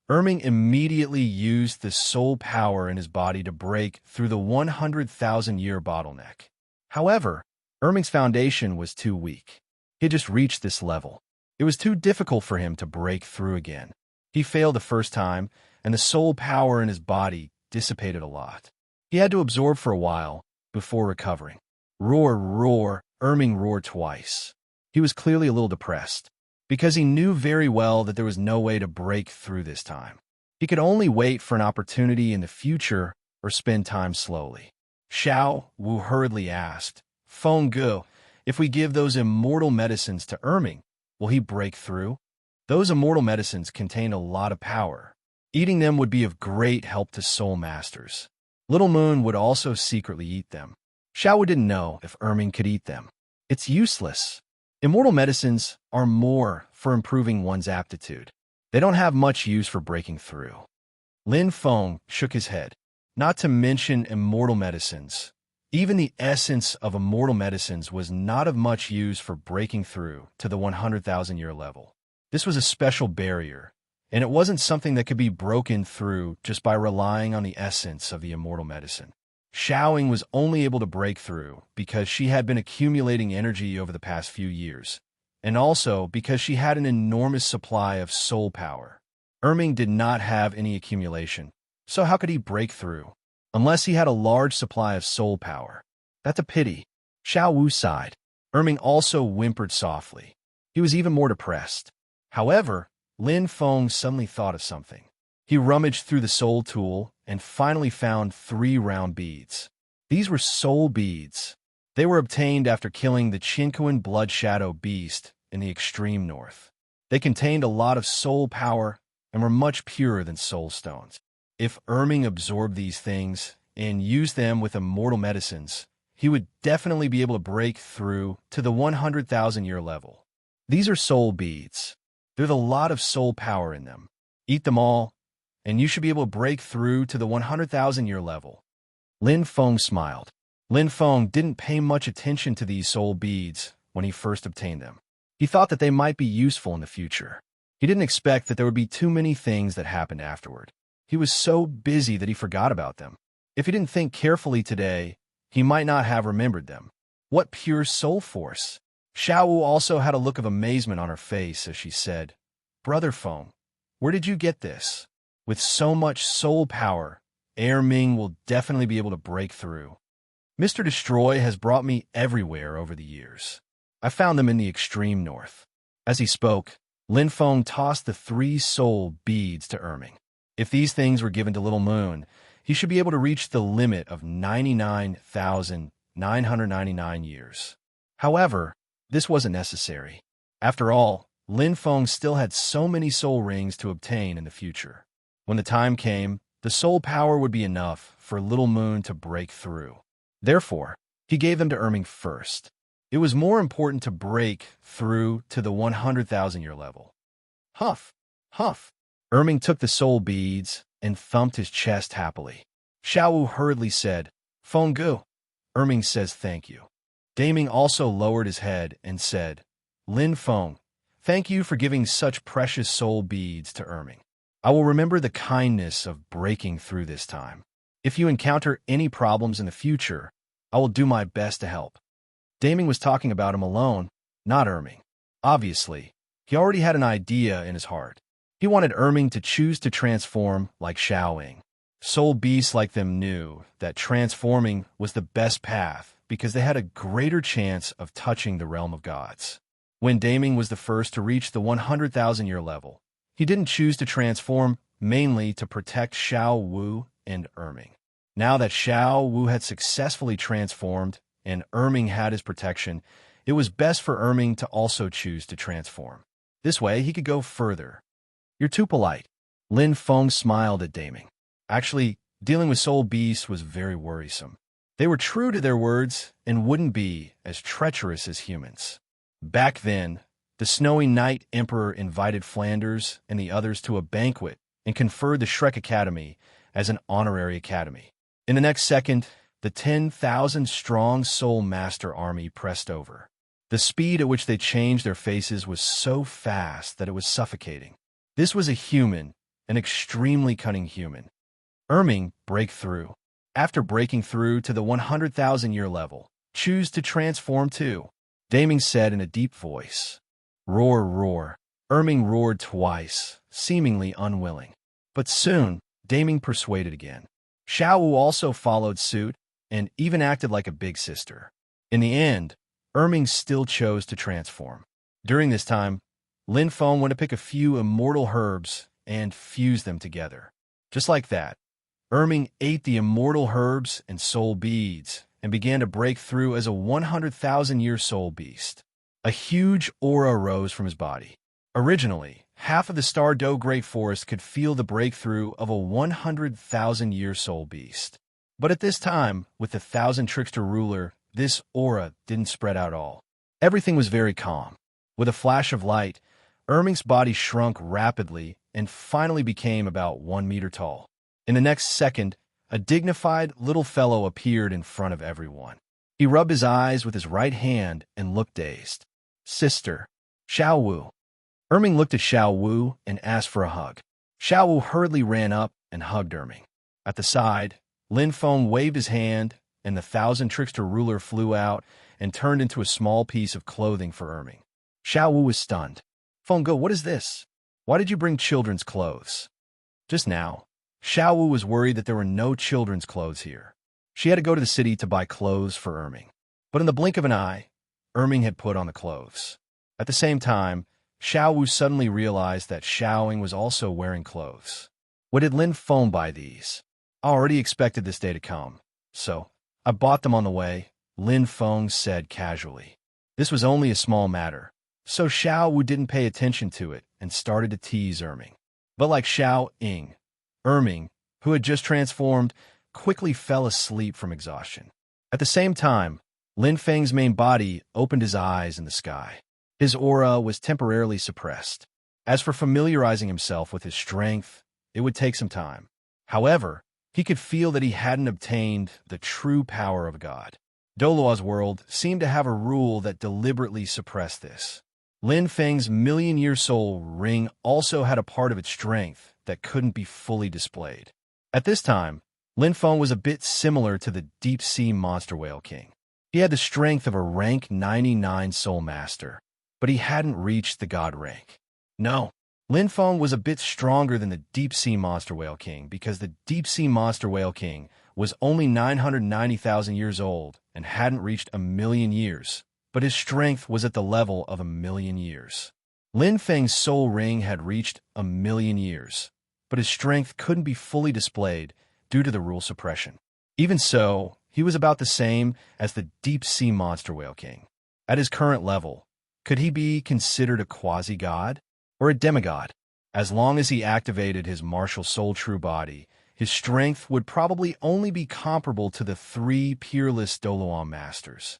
Erming immediately used the soul power in his body to break through the 100,000-year bottleneck. However, Erming's foundation was too weak. He had just reached this level. It was too difficult for him to break through again. He failed the first time, and the soul power in his body dissipated a lot. He had to absorb for a while before recovering. Roar, roar, Erming roared twice. He was clearly a little depressed, because he knew very well that there was no way to break through this time. He could only wait for an opportunity in the future or spend time slowly. Xiao Wu hurriedly asked, Feng Gu, if we give those immortal medicines to Erming, will he break through? Those immortal medicines contain a lot of power. Eating them would be of great help to soul masters. Little Moon would also secretly eat them. Xiao Wu didn't know if Erming could eat them. It's useless. Immortal medicines are more for improving one's aptitude. They don't have much use for breaking through. Lin Feng shook his head. Not to mention immortal medicines. Even the essence of immortal medicines was not of much use for breaking through to the 100,000-year level. This was a special barrier, and it wasn't something that could be broken through just by relying on the essence of the immortal medicine. Xiaoying was only able to break through because she had been accumulating energy over the past few years, and also because she had an enormous supply of soul power. Erming did not have any accumulation, so how could he break through? Unless he had a large supply of soul power. That's a pity. Xiao Wu sighed. Erming also whimpered softly. He was even more depressed. However, Lin Feng suddenly thought of something. He rummaged through the soul tool and finally found 3 round beads. These were soul beads. They were obtained after killing the Qinquan blood shadow beast in the extreme north. They contained a lot of soul power and were much purer than soul stones. If Erming absorbed these things and used them with immortal medicines, he would definitely be able to break through to the 100,000-year level. These are soul beads. There's a lot of soul power in them. Eat them all, and you should be able to break through to the 100,000-year level. Lin Feng smiled. Lin Feng didn't pay much attention to these soul beads when he first obtained them. He thought that they might be useful in the future. He didn't expect that there would be too many things that happened afterward. He was so busy that he forgot about them. If he didn't think carefully today, he might not have remembered them. What pure soul force! Xiao Wu also had a look of amazement on her face as she said, Brother Feng, where did you get this? With so much soul power, Erming will definitely be able to break through. Mr. Destroy has brought me everywhere over the years. I found them in the extreme north. As he spoke, Lin Feng tossed the 3 soul beads to Erming. If these things were given to Little Moon, he should be able to reach the limit of 99,999 years. However, this wasn't necessary. After all, Lin Feng still had so many soul rings to obtain in the future. When the time came, the soul power would be enough for Little Moon to break through. Therefore, he gave them to Erming first. It was more important to break through to the 100,000-year level. Huff, huff. Erming took the soul beads and thumped his chest happily. Xiao Wu hurriedly said, Feng Gu. Erming says thank you. Daming also lowered his head and said, Lin Feng, thank you for giving such precious soul beads to Erming. I will remember the kindness of breaking through this time. If you encounter any problems in the future, I will do my best to help. Daming was talking about him alone, not Erming. Obviously, he already had an idea in his heart. He wanted Erming to choose to transform like Xiaoying. Soul beasts like them knew that transforming was the best path because they had a greater chance of touching the realm of gods. When Daming was the first to reach the 100,000-year level, he didn't choose to transform mainly to protect Xiao Wu and Erming. Now that Xiao Wu had successfully transformed and Erming had his protection, it was best for Erming to also choose to transform. This way, he could go further. You're too polite. Lin Feng smiled at Daming. Actually, dealing with soul beasts was very worrisome. They were true to their words and wouldn't be as treacherous as humans. Back then, the Snowy Night Emperor invited Flanders and the others to a banquet and conferred the Shrek Academy as an honorary academy. In the next second, the 10,000-strong Soul Master army pressed over. The speed at which they changed their faces was so fast that it was suffocating. This was a human, an extremely cunning human. Erming break through. After breaking through to the 100,000-year level, choose to transform too, Daming said in a deep voice. Roar, roar. Erming roared twice, seemingly unwilling. But soon, Daming persuaded again. Xiao Wu also followed suit and even acted like a big sister. In the end, Erming still chose to transform. During this time, Lin Feng went to pick a few immortal herbs and fuse them together. Just like that, Erming ate the immortal herbs and soul beads and began to break through as a 100,000-year soul beast. A huge aura rose from his body. Originally, half of the Stardow Great Forest could feel the breakthrough of a 100,000-year soul beast. But at this time, with the Thousand Trickster ruler, this aura didn't spread out all. Everything was very calm. With a flash of light, Erming's body shrunk rapidly and finally became about 1 meter tall. In the next second, a dignified little fellow appeared in front of everyone. He rubbed his eyes with his right hand and looked dazed. Sister, Xiao Wu. Erming looked at Xiao Wu and asked for a hug. Xiao Wu hurriedly ran up and hugged Erming. At the side, Lin Feng waved his hand, and the Thousand Trickster ruler flew out and turned into a small piece of clothing for Erming. Xiao Wu was stunned. Fengge, what is this? Why did you bring children's clothes? Just now, Xiao Wu was worried that there were no children's clothes here. She had to go to the city to buy clothes for Erming. But in the blink of an eye, Erming had put on the clothes. At the same time, Xiao Wu suddenly realized that Xiaoying was also wearing clothes. What did Lin Feng buy these? I already expected this day to come, so I bought them on the way, Lin Feng said casually. This was only a small matter, so Xiao Wu didn't pay attention to it and started to tease Erming. But like Xiaoying, Erming, who had just transformed, quickly fell asleep from exhaustion. At the same time, Lin Feng's main body opened his eyes in the sky. His aura was temporarily suppressed. As for familiarizing himself with his strength, it would take some time. However, he could feel that he hadn't obtained the true power of a god. Douluo's world seemed to have a rule that deliberately suppressed this. Lin Feng's million-year soul ring also had a part of its strength that couldn't be fully displayed. At this time, Lin Feng was a bit similar to the deep-sea monster whale king. He had the strength of a rank 99 soul master, but he hadn't reached the god rank. No, Lin Feng was a bit stronger than the deep-sea monster whale king because the deep-sea monster whale king was only 990,000 years old and hadn't reached 1,000,000 years, but his strength was at the level of 1,000,000 years. Lin Feng's soul ring had reached 1,000,000 years, but his strength couldn't be fully displayed due to the rule suppression. Even so, he was about the same as the deep-sea monster whale king. At his current level, could he be considered a quasi-god or a demigod? As long as he activated his martial soul true body, his strength would probably only be comparable to the 3 peerless Douluo masters.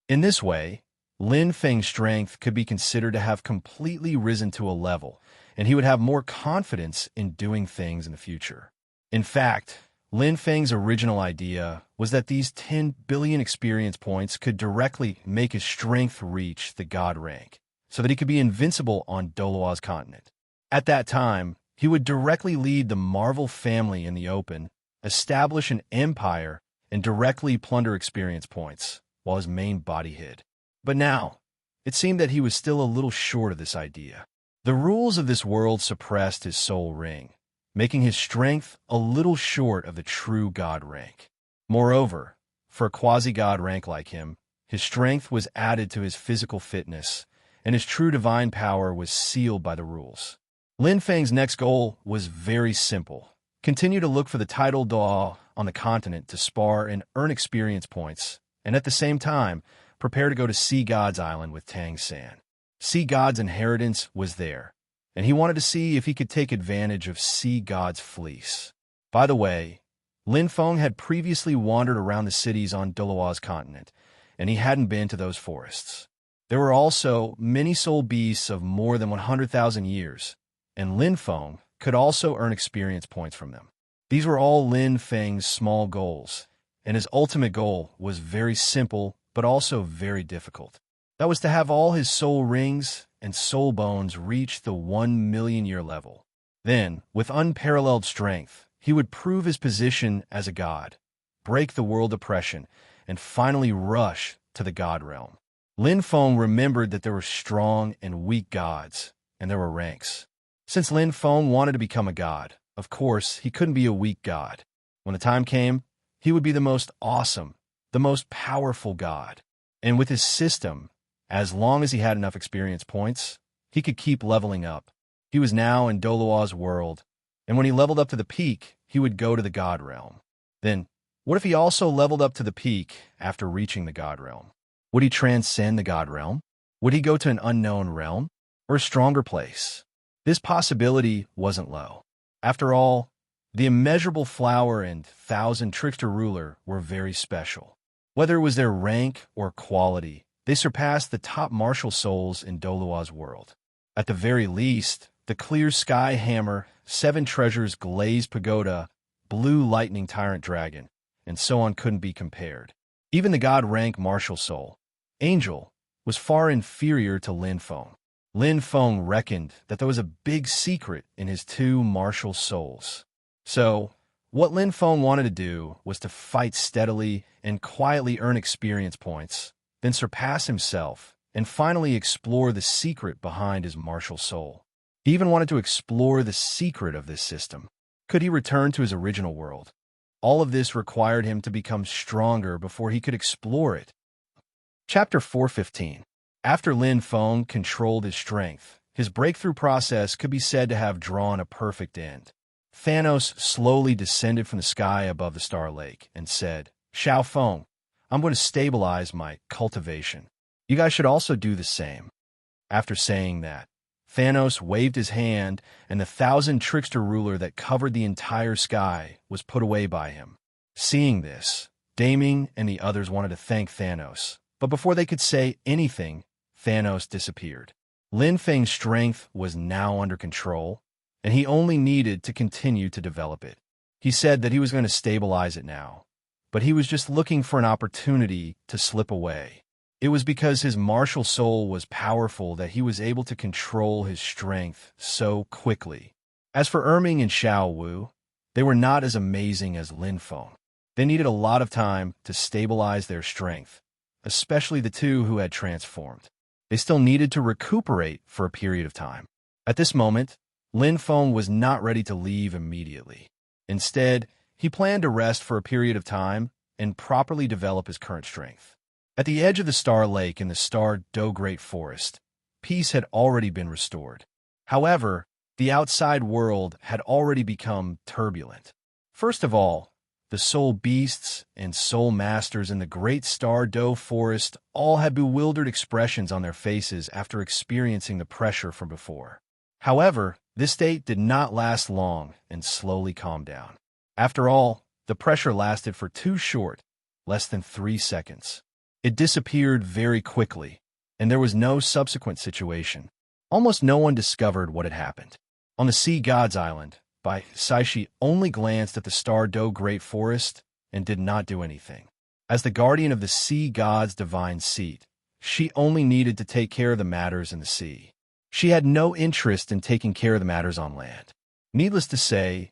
In this way, Lin Feng's strength could be considered to have completely risen to a level, and he would have more confidence in doing things in the future. In fact, Lin Feng's original idea was that these 10 billion experience points could directly make his strength reach the god rank, so that he could be invincible on Douluo's continent. At that time, he would directly lead the Marvel family in the open, establish an empire, and directly plunder experience points, while his main body hid. But now, it seemed that he was still a little short of this idea. The rules of this world suppressed his soul ring, making his strength a little short of the true god rank. Moreover, for a quasi-god rank like him, his strength was added to his physical fitness, and his true divine power was sealed by the rules. Lin Feng's next goal was very simple. Continue to look for the title Douluo on the continent to spar and earn experience points, and at the same time, prepare to go to Sea God's Island with Tang San. Sea God's inheritance was there, and he wanted to see if he could take advantage of Sea God's fleece. By the way, Lin Feng had previously wandered around the cities on Douluo's continent, and he hadn't been to those forests. There were also many soul beasts of more than 100,000 years, and Lin Feng could also earn experience points from them. These were all Lin Feng's small goals, and his ultimate goal was very simple but also very difficult. That was to have all his soul rings and soul bones reach the 1 million year level. Then, with unparalleled strength, he would prove his position as a god, break the world oppression, and finally rush to the god realm. Lin Feng remembered that there were strong and weak gods, and there were ranks. Since Lin Feng wanted to become a god, of course, he couldn't be a weak god. When the time came, he would be the most awesome, the most powerful god. And with his system, as long as he had enough experience points, he could keep leveling up. He was now in Douluo's world, and when he leveled up to the peak, he would go to the god realm. Then, what if he also leveled up to the peak after reaching the god realm? Would he transcend the god realm? Would he go to an unknown realm, or a stronger place? This possibility wasn't low. After all, the immeasurable flower and 1,000 trickster ruler were very special. Whether it was their rank or quality, they surpassed the top martial souls in Douluo's world. At the very least, the clear sky hammer, 7 treasures glazed pagoda, blue lightning tyrant dragon, and so on couldn't be compared. Even the god rank martial soul, angel, was far inferior to Lin Feng. Lin Feng reckoned that there was a big secret in his 2 martial souls. So, what Lin Feng wanted to do was to fight steadily and quietly earn experience points, then surpass himself, and finally explore the secret behind his martial soul. He even wanted to explore the secret of this system. Could he return to his original world? All of this required him to become stronger before he could explore it. Chapter 415. After Lin Feng controlled his strength, his breakthrough process could be said to have drawn a perfect end. Thanos slowly descended from the sky above the Star Lake and said, "Xiao Feng, I'm going to stabilize my cultivation. You guys should also do the same." After saying that, Thanos waved his hand, and the 1,000 trickster ruler that covered the entire sky was put away by him. Seeing this, Daming and the others wanted to thank Thanos, but before they could say anything, Thanos disappeared. Lin Feng's strength was now under control, and he only needed to continue to develop it. He said that he was going to stabilize it now, but he was just looking for an opportunity to slip away. It was because his martial soul was powerful that he was able to control his strength so quickly. As for Erming and Xiao Wu, they were not as amazing as Lin Feng. They needed a lot of time to stabilize their strength, especially the 2 who had transformed. They still needed to recuperate for a period of time. At this moment, Lin Feng was not ready to leave immediately. Instead, he planned to rest for a period of time and properly develop his current strength. At the edge of the Star Lake in the Star Do Great Forest, peace had already been restored. However, the outside world had already become turbulent. First of all, the soul beasts and soul masters in the Great Star Do Forest all had bewildered expressions on their faces after experiencing the pressure from before. However, this state did not last long and slowly calmed down. After all, the pressure lasted for too short, less than 3 seconds. It disappeared very quickly, and there was no subsequent situation. Almost no one discovered what had happened. On the Sea God's Island, By Saishi only glanced at the star Do Great Forest and did not do anything. As the guardian of the sea god's divine seat, she only needed to take care of the matters in the sea. She had no interest in taking care of the matters on land. Needless to say,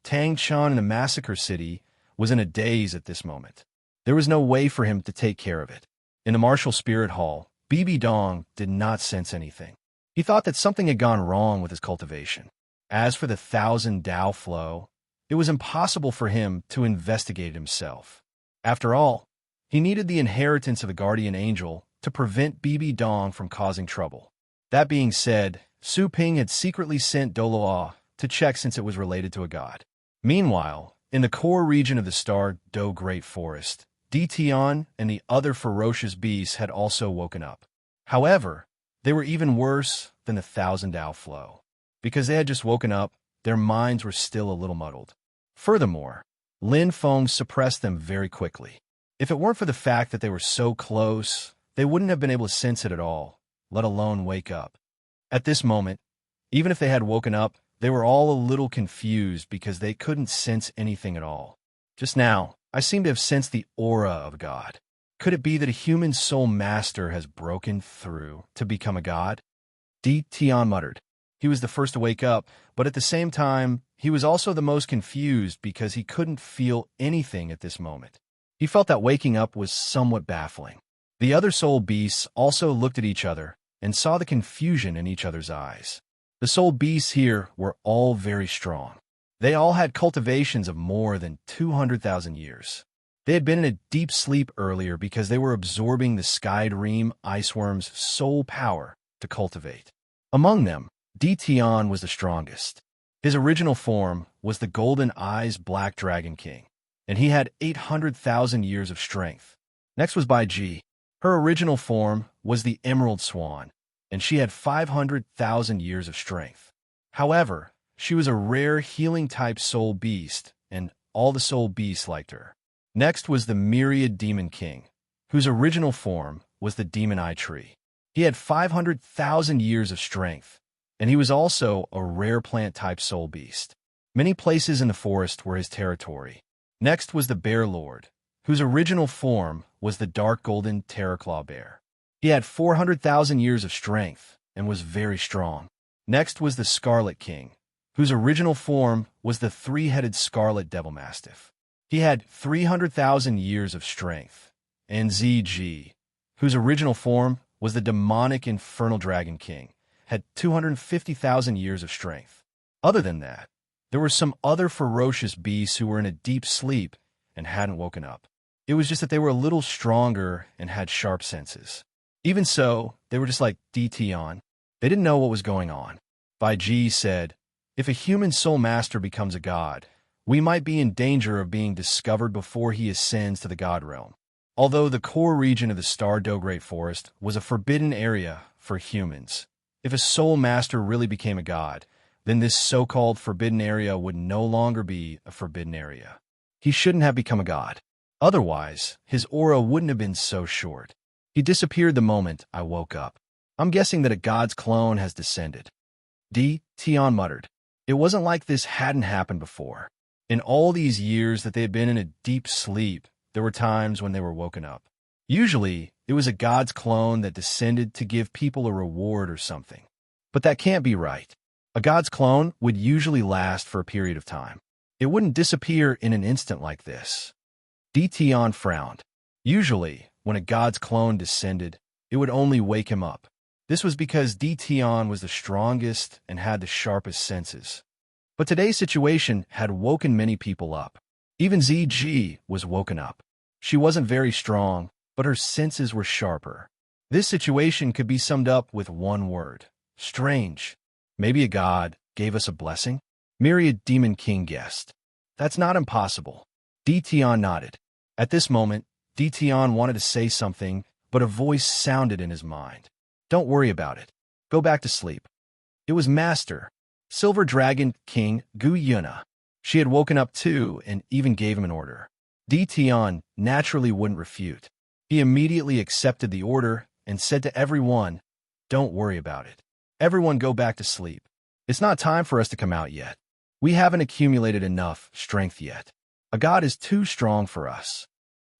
Tang Chan in the Massacre City was in a daze at this moment. There was no way for him to take care of it. In the Martial Spirit Hall, Bibi Dong did not sense anything. He thought that something had gone wrong with his cultivation. As for the 1,000 Dao flow, it was impossible for him to investigate it himself. After all, he needed the inheritance of the guardian angel to prevent Bibi Dong from causing trouble. That being said, Su Ping had secretly sent Douluo to check since it was related to a god. Meanwhile, in the core region of the star Do Great Forest, Di Tian and the other ferocious beasts had also woken up. However, they were even worse than the 1,000 Dao flow. Because they had just woken up, their minds were still a little muddled. Furthermore, Lin Feng suppressed them very quickly. If it weren't for the fact that they were so close, they wouldn't have been able to sense it at all, let alone wake up. At this moment, even if they had woken up, they were all a little confused because they couldn't sense anything at all. Just now, I seem to have sensed the aura of a god. Could it be that a human soul master has broken through to become a god? Di Tian muttered. He was the first to wake up, but at the same time, he was also the most confused because he couldn't feel anything at this moment. He felt that waking up was somewhat baffling. The other soul beasts also looked at each other and saw the confusion in each other's eyes. The soul beasts here were all very strong. They all had cultivations of more than 200,000 years. They had been in a deep sleep earlier because they were absorbing the Sky Dream Iceworm's soul power to cultivate. Among them, Di Tian was the strongest. His original form was the Golden Eyes Black Dragon King, and he had 800,000 years of strength. Next was Bai Ji. Her original form was the Emerald Swan, and she had 500,000 years of strength. However, she was a rare healing-type soul beast, and all the soul beasts liked her. Next was the Myriad Demon King, whose original form was the Demon Eye Tree. He had 500,000 years of strength, and he was also a rare plant-type soul beast. Many places in the forest were his territory. Next was the Bear Lord, whose original form was the Dark Golden Terraclaw Bear. He had 400,000 years of strength and was very strong. Next was the Scarlet King, whose original form was the Three-Headed Scarlet Devil Mastiff. He had 300,000 years of strength. And ZG, whose original form was the Demonic Infernal Dragon King, had 250,000 years of strength. Other than that, there were some other ferocious beasts who were in a deep sleep and hadn't woken up. It was just that they were a little stronger and had sharp senses. Even so, they were just like Di Tian. They didn't know what was going on. Bai Ji said, "If a human soul master becomes a god, we might be in danger of being discovered before he ascends to the god realm." Although the core region of the Star Do Great Forest was a forbidden area for humans, if a soul master really became a god, then this so-called forbidden area would no longer be a forbidden area. He shouldn't have become a god. Otherwise, his aura wouldn't have been so short. He disappeared the moment I woke up. I'm guessing that a god's clone has descended. Di Tian muttered. It wasn't like this hadn't happened before. In all these years that they had been in a deep sleep, there were times when they were woken up. Usually, it was a god's clone that descended to give people a reward or something. But that can't be right. A god's clone would usually last for a period of time. It wouldn't disappear in an instant like this. Di Tian frowned. Usually, when a god's clone descended, it would only wake him up. This was because Di Tian was the strongest and had the sharpest senses. But today's situation had woken many people up. Even ZG was woken up. She wasn't very strong, but her senses were sharper. This situation could be summed up with one word: strange. Maybe a god gave us a blessing? Myriad Demon King guessed. That's not impossible. Di Tian nodded. At this moment, Di Tian wanted to say something, but a voice sounded in his mind. Don't worry about it. Go back to sleep. It was Master, Silver Dragon King Gu Yuna. She had woken up too and even gave him an order. Di Tian naturally wouldn't refute. He immediately accepted the order and said to everyone, "Don't worry about it. Everyone go back to sleep. It's not time for us to come out yet." We haven't accumulated enough strength yet. A god is too strong for us.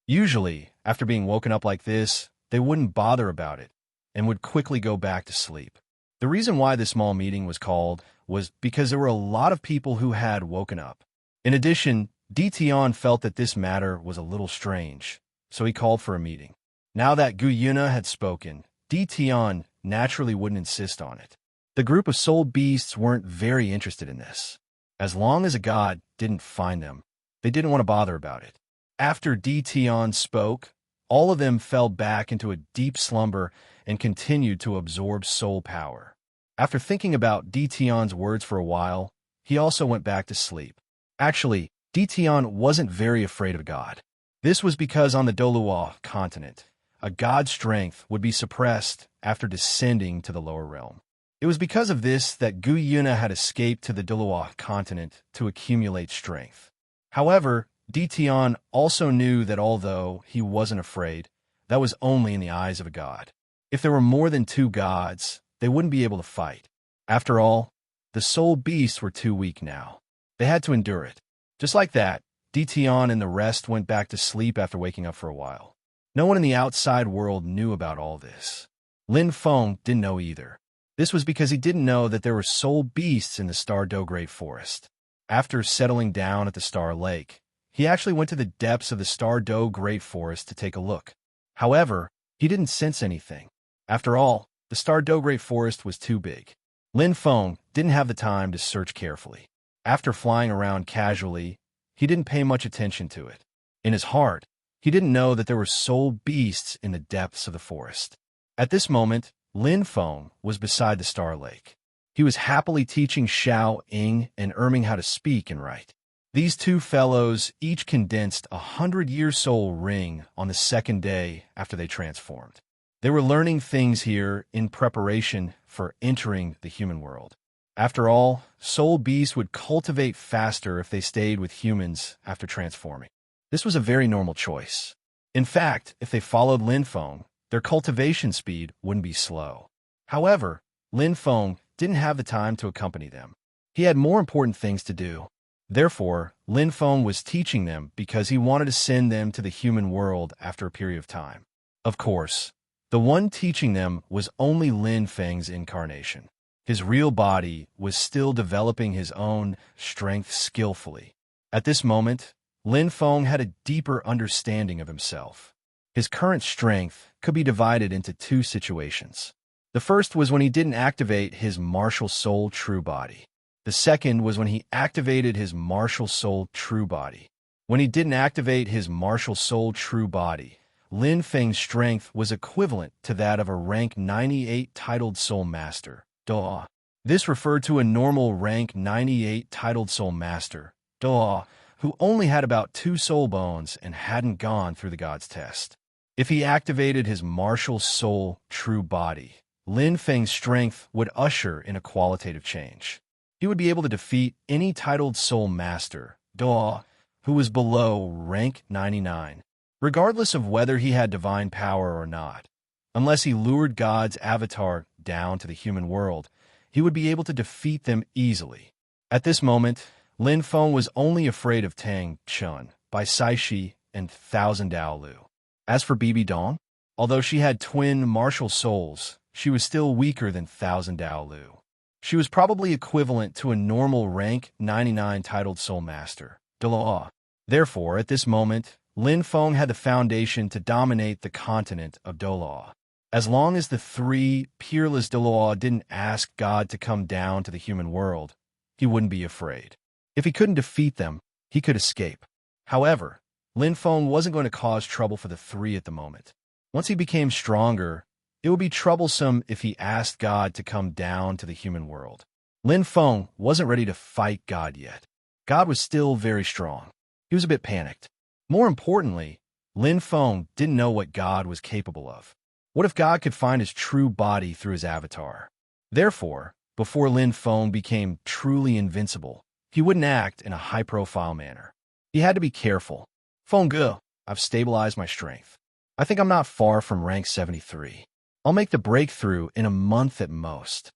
Usually, after being woken up like this, they wouldn't bother about it and would quickly go back to sleep. The reason why this small meeting was called was because there were a lot of people who had woken up. In addition, Tion felt that this matter was a little strange, so he called for a meeting. Now that Gu Yuna had spoken, Tion naturally wouldn't insist on it. The group of soul beasts weren't very interested in this. As long as a god didn't find them, they didn't want to bother about it. After Tion spoke, all of them fell back into a deep slumber and continued to absorb soul power. After thinking about Tion's words for a while, he also went back to sleep. Actually, Tion wasn't very afraid of God. This was because on the Douluo continent, a god's strength would be suppressed after descending to the lower realm. It was because of this that Gu Yuna had escaped to the Douluo continent to accumulate strength. However, Tion also knew that although he wasn't afraid, that was only in the eyes of a god. If there were more than two gods, they wouldn't be able to fight. After all, the soul beasts were too weak now. They had to endure it. Just like that, Tion and the rest went back to sleep after waking up for a while. No one in the outside world knew about all this. Lin Feng didn't know either. This was because he didn't know that there were soul beasts in the Star Do Great Forest. After settling down at the Star Lake, he actually went to the depths of the Star Do Great Forest to take a look. However, he didn't sense anything. After all, the Star Do Great Forest was too big. Lin Feng didn't have the time to search carefully. After flying around casually, he didn't pay much attention to it. In his heart, he didn't know that there were soul beasts in the depths of the forest. At this moment, Lin Feng was beside the Star Lake. He was happily teaching Xiao Ying and Erming how to speak and write. These two fellows each condensed 100-year soul ring on the second day after they transformed. They were learning things here in preparation for entering the human world. After all, soul beasts would cultivate faster if they stayed with humans after transforming. This was a very normal choice. In fact, if they followed Lin Feng, their cultivation speed wouldn't be slow. However, Lin Feng didn't have the time to accompany them. He had more important things to do. Therefore, Lin Feng was teaching them because he wanted to send them to the human world after a period of time. Of course, the one teaching them was only Lin Feng's incarnation. His real body was still developing his own strength skillfully. At this moment, Lin Feng had a deeper understanding of himself. His current strength could be divided into two situations. The first was when he didn't activate his martial soul true body. The second was when he activated his martial soul true body. When he didn't activate his martial soul true body, Lin Feng's strength was equivalent to that of a rank 98 titled soul master, Douluo. This referred to a normal rank 98 titled soul master, Douluo, who only had about 2 soul bones and hadn't gone through the god's test. If he activated his martial soul true body, Lin Feng's strength would usher in a qualitative change. He would be able to defeat any titled soul master, Douluo, who was below rank 99, regardless of whether he had divine power or not. Unless he lured God's avatar down to the human world, he would be able to defeat them easily. At this moment, Lin Feng was only afraid of Tang Chun by Saishi and Thousand Douluo. As for Bibi Dong, although she had twin martial souls, she was still weaker than Thousand Douluo. She was probably equivalent to a normal rank 99 titled soul master, Douluo. Therefore, at this moment, Lin Feng had the foundation to dominate the continent of Douluo. As long as the 3 peerless Douluo didn't ask God to come down to the human world, he wouldn't be afraid. If he couldn't defeat them, he could escape. However, Lin Feng wasn't going to cause trouble for the 3 at the moment. Once he became stronger, it would be troublesome if he asked God to come down to the human world. Lin Feng wasn't ready to fight God yet. God was still very strong. He was a bit panicked. More importantly, Lin Feng didn't know what God was capable of. What if God could find his true body through his avatar? Therefore, before Lin Feng became truly invincible, he wouldn't act in a high-profile manner. He had to be careful. Feng Ge, I've stabilized my strength. I think I'm not far from rank 73. I'll make the breakthrough in a month at most.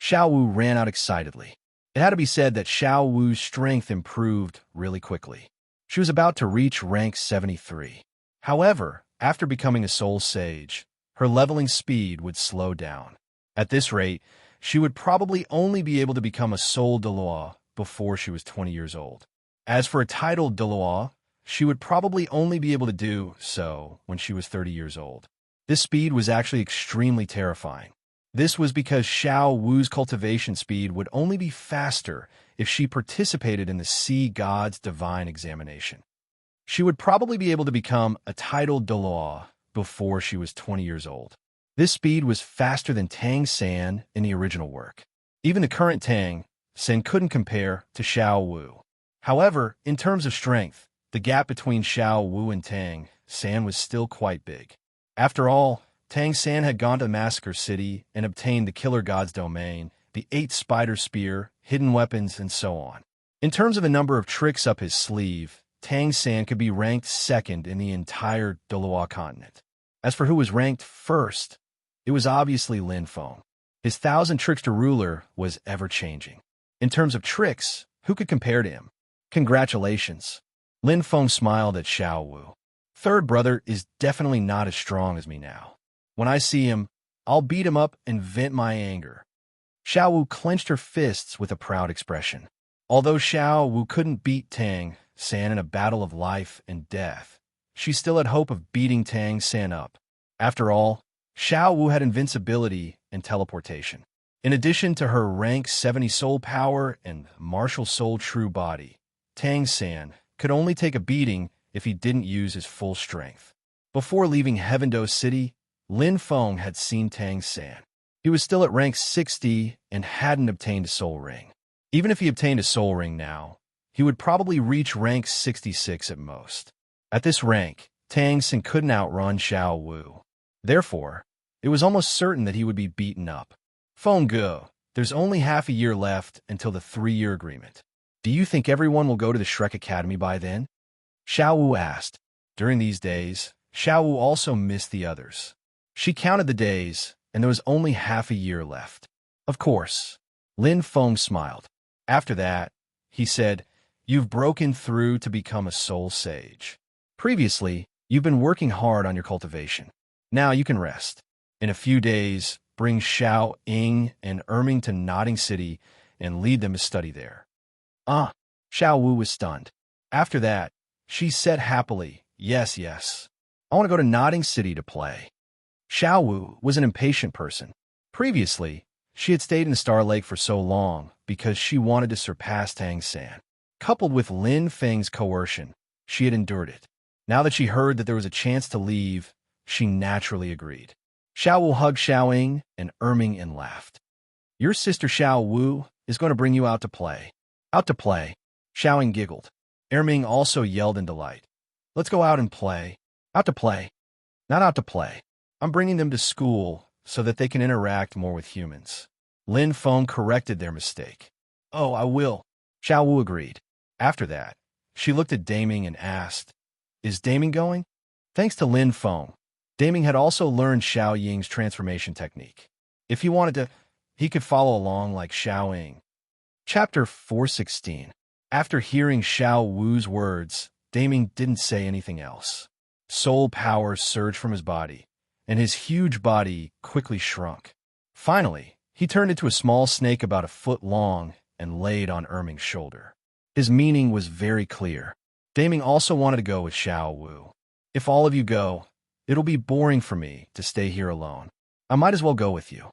Xiao Wu ran out excitedly. It had to be said that Xiao Wu's strength improved really quickly. She was about to reach rank 73. However, after becoming a soul sage, her leveling speed would slow down. At this rate, she would probably only be able to become a soul Douluo before she was 20 years old. As for a title Douluo, she would probably only be able to do so when she was 30 years old. This speed was actually extremely terrifying. This was because Xiao Wu's cultivation speed would only be faster if she participated in the Sea God's divine examination. She would probably be able to become a titled Douluo before she was 20 years old. This speed was faster than Tang San in the original work. Even the current Tang San couldn't compare to Xiao Wu. However, in terms of strength, the gap between Xiao Wu and Tang San was still quite big. After all, Tang San had gone to Massacre City and obtained the Killer God's domain, the 8 spider spear, hidden weapons, and so on. In terms of the number of tricks up his sleeve, Tang San could be ranked second in the entire Douluo continent. As for who was ranked first, it was obviously Lin Feng. His 1,000 tricks to ruler was ever-changing. In terms of tricks, who could compare to him? Congratulations. Lin Feng smiled at Xiao Wu. Third brother is definitely not as strong as me now. When I see him, I'll beat him up and vent my anger. Xiao Wu clenched her fists with a proud expression. Although Xiao Wu couldn't beat Tang San in a battle of life and death, she still had hope of beating Tang San up. After all, Xiao Wu had invincibility and teleportation. In addition to her rank 70 soul power and martial soul true body, Tang San could only take a beating if he didn't use his full strength. Before leaving Heavendo City, Lin Feng had seen Tang San. He was still at rank 60 and hadn't obtained a soul ring. Even if he obtained a soul ring now, he would probably reach rank 66 at most. At this rank, Tang San couldn't outrun Xiao Wu. Therefore, it was almost certain that he would be beaten up. Feng Ge, there's only half a year left until the 3-year agreement. Do you think everyone will go to the Shrek Academy by then? Xiao Wu asked. During these days, Xiao Wu also missed the others. She counted the days, and there was only half a year left. Of course. Lin Feng smiled. After that, he said, "You've broken through to become a soul sage. Previously, you've been working hard on your cultivation. Now you can rest. In a few days, bring Xiao Ying and Erming to Nodding City and lead them to study there." Xiao Wu was stunned. After that, she said happily, yes. I want to go to Nodding City to play." Xiao Wu was an impatient person. Previously, she had stayed in Star Lake for so long because she wanted to surpass Tang San. Coupled with Lin Feng's coercion, she had endured it. Now that she heard that there was a chance to leave, she naturally agreed. Xiao Wu hugged Xiao Ying and Erming and laughed. "Your sister Xiao Wu is going to bring you out to play." "Out to play?" Xiao Ying giggled. Erming also yelled in delight. "Let's go out and play." "Out to play?" "Not out to play. I'm bringing them to school so that they can interact more with humans." Lin Feng corrected their mistake. "Oh, I will." Xiao Wu agreed. After that, she looked at Daming and asked, "Is Daming going?" Thanks to Lin Feng, Daming had also learned Xiao Ying's transformation technique. If he wanted to, he could follow along like Xiao Ying. Chapter 416. After hearing Xiao Wu's words, Daming didn't say anything else. Soul power surged from his body, and his huge body quickly shrunk. Finally, he turned into a small snake about a foot long and laid on Erming's shoulder. His meaning was very clear. Daming also wanted to go with Xiao Wu. "If all of you go, it'll be boring for me to stay here alone. I might as well go with you."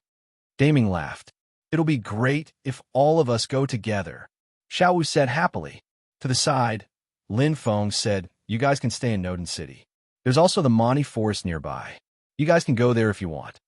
Daming laughed. "It'll be great if all of us go together," Xiao Wu said happily. To the side, Lin Feng said, "You guys can stay in Noden City. There's also the Monty Forest nearby. You guys can go there if you want.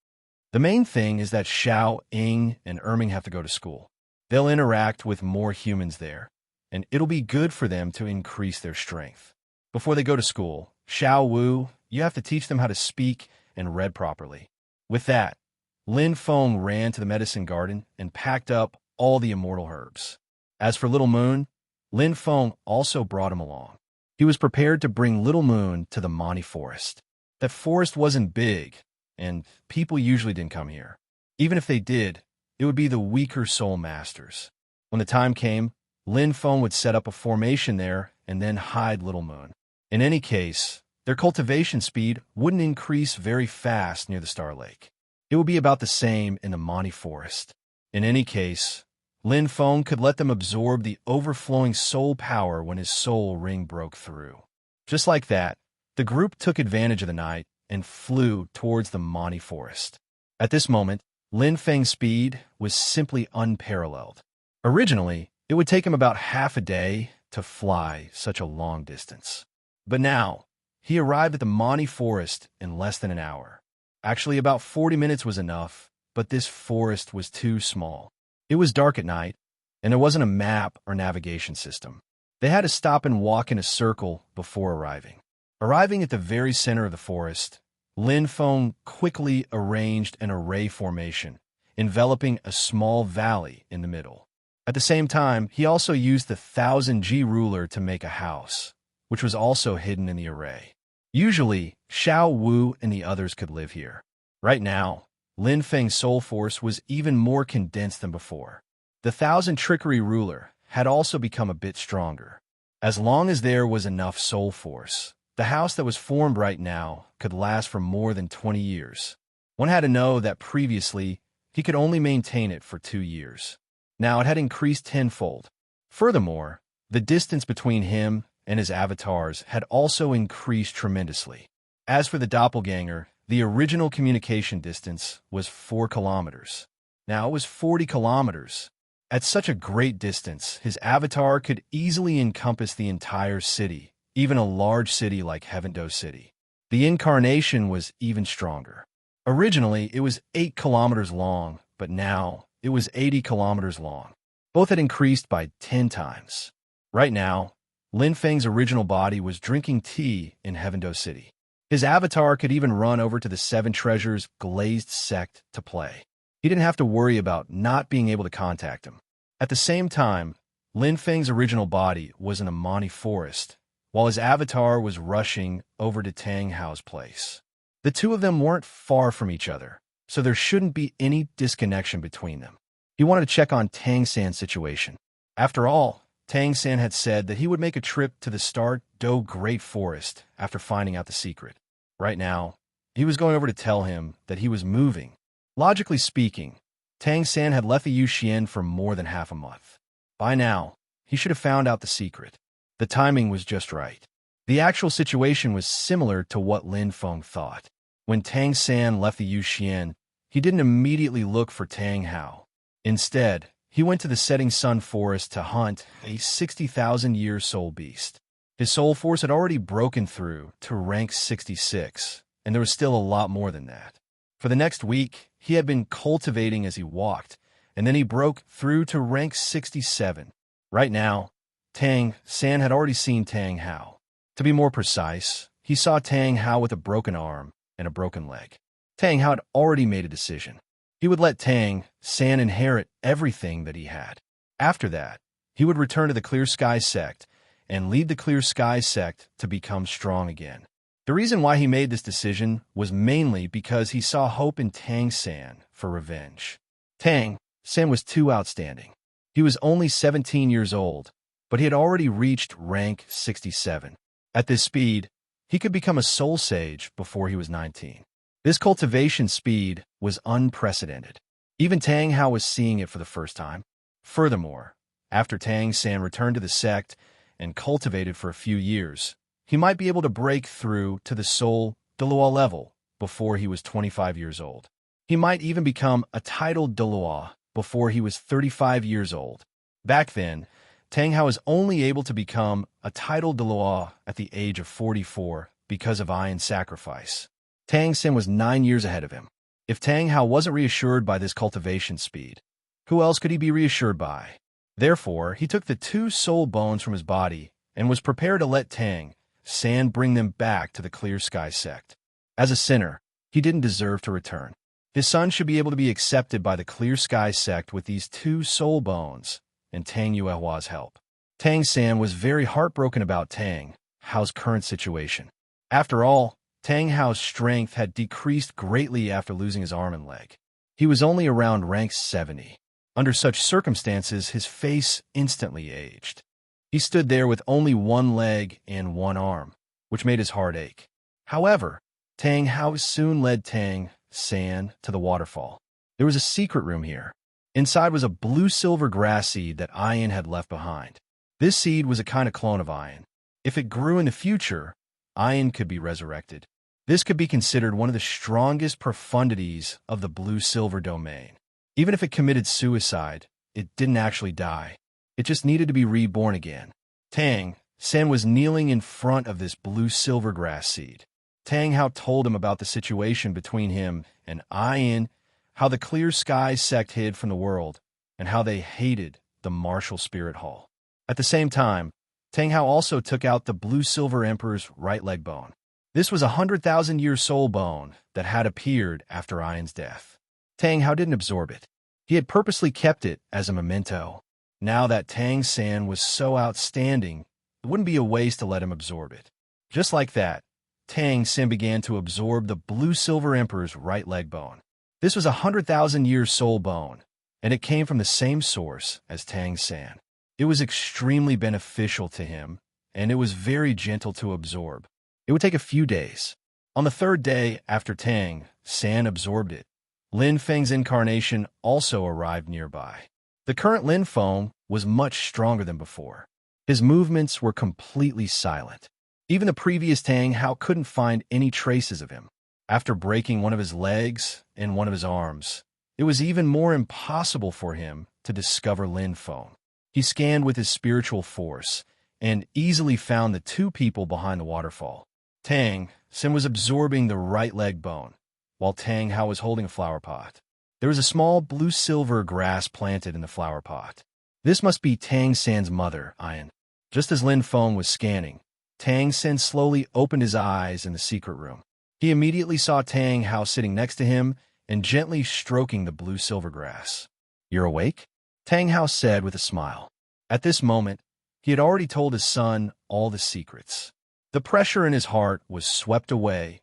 The main thing is that Xiao Ying and Erming have to go to school. They'll interact with more humans there, and it'll be good for them to increase their strength. Before they go to school, Xiao Wu, you have to teach them how to speak and read properly." With that, Lin Feng ran to the medicine garden and packed up all the immortal herbs. As for Little Moon, Lin Feng also brought him along. He was prepared to bring Little Moon to the Monty Forest. That forest wasn't big, and people usually didn't come here. Even if they did, it would be the weaker soul masters. When the time came, Lin Feng would set up a formation there and then hide Little Moon. In any case, their cultivation speed wouldn't increase very fast near the Star Lake. It would be about the same in the Monty Forest. In any case, Lin Feng could let them absorb the overflowing soul power when his soul ring broke through. Just like that, the group took advantage of the night and flew towards the Monty Forest. At this moment, Lin Feng's speed was simply unparalleled. Originally, it would take him about half a day to fly such a long distance. But now, he arrived at the Monty Forest in less than an hour. Actually, about 40 minutes was enough, but this forest was too small. It was dark at night, and there wasn't a map or navigation system. They had to stop and walk in a circle before arriving. Arriving at the very center of the forest, Lin Feng quickly arranged an array formation, enveloping a small valley in the middle. At the same time, he also used the 1000G ruler to make a house, which was also hidden in the array. Usually, Xiao Wu and the others could live here. Right now, Lin Feng's soul force was even more condensed than before. The 1000 trickery ruler had also become a bit stronger. As long as there was enough soul force, the house that was formed right now could last for more than 20 years. One had to know that previously, he could only maintain it for 2 years. Now it had increased tenfold. Furthermore, the distance between him and his avatars had also increased tremendously. As for the doppelganger, the original communication distance was 4 kilometers. Now it was 40 kilometers. At such a great distance, his avatar could easily encompass the entire city, even a large city like Heavendo City. The incarnation was even stronger. Originally, it was 8 kilometers long, but now it was 80 kilometers long. Both had increased by 10 times. Right now, Lin Feng's original body was drinking tea in Heavendo City. His avatar could even run over to the Seven Treasures glazed sect to play. He didn't have to worry about not being able to contact him. At the same time, Lin Feng's original body was in the Monty Forest, while his avatar was rushing over to Tang Hao's place. The two of them weren't far from each other, so there shouldn't be any disconnection between them. He wanted to check on Tang San's situation. After all, Tang San had said that he would make a trip to the Star Do Great Forest after finding out the secret. Right now, he was going over to tell him that he was moving. Logically speaking, Tang San had left the Yuxian for more than half a month. By now, he should have found out the secret. The timing was just right. The actual situation was similar to what Lin Feng thought. When Tang San left the Yuxian, he didn't immediately look for Tang Hao. Instead, he went to the Setting Sun Forest to hunt a 60,000-year soul beast. His soul force had already broken through to rank 66, and there was still a lot more than that. For the next week, he had been cultivating as he walked, and then he broke through to rank 67. Right now, Tang San had already seen Tang Hao. To be more precise, he saw Tang Hao with a broken arm and a broken leg. Tang Hao had already made a decision. He would let Tang San inherit everything that he had. After that, he would return to the Clear Sky sect and lead the Clear Sky sect to become strong again. The reason why he made this decision was mainly because he saw hope in Tang San for revenge. Tang San was too outstanding. He was only 17 years old, but he had already reached rank 67. At this speed, he could become a soul sage before he was 19. This cultivation speed was unprecedented. Even Tang Hao was seeing it for the first time. Furthermore, after Tang San returned to the sect and cultivated for a few years, he might be able to break through to the soul Douluo level before he was 25 years old. He might even become a titled Douluo before he was 35 years old. Back then, Tang Hao was only able to become a titled Douluo at the age of 44 because of iron sacrifice. Tang San was 9 years ahead of him. If Tang Hao wasn't reassured by this cultivation speed, who else could he be reassured by? Therefore, he took the 2 soul bones from his body and was prepared to let Tang San bring them back to the Clear Sky sect. As a sinner, he didn't deserve to return. His son should be able to be accepted by the Clear Sky sect with these 2 soul bones and Tang Yuehua's help. Tang San was very heartbroken about Tang Hao's current situation. After all, Tang Hao's strength had decreased greatly after losing his arm and leg. He was only around rank 70. Under such circumstances, his face instantly aged. He stood there with only one leg and one arm, which made his heart ache. However, Tang Hao soon led Tang San to the waterfall. There was a secret room here. Inside was a blue-silver grass seed that Ian had left behind. This seed was a kind of clone of Ian. If it grew in the future, Ian could be resurrected. This could be considered one of the strongest profundities of the blue-silver domain. Even if it committed suicide, it didn't actually die. It just needed to be reborn again. Tang San was kneeling in front of this blue-silver grass seed. Tang Hao told him about the situation between him and Ian, how the clear sky sect hid from the world, and how they hated the martial spirit hall. At the same time, Tang Hao also took out the blue-silver emperor's right leg bone. This was a 100,000-year soul bone that had appeared after Ian's death. Tang Hao didn't absorb it. He had purposely kept it as a memento. Now that Tang San was so outstanding, it wouldn't be a waste to let him absorb it. Just like that, Tang San began to absorb the blue-silver emperor's right leg bone. This was a 100,000-year soul bone, and it came from the same source as Tang San. It was extremely beneficial to him, and it was very gentle to absorb. It would take a few days. On the third day after Tang San absorbed it, Lin Feng's incarnation also arrived nearby. The current Lin Feng was much stronger than before. His movements were completely silent. Even the previous Tang Hao couldn't find any traces of him. After breaking one of his legs and one of his arms, it was even more impossible for him to discover Lin Feng. He scanned with his spiritual force and easily found the two people behind the waterfall. Tang San was absorbing the right leg bone, while Tang Hao was holding a flower pot. There was a small blue-silver grass planted in the flower pot. This must be Tang San's mother, Ian. Just as Lin Feng was scanning, Tang San slowly opened his eyes in the secret room. He immediately saw Tang Hao sitting next to him and gently stroking the blue-silver grass. "You're awake?" Tang Hao said with a smile. At this moment, he had already told his son all the secrets. The pressure in his heart was swept away,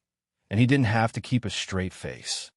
and he didn't have to keep a straight face.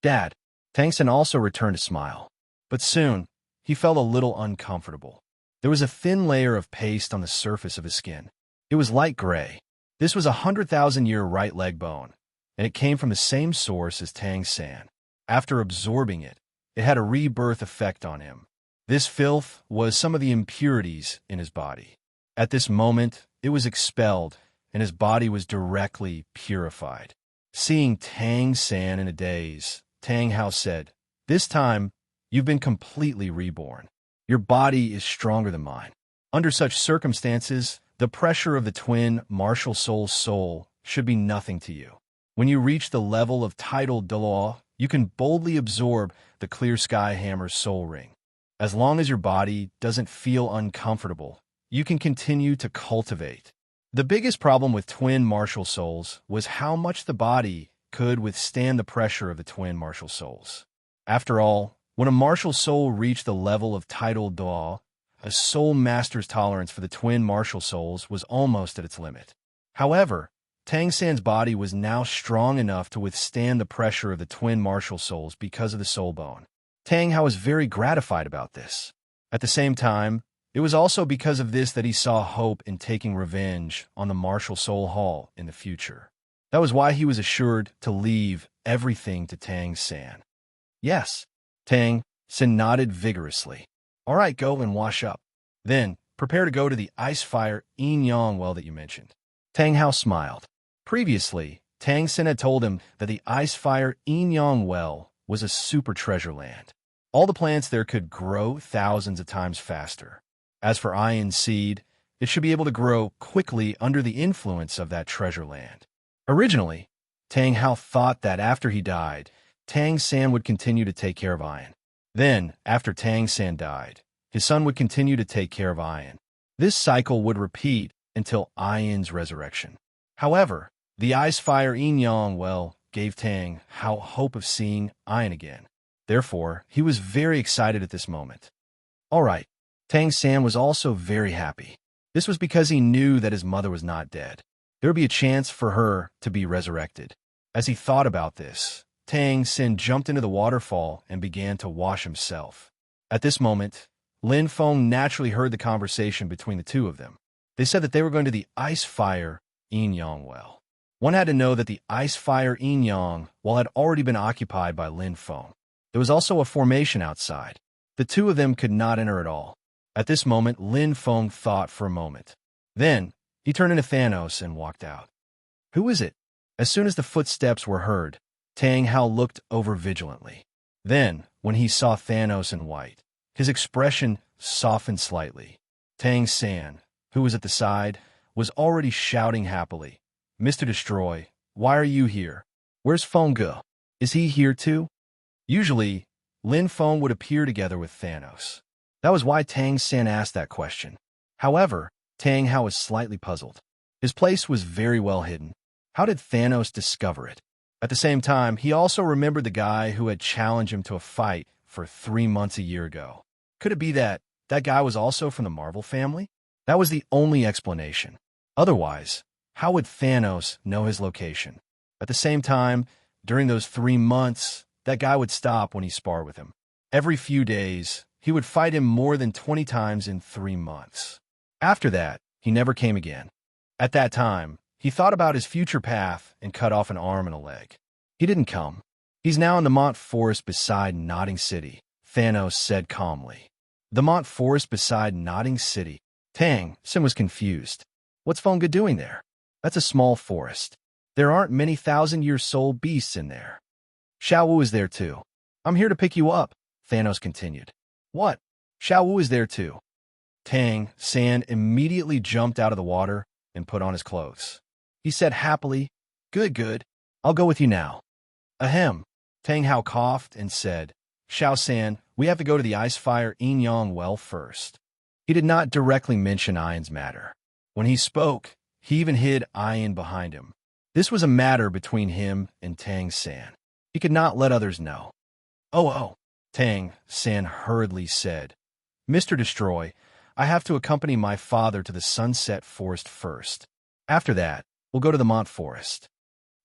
"Dad," Tang San also returned a smile. But soon, he felt a little uncomfortable. There was a thin layer of paste on the surface of his skin. It was light gray. This was a 100,000-year right leg bone, and it came from the same source as Tang San. After absorbing it, it had a rebirth effect on him. This filth was some of the impurities in his body. At this moment, it was expelled, and his body was directly purified. Seeing Tang San in a daze, Tang Hao said, "This time, you've been completely reborn. Your body is stronger than mine." Under such circumstances, the pressure of the twin martial soul's soul should be nothing to you. When you reach the level of tidal Douluo, you can boldly absorb the clear sky hammer's soul ring. As long as your body doesn't feel uncomfortable, you can continue to cultivate. The biggest problem with twin martial souls was how much the body could withstand the pressure of the twin martial souls. After all, when a martial soul reached the level of tidal Douluo, a soul master's tolerance for the twin martial souls was almost at its limit. However, Tang San's body was now strong enough to withstand the pressure of the twin martial souls because of the soul bone. Tang Hao was very gratified about this. At the same time, it was also because of this that he saw hope in taking revenge on the martial soul hall in the future. That was why he was assured to leave everything to Tang San. "Yes," Tang San nodded vigorously. "All right, go and wash up. Then, prepare to go to the ice-fire yin-yang well that you mentioned." Tang Hao smiled. Previously, Tang San had told him that the ice-fire yin-yang well was a super treasure land. All the plants there could grow thousands of times faster. As for Iron's seed, it should be able to grow quickly under the influence of that treasure land. Originally, Tang Hao thought that after he died, Tang San would continue to take care of Iron. Then, after Tang San died, his son would continue to take care of Iron. This cycle would repeat until Iron's resurrection. However, the ice-fire yin-yang well gave Tang Hao hope of seeing Iron again. Therefore, he was very excited at this moment. All right, Tang San was also very happy. This was because he knew that his mother was not dead. There would be a chance for her to be resurrected. As he thought about this, Tang San jumped into the waterfall and began to wash himself. At this moment, Lin Feng naturally heard the conversation between the two of them. They said that they were going to the ice fire yin yang well. One had to know that the ice fire yin yang well had already been occupied by Lin Feng. There was also a formation outside. The two of them could not enter at all. At this moment, Lin Feng thought for a moment. Then, he turned into Thanos and walked out. Who is it? As soon as the footsteps were heard, Tang Hao looked over vigilantly. Then, when he saw Thanos in white, his expression softened slightly. Tang San, who was at the side, was already shouting happily. Mr. Destroy, why are you here? Where's Feng Ge? Is he here too? Usually, Lin Feng would appear together with Thanos. That was why Tang San asked that question. However, Tang Hao was slightly puzzled. His place was very well hidden. How did Thanos discover it? At the same time, he also remembered the guy who had challenged him to a fight for 3 months a year ago. Could it be that that guy was also from the Marvel family? That was the only explanation. Otherwise, how would Thanos know his location? At the same time, during those 3 months, that guy would stop when he sparred with him. Every few days, he would fight him more than 20 times in 3 months. After that, he never came again. At that time, he thought about his future path and cut off an arm and a leg. He didn't come. He's now in the Mont Forest beside Nodding City, Thanos said calmly. The Mont Forest beside Nodding City. Tang Sim was confused. What's Feng Ge doing there? That's a small forest. There aren't many thousand-year-soul beasts in there. Xiao Wu is there too. I'm here to pick you up, Thanos continued. What? Xiao Wu is there too. Tang San immediately jumped out of the water and put on his clothes. He said happily, Good, good. I'll go with you now. Ahem. Tang Hao coughed and said, Xiao San, we have to go to the ice fire yin yang well first. He did not directly mention Ian's matter. When he spoke, he even hid Ian behind him. This was a matter between him and Tang San. He could not let others know. Oh, Tang San hurriedly said, Mr. Destroy, I have to accompany my father to the Sunset Forest first. After that, we'll go to the Mont Forest.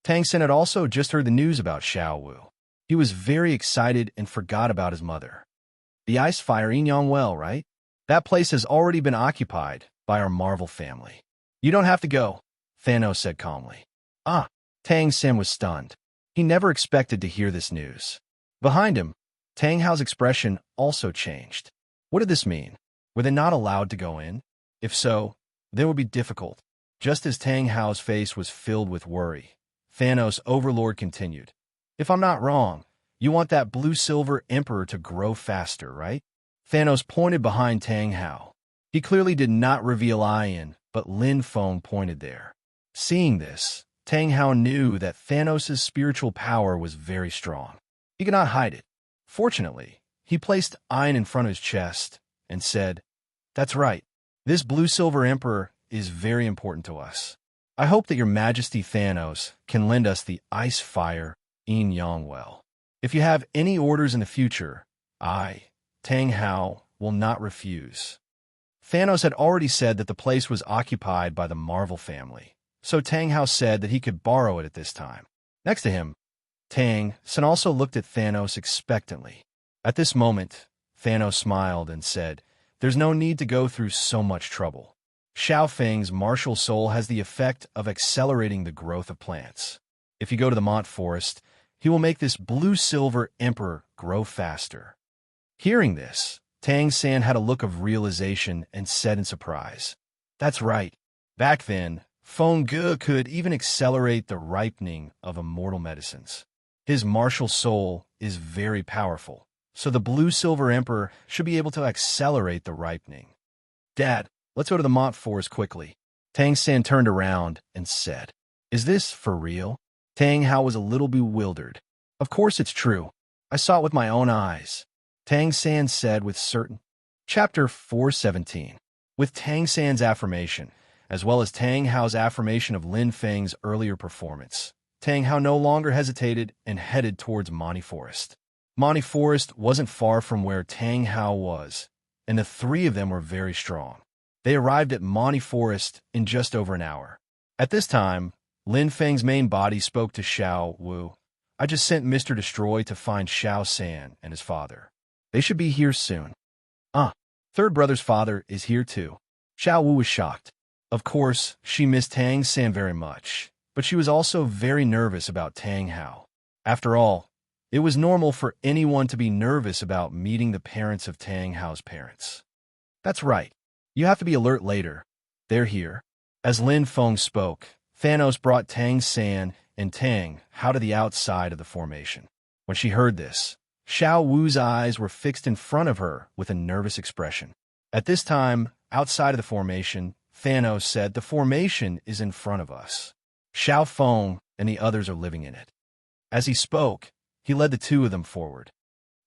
Tang San had also just heard the news about Xiao Wu. He was very excited and forgot about his mother. The ice fire yin yang well, right? That place has already been occupied by our Marvel family. You don't have to go, Thanos said calmly. Tang San was stunned. He never expected to hear this news. Behind him, Tang Hao's expression also changed. What did this mean? Were they not allowed to go in? If so, then it would be difficult. Just as Tang Hao's face was filled with worry, Thanos' overlord continued. If I'm not wrong, you want that blue-silver emperor to grow faster, right? Thanos pointed behind Tang Hao. He clearly did not reveal Ian, but Lin Feng pointed there. Seeing this, Tang Hao knew that Thanos' spiritual power was very strong. He could not hide it. Fortunately, he placed Ian in front of his chest and said, That's right. This blue-silver emperor is very important to us. I hope that your Majesty Thanos can lend us the ice fire yin yang well. If you have any orders in the future, I, Tang Hao, will not refuse. Thanos had already said that the place was occupied by the Marvel family, so Tang Hao said that he could borrow it at this time. Next to him, Tang San also looked at Thanos expectantly. At this moment, Thanos smiled and said, There's no need to go through so much trouble. Xiao Feng's martial soul has the effect of accelerating the growth of plants. If you go to the Mont Forest, he will make this blue-silver emperor grow faster. Hearing this, Tang San had a look of realization and said in surprise, That's right. Back then, Feng Ge could even accelerate the ripening of immortal medicines. His martial soul is very powerful, so the blue-silver emperor should be able to accelerate the ripening. Dad, let's go to the Mont Forest quickly. Tang San turned around and said, Is this for real? Tang Hao was a little bewildered. Of course it's true. I saw it with my own eyes. Tang San said with certain. Chapter 417. With Tang San's affirmation, as well as Tang Hao's affirmation of Lin Feng's earlier performance, Tang Hao no longer hesitated and headed towards Monty Forest. Monty Forest wasn't far from where Tang Hao was, and the three of them were very strong. They arrived at Monty Forest in just over an hour. At this time, Lin Feng's main body spoke to Xiao Wu. I just sent Mr. Destroy to find Xiao San and his father. They should be here soon. Ah, third brother's father is here too. Xiao Wu was shocked. Of course, she missed Tang San very much, but she was also very nervous about Tang Hao. After all, it was normal for anyone to be nervous about meeting the parents of Tang Hao's parents. That's right. You have to be alert later. They're here. As Lin Feng spoke, Thanos brought Tang San and Tang Hao to the outside of the formation. When she heard this, Xiao Wu's eyes were fixed in front of her with a nervous expression. At this time, outside of the formation, Thanos said, "The formation is in front of us. Xiao Feng and the others are living in it." As he spoke, he led the two of them forward.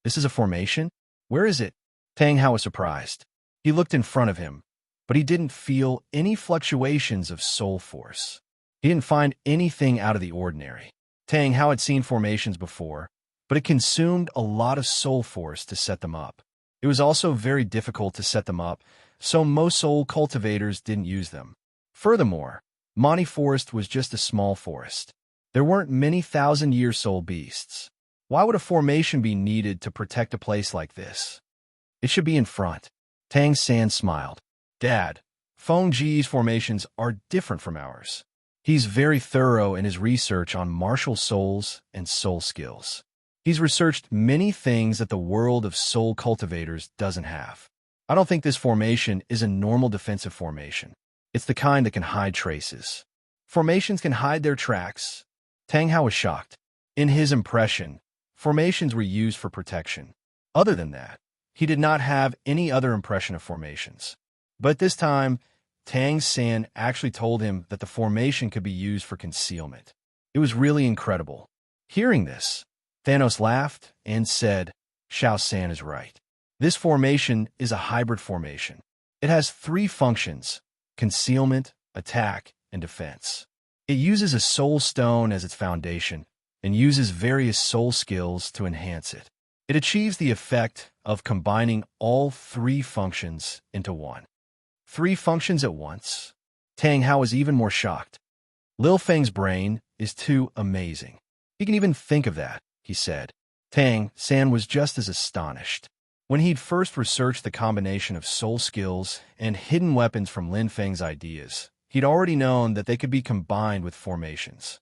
"This is a formation? Where is it?" Tang Hao was surprised. He looked in front of him, but he didn't feel any fluctuations of soul force. He didn't find anything out of the ordinary. Tang Hao had seen formations before, but it consumed a lot of soul force to set them up. It was also very difficult to set them up, so most soul cultivators didn't use them. Furthermore, Monty Forest was just a small forest. There weren't many thousand-year soul beasts. Why would a formation be needed to protect a place like this? It should be in front. Tang San smiled. "Dad, Feng Ji's formations are different from ours. He's very thorough in his research on martial souls and soul skills. He's researched many things that the world of soul cultivators doesn't have. I don't think this formation is a normal defensive formation. It's the kind that can hide traces. Formations can hide their tracks." Tang Hao was shocked. In his impression, formations were used for protection. Other than that, he did not have any other impression of formations. But this time, Tang San actually told him that the formation could be used for concealment. It was really incredible. Hearing this, Thanos laughed and said, "Xiao San is right. This formation is a hybrid formation. It has three functions: concealment, attack, and defense. It uses a soul stone as its foundation and uses various soul skills to enhance it. It achieves the effect of combining all three functions into one." Three functions at once? Tang Hao was even more shocked. Lil Feng's brain is too amazing. He can even think of that, he said. Tang San was just as astonished. When he'd first researched the combination of soul skills and hidden weapons from Lin Feng's ideas, he'd already known that they could be combined with formations.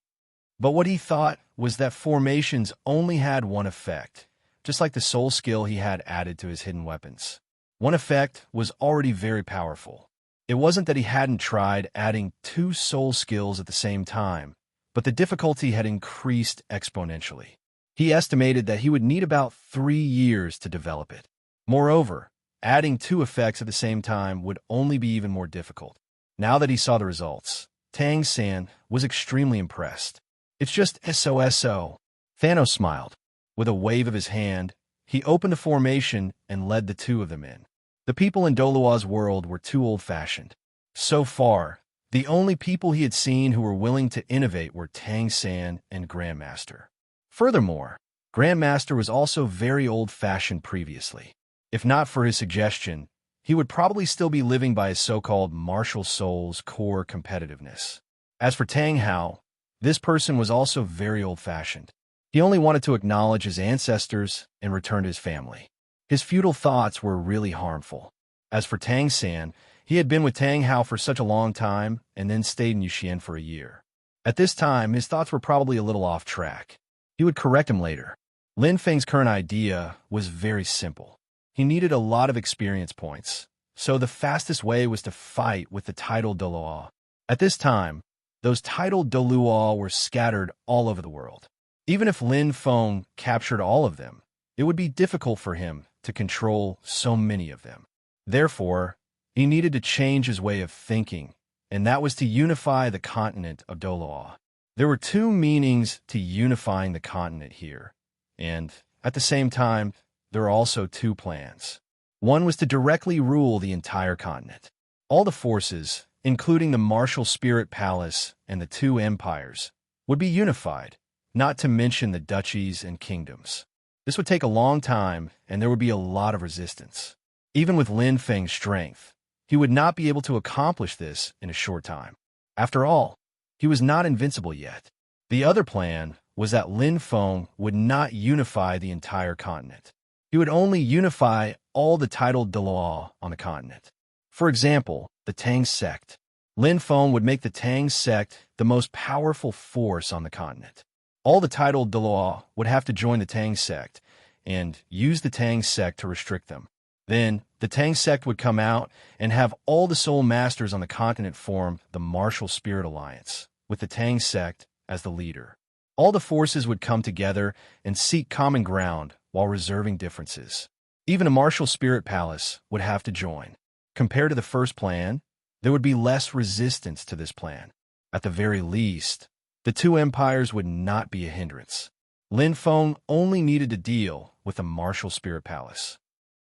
But what he thought was that formations only had one effect, just like the soul skill he had added to his hidden weapons. One effect was already very powerful. It wasn't that he hadn't tried adding two soul skills at the same time, but the difficulty had increased exponentially. He estimated that he would need about 3 years to develop it. Moreover, adding two effects at the same time would only be even more difficult. Now that he saw the results, Tang San was extremely impressed. "It's just SOSO. Thanos smiled. With a wave of his hand, he opened the formation and led the two of them in. The people in Douluo's world were too old-fashioned. So far, the only people he had seen who were willing to innovate were Tang San and Grandmaster. Furthermore, Grandmaster was also very old-fashioned previously. If not for his suggestion, he would probably still be living by his so-called martial soul's core competitiveness. As for Tang Hao, this person was also very old-fashioned. He only wanted to acknowledge his ancestors and return to his family. His futile thoughts were really harmful. As for Tang San, he had been with Tang Hao for such a long time and then stayed in Yuxian for a year. At this time, his thoughts were probably a little off track. He would correct him later. Lin Feng's current idea was very simple. He needed a lot of experience points, so the fastest way was to fight with the titled Douluo. At this time, those titled Douluo were scattered all over the world. Even if Lin Feng captured all of them, it would be difficult for him to control so many of them. Therefore, he needed to change his way of thinking, and that was to unify the continent of Douluo. There were two meanings to unifying the continent here, and, at the same time, there were also two plans. One was to directly rule the entire continent. All the forces, including the martial spirit palace and the two empires, would be unified, not to mention the duchies and kingdoms. This would take a long time, and there would be a lot of resistance. Even with Lin Feng's strength, he would not be able to accomplish this in a short time. After all, he was not invincible yet. The other plan was that Lin Feng would not unify the entire continent. He would only unify all the titled Douluo on the continent. For example, the Tang sect. Lin Feng would make the Tang sect the most powerful force on the continent. All the titled Douluo would have to join the Tang sect and use the Tang sect to restrict them. Then, the Tang sect would come out and have all the soul masters on the continent form the Martial Spirit Alliance, with the Tang sect as the leader. All the forces would come together and seek common ground while reserving differences. Even a Martial Spirit Palace would have to join. Compared to the first plan, there would be less resistance to this plan. At the very least, the two empires would not be a hindrance. Lin Feng only needed to deal with a Martial Spirit Palace.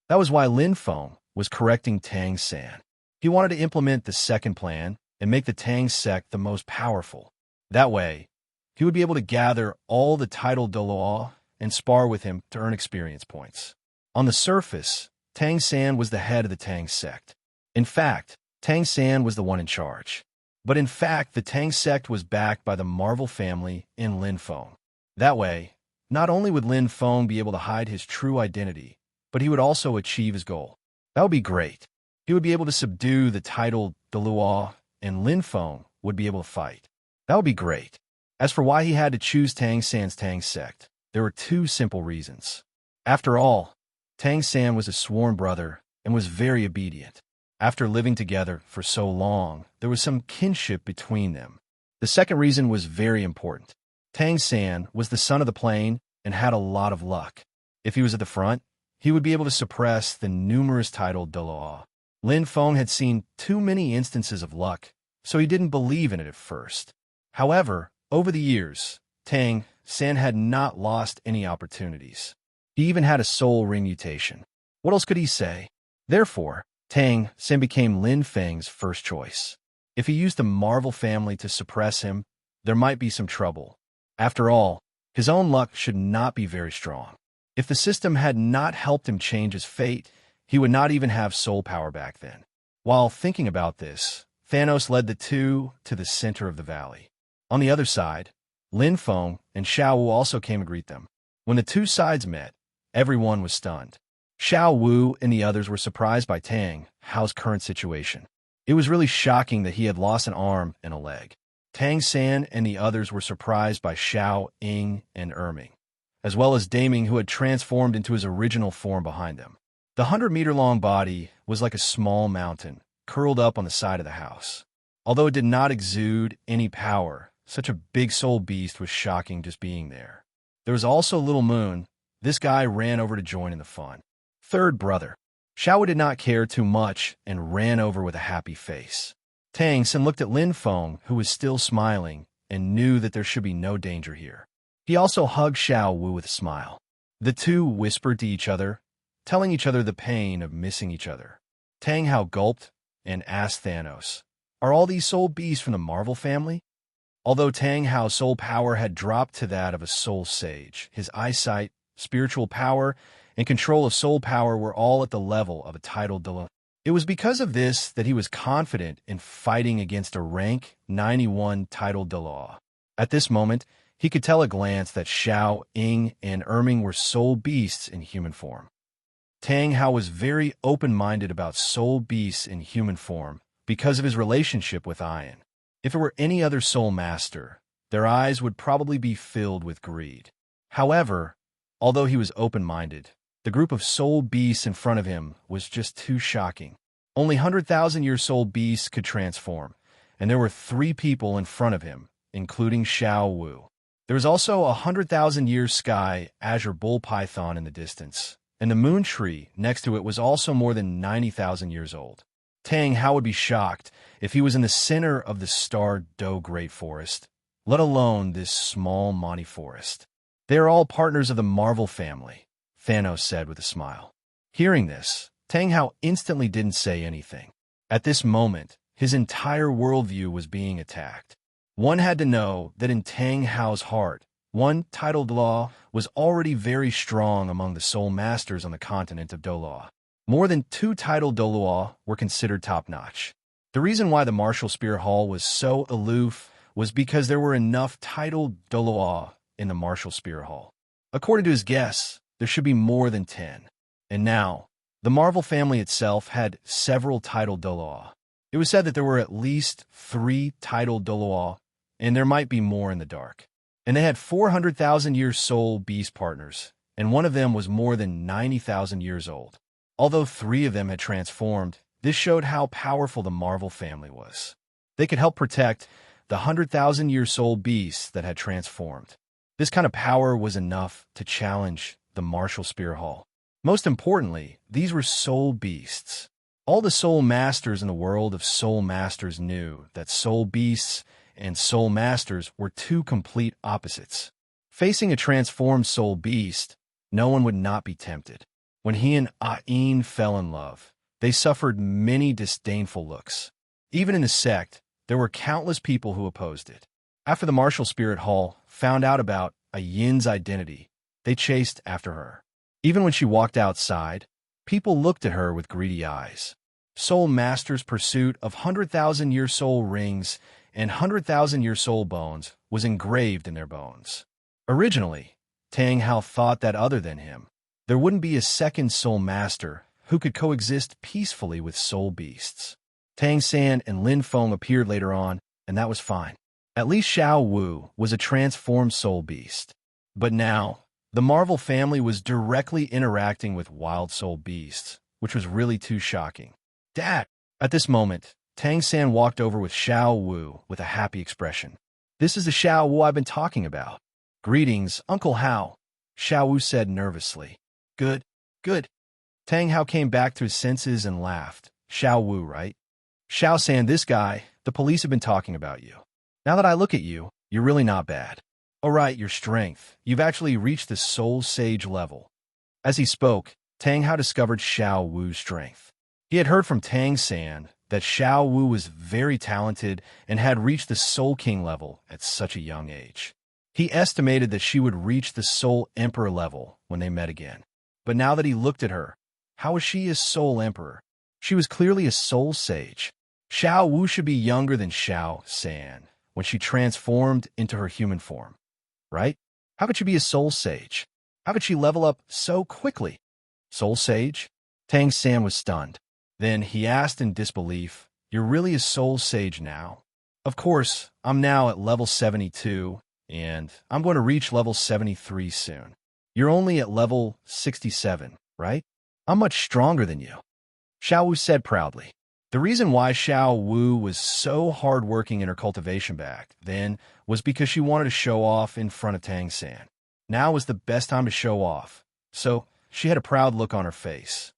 That was why Lin Feng was correcting Tang San. He wanted to implement the second plan and make the Tang sect the most powerful. That way, he would be able to gather all the titled Douluo and spar with him to earn experience points. On the surface, Tang San was the head of the Tang sect. In fact, Tang San was the one in charge. But in fact, the Tang sect was backed by the Marvel family in Lin Feng. That way, not only would Lin Feng be able to hide his true identity, but he would also achieve his goal. That would be great. He would be able to subdue the titled Douluo, and Lin Feng would be able to fight. That would be great. As for why he had to choose Tang San's Tang sect, there were two simple reasons. After all, Tang San was a sworn brother and was very obedient. After living together for so long, there was some kinship between them. The second reason was very important. Tang San was the son of the plain and had a lot of luck. If he was at the front, he would be able to suppress the numerous titled Douluo. Lin Feng had seen too many instances of luck, so he didn't believe in it at first. However, over the years, Tang San had not lost any opportunities. He even had a soul ring mutation. What else could he say? Therefore, Tang San became Lin Feng's first choice. If he used the Marvel family to suppress him, there might be some trouble. After all, his own luck should not be very strong. If the system had not helped him change his fate, he would not even have soul power back then. While thinking about this, Thanos led the two to the center of the valley. On the other side, Lin Feng and Xiao Wu also came to greet them. When the two sides met, everyone was stunned. Xiao Wu and the others were surprised by Tang Hao's current situation. It was really shocking that he had lost an arm and a leg. Tang San and the others were surprised by Xiao Ying and Erming, as well as Daming, who had transformed into his original form behind them. The 100-meter-long body was like a small mountain, curled up on the side of the house. Although it did not exude any power, such a big soul beast was shocking just being there. There was also Little Moon. This guy ran over to join in the fun. Third brother. Xiao did not care too much and ran over with a happy face. Tang San looked at Lin Feng, who was still smiling, and knew that there should be no danger here. He also hugged Xiao Wu with a smile. The two whispered to each other, telling each other the pain of missing each other. Tang Hao gulped and asked Thanos, "Are all these soul beasts from the Marvel family?" Although Tang Hao's soul power had dropped to that of a soul sage, his eyesight, spiritual power, and control of soul power were all at the level of a titled Douluo. It was because of this that he was confident in fighting against a rank 91 titled Douluo. At this moment, he could tell at a glance that Xiao, Ying, and Erming were soul beasts in human form. Tang Hao was very open-minded about soul beasts in human form because of his relationship with Ian. If it were any other soul master, their eyes would probably be filled with greed. However, although he was open-minded, the group of soul beasts in front of him was just too shocking. Only 100,000-year soul beasts could transform, and there were 3 people in front of him, including Xiao Wu. There was also a 100,000-year sky azure bull python in the distance, and the moon tree next to it was also more than 90,000 years old. Tang Hao would be shocked if he was in the center of the Star Do Great Forest, let alone this small Monty Forest. They are all partners of the Marvel family, Thanos said with a smile. Hearing this, Tang Hao instantly didn't say anything. At this moment, his entire worldview was being attacked. One had to know that in Tang Hao's heart, one titled Law was already very strong among the soul masters on the continent of Douluo. More than 2 titled Douluo were considered top-notch. The reason why the Martial Spear Hall was so aloof was because there were enough titled Douluo in the Martial Spear Hall. According to his guess, there should be more than 10. And now, the Marvel family itself had several titled Douluo. It was said that there were at least 3 titled Douluo, and there might be more in the dark. And they had 400,000-year soul beast partners, and one of them was more than 90,000 years old. Although 3 of them had transformed, this showed how powerful the Marvel family was. They could help protect the 100,000-year soul beasts that had transformed. This kind of power was enough to challenge the martial spirit hall. Most importantly, these were soul beasts. All the soul masters in the world of soul masters knew that soul beasts and soul masters were 2 complete opposites. Facing a transformed soul beast, no one would not be tempted. When he and Ain fell in love, they suffered many disdainful looks. Even in the sect, there were countless people who opposed it. After the martial spirit hall found out about Yin's identity, they chased after her. Even when she walked outside, people looked at her with greedy eyes. Soul Master's pursuit of 100,000-year soul rings and 100,000-year soul bones was engraved in their bones. Originally, Tang Hao thought that other than him, there wouldn't be a second Soul Master who could coexist peacefully with soul beasts. Tang San and Lin Feng appeared later on, and that was fine. At least Xiao Wu was a transformed soul beast. But now, the Marvel family was directly interacting with wild soul beasts, which was really too shocking. Dad! At this moment, Tang San walked over with Xiao Wu with a happy expression. This is the Xiao Wu I've been talking about. Greetings, Uncle Hao, Xiao Wu said nervously. Good, good. Tang Hao came back to his senses and laughed. Xiao Wu, right? Xiao San, this guy, the police have been talking about you. Now that I look at you, you're really not bad. All right, your strength. You've actually reached the Soul Sage level. As he spoke, Tang Hao discovered Xiao Wu's strength. He had heard from Tang San that Xiao Wu was very talented and had reached the Soul King level at such a young age. He estimated that she would reach the Soul Emperor level when they met again. But now that he looked at her, how was she a Soul Emperor? She was clearly a Soul Sage. Xiao Wu should be younger than Xiao San when she transformed into her human form, right? How could she be a Soul Sage? How could she level up so quickly? Soul Sage? Tang San was stunned. Then he asked in disbelief, You're really a Soul Sage now? Of course, I'm now at level 72, and I'm going to reach level 73 soon. You're only at level 67, right? I'm much stronger than you. Xiao Wu said proudly. The reason why Xiao Wu was so hardworking in her cultivation back then was because she wanted to show off in front of Tang San. Now was the best time to show off, so she had a proud look on her face.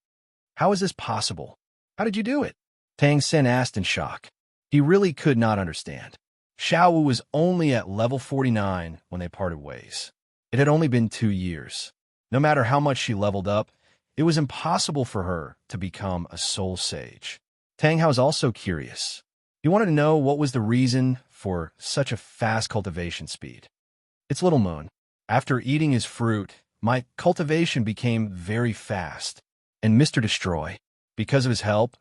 How is this possible? How did you do it? Tang San asked in shock. He really could not understand. Xiao Wu was only at level 49 when they parted ways. It had only been 2 years. No matter how much she leveled up, it was impossible for her to become a Soul Sage. Tang Hao was also curious. He wanted to know what was the reason for such a fast cultivation speed. It's Little Moon. After eating his fruit, my cultivation became very fast. And Mr. Destroy, because of his help,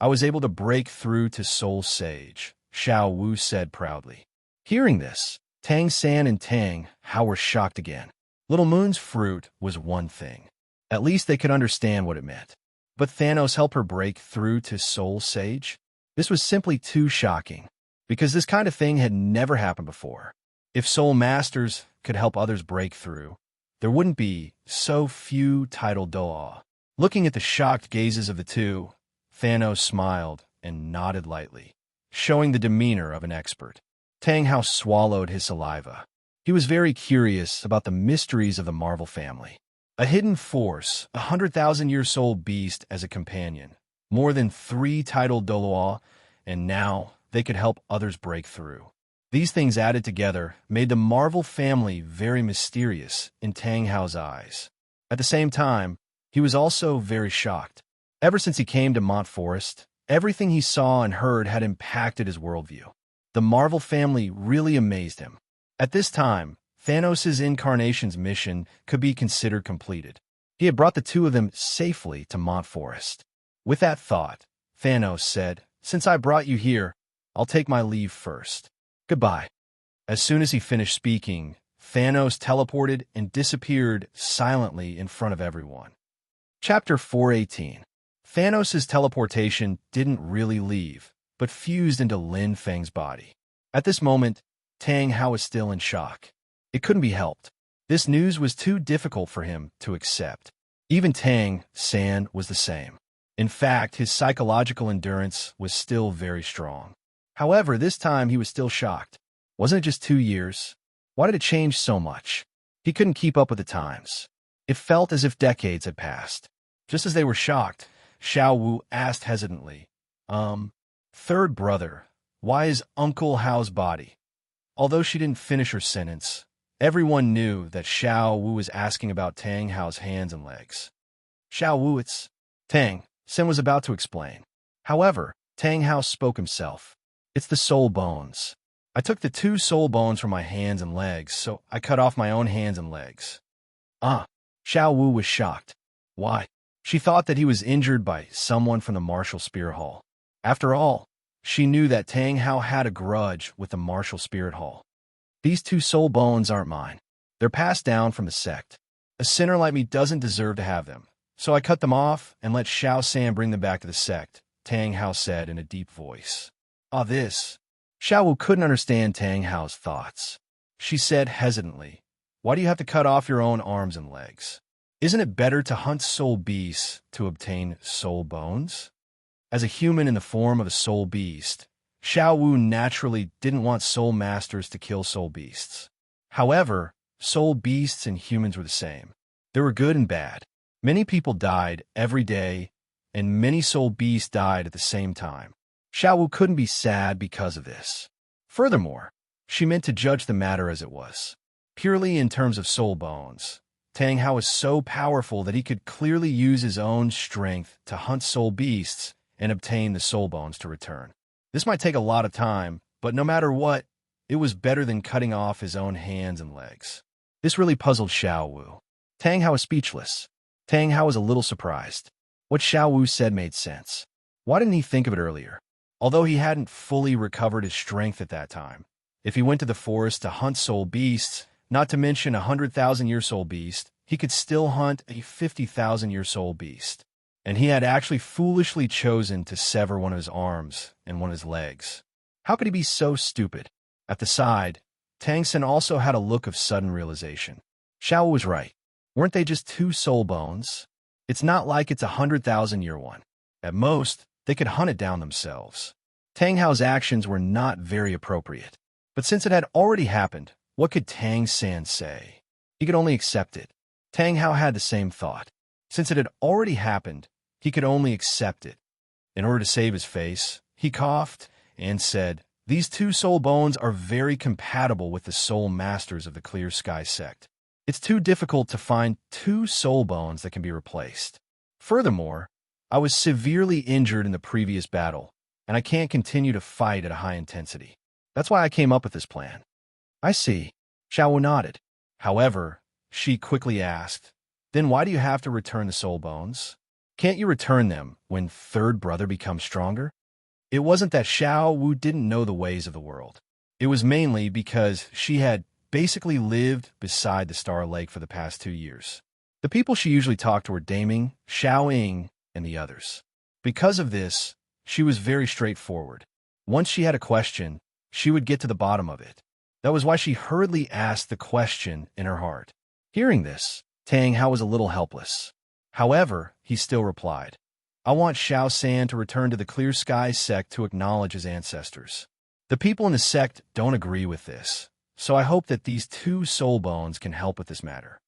I was able to break through to Soul Sage, Xiao Wu said proudly. Hearing this, Tang San and Tang Hao were shocked again. Little Moon's fruit was one thing. At least they could understand what it meant. But Thanos helped her break through to Soul Sage? This was simply too shocking, because this kind of thing had never happened before. If Soul Masters could help others break through, there wouldn't be so few titled Douluo. Looking at the shocked gazes of the two, Thanos smiled and nodded lightly, showing the demeanor of an expert. Tang Hao swallowed his saliva. He was very curious about the mysteries of the Marvel family. A hidden force, 100,000-year soul beast as a companion, more than 3 titled Douluo, and now they could help others break through. These things added together made the Marvel family very mysterious in Tang Hao's eyes. At the same time, he was also very shocked. Ever since he came to Mont Forest, everything he saw and heard had impacted his worldview. The Marvel family really amazed him. At this time, Thanos' incarnation's mission could be considered completed. He had brought the two of them safely to Mont Forest. With that thought, Thanos said, Since I brought you here, I'll take my leave first. Goodbye. As soon as he finished speaking, Thanos teleported and disappeared silently in front of everyone. Chapter 418. Thanos' teleportation didn't really leave, but fused into Lin Feng's body. At this moment, Tang Hao was still in shock. It couldn't be helped. This news was too difficult for him to accept. Even Tang San was the same. In fact, his psychological endurance was still very strong. However, this time he was still shocked. Wasn't it just 2 years? Why did it change so much? He couldn't keep up with the times. It felt as if decades had passed. Just as they were shocked, Xiao Wu asked hesitantly, Third brother, why is Uncle Hao's body? Although she didn't finish her sentence, everyone knew that Xiao Wu was asking about Tang Hao's hands and legs. Xiao Wu, it's Tang, Sen was about to explain. However, Tang Hao spoke himself. It's the soul bones. I took the 2 soul bones from my hands and legs, so I cut off my own hands and legs. Xiao Wu was shocked. Why? She thought that he was injured by someone from the Martial Spirit Hall. After all, she knew that Tang Hao had a grudge with the Martial Spirit Hall. These 2 soul bones aren't mine. They're passed down from the sect. A sinner like me doesn't deserve to have them, so I cut them off and let Xiao San bring them back to the sect, Tang Hao said in a deep voice. This. Xiao Wu couldn't understand Tang Hao's thoughts. She said hesitantly, why do you have to cut off your own arms and legs? Isn't it better to hunt soul beasts to obtain soul bones? As a human in the form of a soul beast, Xiao Wu naturally didn't want soul masters to kill soul beasts. However, soul beasts and humans were the same. There were good and bad. Many people died every day, and many soul beasts died at the same time. Xiao Wu couldn't be sad because of this. Furthermore, she meant to judge the matter as it was. Purely in terms of soul bones, Tang Hao was so powerful that he could clearly use his own strength to hunt soul beasts and obtain the soul bones to return. This might take a lot of time, but no matter what, it was better than cutting off his own hands and legs. This really puzzled Xiao Wu. Tang Hao was speechless. Tang Hao was a little surprised. What Xiao Wu said made sense. Why didn't he think of it earlier? Although he hadn't fully recovered his strength at that time, if he went to the forest to hunt soul beasts, not to mention a 100,000-year soul beast, he could still hunt a 50,000-year soul beast. And he had actually foolishly chosen to sever one of his arms and one of his legs. How could he be so stupid? At the side, Tang Sen also had a look of sudden realization. Xiao Wu was right. Weren't they just 2 soul bones? It's not like it's a 100,000-year one. At most, they could hunt it down themselves. Tang Hao's actions were not very appropriate. But since it had already happened, what could Tang San say? He could only accept it. Tang Hao had the same thought. Since it had already happened, he could only accept it. In order to save his face, he coughed and said, These 2 soul bones are very compatible with the soul masters of the Clear Sky sect. It's too difficult to find 2 soul bones that can be replaced. Furthermore, I was severely injured in the previous battle, and I can't continue to fight at a high intensity. That's why I came up with this plan. I see. Xiao Wu nodded. However, she quickly asked, Then why do you have to return the soul bones? Can't you return them when third brother becomes stronger? It wasn't that Xiao Wu didn't know the ways of the world. It was mainly because she had basically lived beside the Star Lake for the past 2 years. The people she usually talked to were Daming, Xiaoying, and the others. Because of this, she was very straightforward. Once she had a question, she would get to the bottom of it. That was why she hurriedly asked the question in her heart. Hearing this, Tang Hao was a little helpless. However, he still replied, I want Xiao San to return to the Clear Sky sect to acknowledge his ancestors. The people in the sect don't agree with this, so I hope that these 2 soul bones can help with this matter.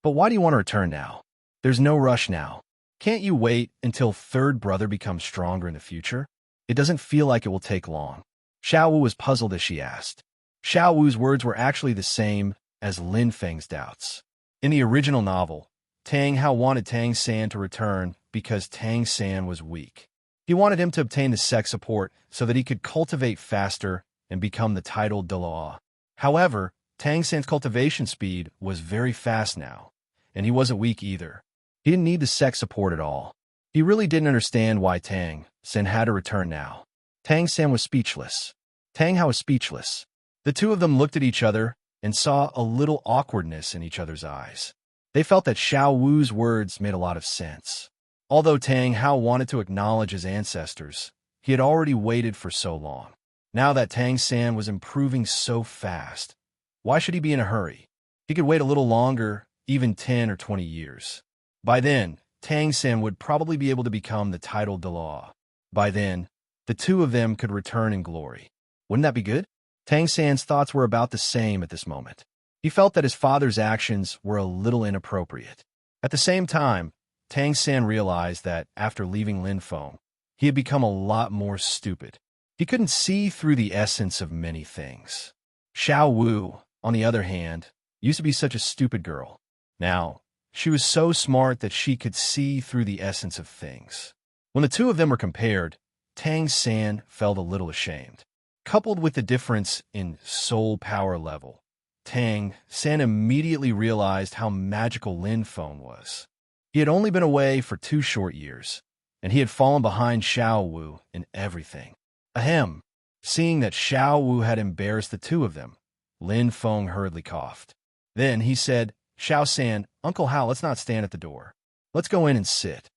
But why do you want to return now? There's no rush now. Can't you wait until third brother becomes stronger in the future? It doesn't feel like it will take long. Xiao Wu was puzzled as she asked. Xiao Wu's words were actually the same as Lin Feng's doubts. In the original novel, Tang Hao wanted Tang San to return because Tang San was weak. He wanted him to obtain the sect support so that he could cultivate faster and become the titled Douluo. However, Tang San's cultivation speed was very fast now, and he wasn't weak either. He didn't need the sect support at all. He really didn't understand why Tang San had to return now. Tang San was speechless. Tang Hao was speechless. The 2 of them looked at each other and saw a little awkwardness in each other's eyes. They felt that Xiao Wu's words made a lot of sense. Although Tang Hao wanted to acknowledge his ancestors, he had already waited for so long. Now that Tang San was improving so fast, why should he be in a hurry? He could wait a little longer, even 10 or 20 years. By then, Tang San would probably be able to become the titled Douluo. By then, the two of them could return in glory. Wouldn't that be good? Tang San's thoughts were about the same at this moment. He felt that his father's actions were a little inappropriate. At the same time, Tang San realized that after leaving Lin Feng, he had become a lot more stupid. He couldn't see through the essence of many things. Xiao Wu, on the other hand, used to be such a stupid girl. Now, she was so smart that she could see through the essence of things. When the two of them were compared, Tang San felt a little ashamed. Coupled with the difference in soul power level, Tang San immediately realized how magical Lin Feng was. He had only been away for 2 short years, and he had fallen behind Xiao Wu in everything. Ahem. Seeing that Xiao Wu had embarrassed the two of them, Lin Feng hurriedly coughed. Then he said, "Xiao San, Uncle Hao, let's not stand at the door. Let's go in and sit."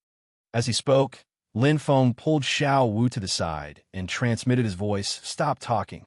As he spoke, Lin Feng pulled Xiao Wu to the side and transmitted his voice, "Stop talking."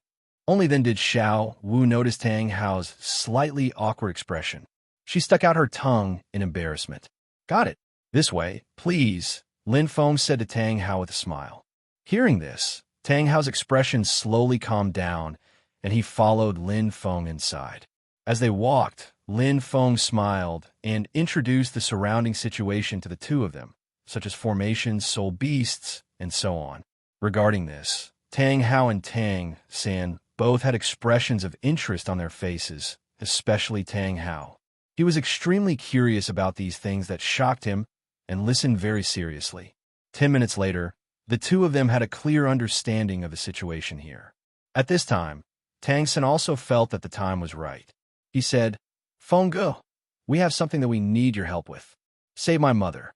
Only then did Xiao Wu notice Tang Hao's slightly awkward expression. She stuck out her tongue in embarrassment. "Got it. This way, please," Lin Feng said to Tang Hao with a smile. Hearing this, Tang Hao's expression slowly calmed down, and he followed Lin Feng inside. As they walked, Lin Feng smiled and introduced the surrounding situation to the two of them, such as formations, soul beasts, and so on. Regarding this, Tang Hao and Tang San both had expressions of interest on their faces, especially Tang Hao. He was extremely curious about these things that shocked him and listened very seriously. 10 minutes later, the two of them had a clear understanding of the situation here. At this time, Tang San also felt that the time was right. He said, "Feng Ge, we have something that we need your help with. Save my mother."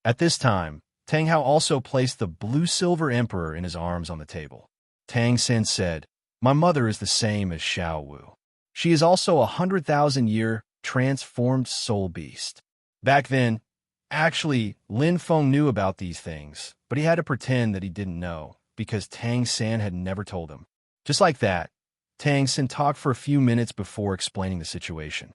At this time, Tang Hao also placed the blue-silver emperor in his arms on the table. Tang San said, "My mother is the same as Xiao Wu. She is also a 100,000-year transformed soul beast." Back then, actually, Lin Feng knew about these things, but he had to pretend that he didn't know, because Tang San had never told him. Just like that, Tang San talked for a few minutes before explaining the situation.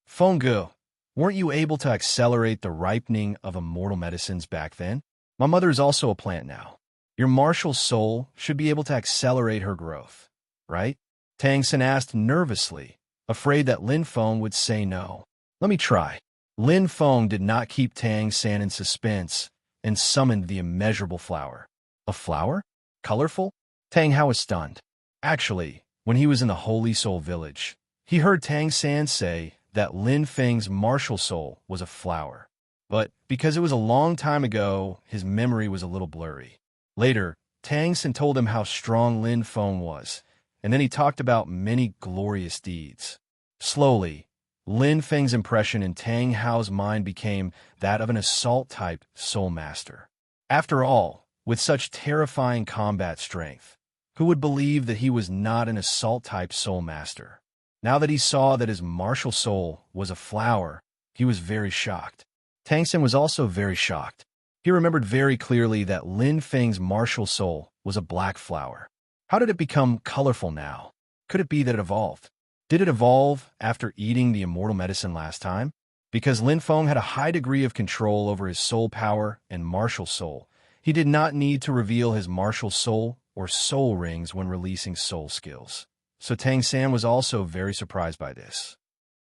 "Feng Ge, weren't you able to accelerate the ripening of immortal medicines back then? My mother is also a plant now. Your martial soul should be able to accelerate her growth, right?" Tang San asked nervously, afraid that Lin Feng would say no. "Let me try." Lin Feng did not keep Tang San in suspense and summoned the immeasurable flower. A flower? Colorful? Tang Hao was stunned. Actually, when he was in the Holy Soul Village, he heard Tang San say that Lin Feng's martial soul was a flower. But because it was a long time ago, his memory was a little blurry. Later, Tang San told him how strong Lin Feng was, and then he talked about many glorious deeds. Slowly, Lin Feng's impression in Tang Hao's mind became that of an assault-type soul master. After all, with such terrifying combat strength, who would believe that he was not an assault-type soul master? Now that he saw that his martial soul was a flower, he was very shocked. Tang San was also very shocked. He remembered very clearly that Lin Feng's martial soul was a black flower. How did it become colorful now? Could it be that it evolved? Did it evolve after eating the immortal medicine last time? Because Lin Feng had a high degree of control over his soul power and martial soul, he did not need to reveal his martial soul or soul rings when releasing soul skills. So Tang San was also very surprised by this.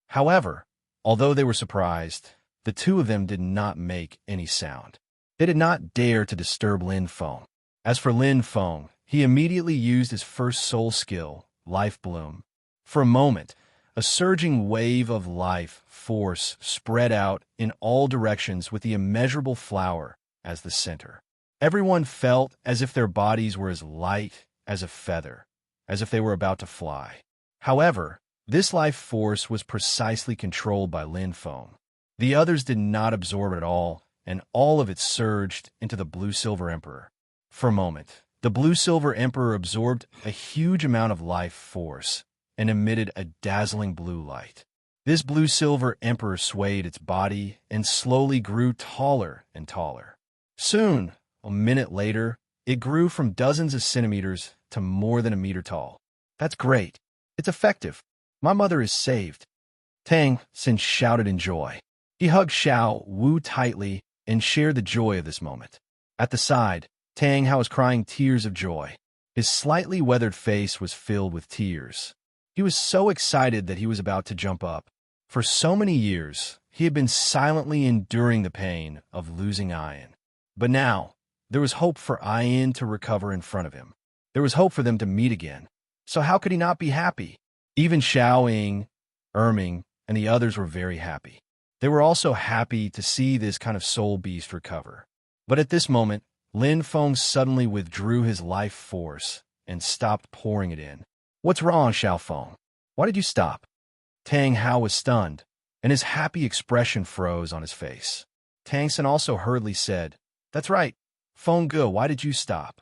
However, although they were surprised, the two of them did not make any sound. They did not dare to disturb Lin Feng. As for Lin Feng, he immediately used his first soul skill, Life Bloom. For a moment, a surging wave of life force spread out in all directions with the immeasurable flower as the center. Everyone felt as if their bodies were as light as a feather, as if they were about to fly. However, this life force was precisely controlled by Lin Feng. The others did not absorb it at all, and all of it surged into the blue-silver emperor. For a moment, the blue-silver emperor absorbed a huge amount of life force and emitted a dazzling blue light. This blue-silver emperor swayed its body and slowly grew taller and taller. Soon, a minute later, it grew from dozens of centimeters to more than a meter tall. That's great. It's effective. My mother is saved. Tang Xin shouted in joy. He hugged Xiao Wu tightly and shared the joy of this moment. At the side, Tang Hao was crying tears of joy. His slightly weathered face was filled with tears. He was so excited that he was about to jump up. For so many years, he had been silently enduring the pain of losing Ayin. But now, there was hope for Ayin to recover in front of him. There was hope for them to meet again. So how could he not be happy? Even Xiao Ying, Erming, and the others were very happy. They were also happy to see this kind of soul beast recover. But at this moment, Lin Feng suddenly withdrew his life force and stopped pouring it in. What's wrong, Xiao Feng? Why did you stop? Tang Hao was stunned, and his happy expression froze on his face. Tang Xin also hurriedly said, That's right. Feng Ge, why did you stop?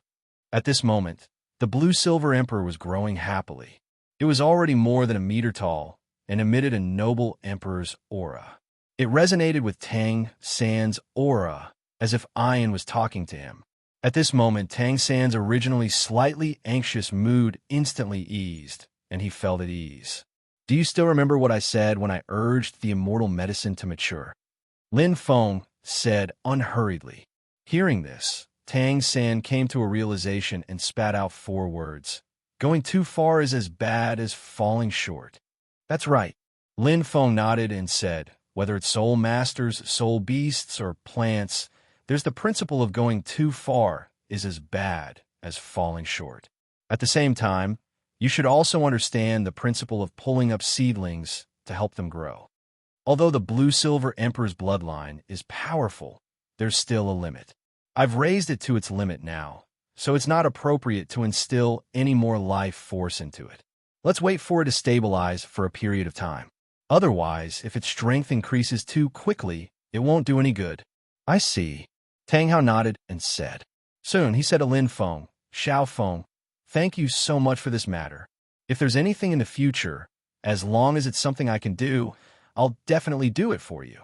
At this moment, the blue-silver emperor was growing happily. It was already more than a meter tall and emitted a noble emperor's aura. It resonated with Tang San's aura as if Ayin was talking to him. At this moment, Tang San's originally slightly anxious mood instantly eased, and he felt at ease. Do you still remember what I said when I urged the immortal medicine to mature? Lin Feng said unhurriedly. Hearing this, Tang San came to a realization and spat out 4 words. Going too far is as bad as falling short. That's right. Lin Feng nodded and said, whether it's soul masters, soul beasts, or plants, there's the principle of going too far is as bad as falling short. At the same time, you should also understand the principle of pulling up seedlings to help them grow. Although the blue-silver emperor's bloodline is powerful, there's still a limit. I've raised it to its limit now, so it's not appropriate to instill any more life force into it. Let's wait for it to stabilize for a period of time. Otherwise, if its strength increases too quickly, it won't do any good. I see. Tang Hao nodded and said. Soon, he said to Lin Feng, Xiao Feng, thank you so much for this matter. If there's anything in the future, as long as it's something I can do, I'll definitely do it for you.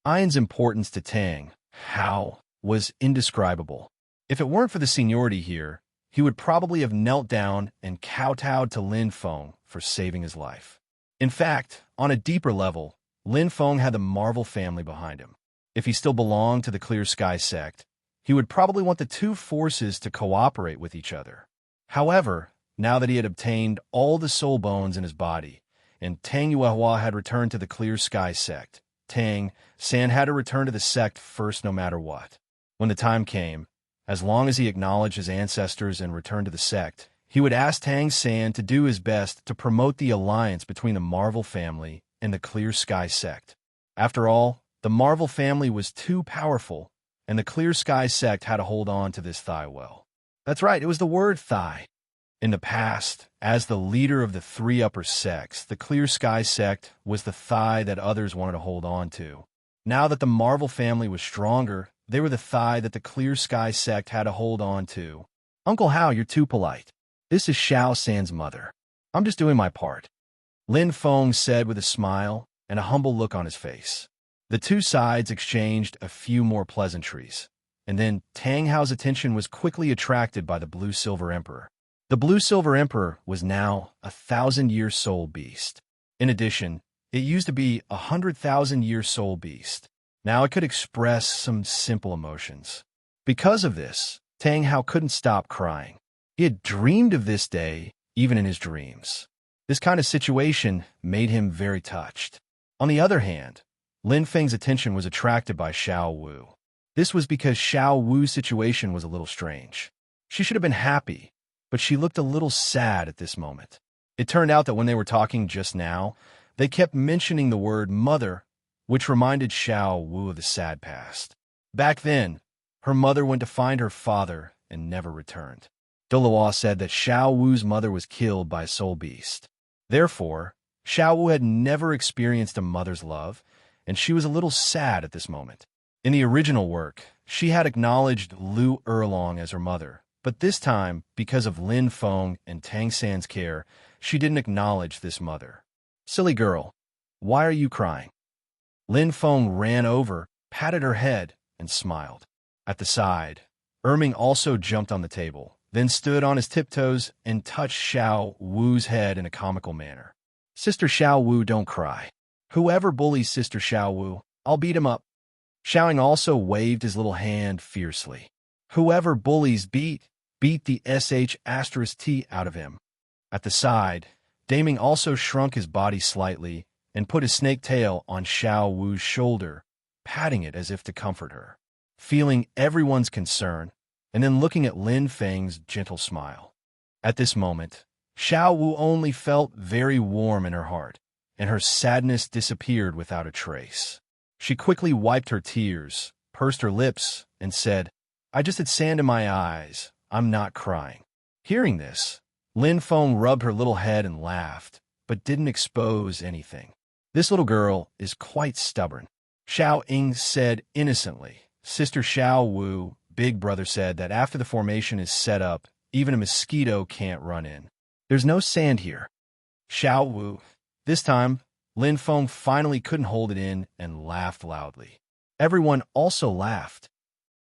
Ayin's importance to Tang Hao was indescribable. If it weren't for the seniority here, he would probably have knelt down and kowtowed to Lin Feng for saving his life. In fact, on a deeper level, Lin Feng had the Marvel family behind him. If he still belonged to the Clear Sky sect, he would probably want the two forces to cooperate with each other. However, now that he had obtained all the soul bones in his body, and Tang Yuehua had returned to the Clear Sky sect, Tang San had to return to the sect first no matter what. When the time came, as long as he acknowledged his ancestors and returned to the sect, he would ask Tang San to do his best to promote the alliance between the Marvel family and the Clear Sky sect. After all, the Marvel family was too powerful, and the Clear Sky sect had to hold on to this thigh well. That's right, it was the word thigh. In the past, as the leader of the 3 upper sects, the Clear Sky sect was the thigh that others wanted to hold on to. Now that the Marvel family was stronger, they were the thigh that the Clear Sky sect had to hold on to. Uncle Hao, you're too polite. This is Xiao San's mother. I'm just doing my part. Lin Feng said with a smile and a humble look on his face. The two sides exchanged a few more pleasantries, and then Tang Hao's attention was quickly attracted by the Blue-Silver Emperor. The Blue-Silver Emperor was now a 1,000-year soul beast. In addition, it used to be a 100,000-year soul beast. Now it could express some simple emotions. Because of this, Tang Hao couldn't stop crying. He had dreamed of this day, even in his dreams. This kind of situation made him very touched. On the other hand, Lin Feng's attention was attracted by Xiao Wu. This was because Xiao Wu's situation was a little strange. She should have been happy, but she looked a little sad at this moment. It turned out that when they were talking just now, they kept mentioning the word mother, which reminded Xiao Wu of the sad past. Back then, her mother went to find her father and never returned. Douluo said that Xiao Wu's mother was killed by a soul beast. Therefore, Xiao Wu had never experienced a mother's love, and she was a little sad at this moment. In the original work, she had acknowledged Lu Erlong as her mother, but this time, because of Lin Feng and Tang San's care, she didn't acknowledge this mother. Silly girl. Why are you crying? Lin Feng ran over, patted her head, and smiled. At the side, Erming also jumped on the table, then stood on his tiptoes and touched Xiao Wu's head in a comical manner. Sister Xiao Wu, don't cry. Whoever bullies Sister Xiao Wu, I'll beat him up. Xiaoying also waved his little hand fiercely. Whoever bullies beat the sh*t out of him. At the side, Daming also shrunk his body slightly and put his snake tail on Xiao Wu's shoulder, patting it as if to comfort her, feeling everyone's concern, and then looking at Lin Feng's gentle smile. At this moment, Xiao Wu only felt very warm in her heart, and her sadness disappeared without a trace. She quickly wiped her tears, pursed her lips, and said, I just had sand in my eyes. I'm not crying. Hearing this, Lin Feng rubbed her little head and laughed, but didn't expose anything. This little girl is quite stubborn. Xiao Ying said innocently. Sister Xiao Wu, big brother, said that after the formation is set up, even a mosquito can't run in. There's no sand here. Xiao Wu. This time, Lin Feng finally couldn't hold it in and laughed loudly. Everyone also laughed.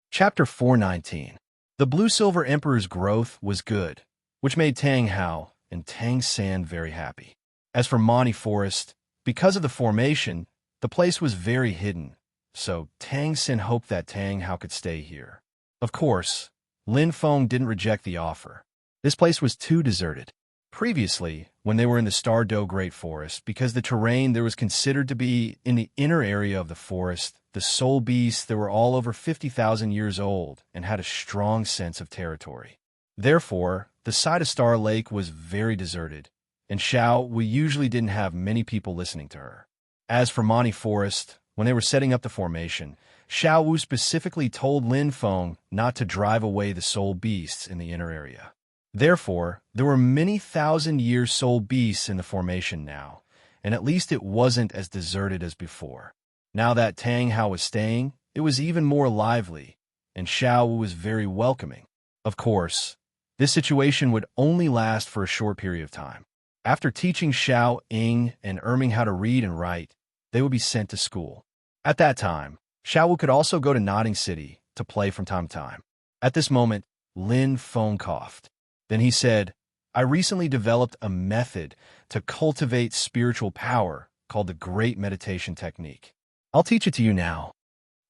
Chapter 419. The Blue-Silver Emperor's growth was good, which made Tang Hao and Tang San very happy. As for Mani Forest, because of the formation, the place was very hidden, so Tang Sin hoped that Tang Hao could stay here. Of course, Lin Feng didn't reject the offer. This place was too deserted. Previously, when they were in the Stardow Great Forest, because the terrain there was considered to be in the inner area of the forest, the soul beasts that were all over 50,000 years old and had a strong sense of territory. Therefore, the side of Star Lake was very deserted, and Xiao Wu usually didn't have many people listening to her. As for Mani Forest, when they were setting up the formation, Xiao Wu specifically told Lin Feng not to drive away the soul beasts in the inner area. Therefore, there were many thousand-year soul beasts in the formation now, and at least it wasn't as deserted as before. Now that Tang Hao was staying, it was even more lively, and Xiao Wu was very welcoming. Of course, this situation would only last for a short period of time. After teaching Xiao Ying and Erming how to read and write, they would be sent to school. At that time, Xiao Wu could also go to Nodding City to play from time to time. At this moment, Lin Feng coughed. Then he said, I recently developed a method to cultivate spiritual power called the Great Meditation Technique. I'll teach it to you now.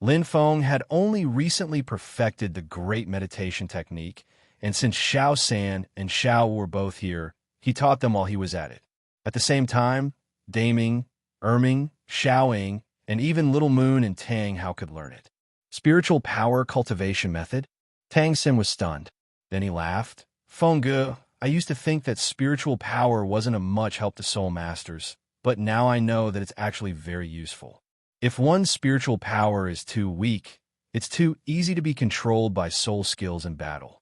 Lin Feng had only recently perfected the Great Meditation Technique, and since Xiao San and Xiao were both here, he taught them while he was at it. At the same time, Daming, Erming, Xiao Ying, and even Little Moon and Tang Hao could learn it. Spiritual power cultivation method? Tang Sin was stunned. Then he laughed. Fengge, I used to think that spiritual power wasn't of much help to soul masters, but now I know that it's actually very useful. If one's spiritual power is too weak, it's too easy to be controlled by soul skills in battle.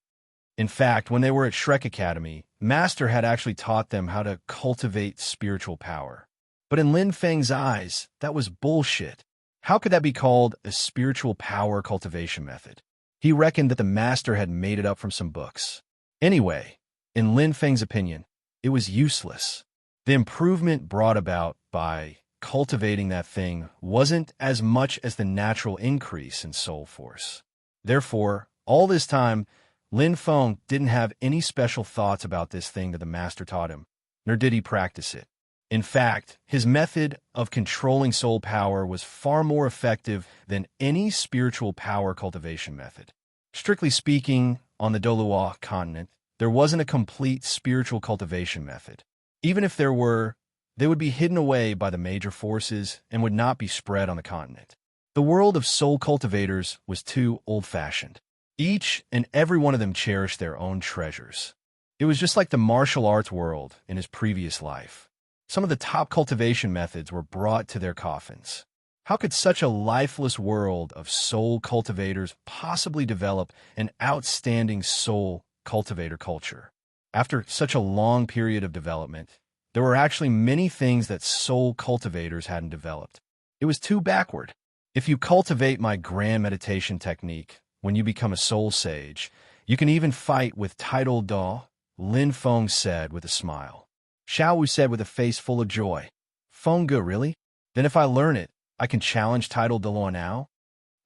In fact, when they were at Shrek Academy, Master had actually taught them how to cultivate spiritual power. But in Lin Feng's eyes, that was bullshit. How could that be called a spiritual power cultivation method? He reckoned that the Master had made it up from some books. Anyway, in Lin Feng's opinion, it was useless. The improvement brought about by cultivating that thing wasn't as much as the natural increase in soul force. Therefore, all this time, Lin Feng didn't have any special thoughts about this thing that the Master taught him, nor did he practice it. In fact, his method of controlling soul power was far more effective than any spiritual power cultivation method. Strictly speaking, on the Douluo continent, there wasn't a complete spiritual cultivation method. Even if there were, they would be hidden away by the major forces and would not be spread on the continent. The world of soul cultivators was too old-fashioned. Each and every one of them cherished their own treasures. It was just like the martial arts world in his previous life. Some of the top cultivation methods were brought to their coffins. How could such a lifeless world of soul cultivators possibly develop an outstanding soul cultivator culture? After such a long period of development, there were actually many things that soul cultivators hadn't developed. It was too backward. If you cultivate my grand meditation technique, when you become a soul sage, you can even fight with Tidal Da, Lin Feng said with a smile. Xiao Wu said with a face full of joy. Fengge, really? Then if I learn it, I can challenge title Douluo now?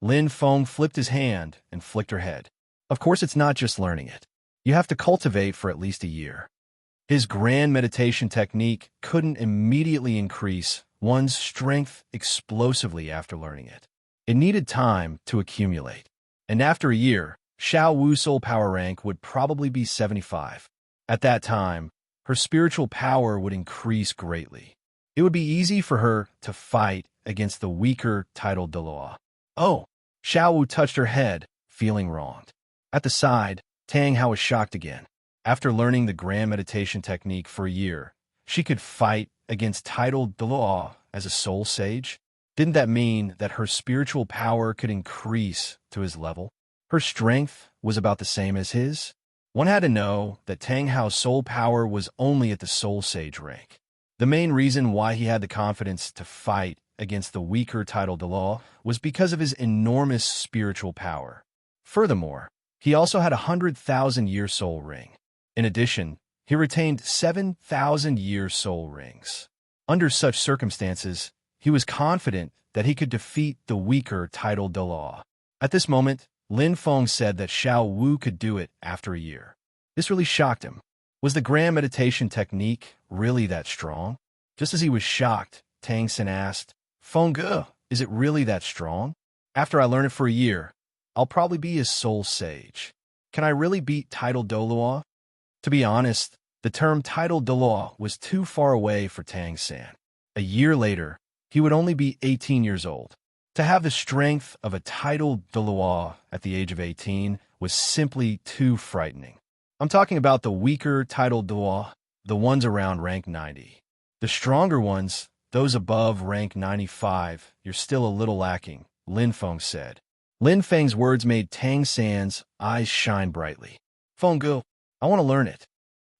Lin Feng flipped his hand and flicked her head. Of course, it's not just learning it. You have to cultivate for at least a year. His grand meditation technique couldn't immediately increase one's strength explosively after learning it. It needed time to accumulate. And after a year, Xiao Wu's soul power rank would probably be 75. At that time, her spiritual power would increase greatly. It would be easy for her to fight against the weaker titled Douluo. Oh, Xiao Wu touched her head, feeling wronged. At the side, Tang Hao was shocked again. After learning the grand meditation technique for a year, she could fight against titled Douluo as a soul sage? Didn't that mean that her spiritual power could increase to his level? Her strength was about the same as his? One had to know that Tang Hao's soul power was only at the soul sage rank. The main reason why he had the confidence to fight against the weaker titled Douluo was because of his enormous spiritual power. Furthermore, he also had a 100,000-year soul ring. In addition, he retained 7,000-year soul rings. Under such circumstances, he was confident that he could defeat the weaker titled Douluo. At this moment, Lin Feng said that Xiao Wu could do it after a year. This really shocked him. Was the grand meditation technique really that strong? Just as he was shocked, Tang Xin asked, Feng, is it really that strong? After I learn it for a year, I'll probably be a soul sage. Can I really beat titled Douluo? To be honest, the term titled Douluo was too far away for Tang Xin. A year later, he would only be 18 years old. To have the strength of a titled Douluo at the age of 18 was simply too frightening. I'm talking about the weaker titled Douluo, the ones around rank 90. The stronger ones, those above rank 95, you're still a little lacking, Lin Feng said. Lin Feng's words made Tang Xin's eyes shine brightly. Feng, I want to learn it,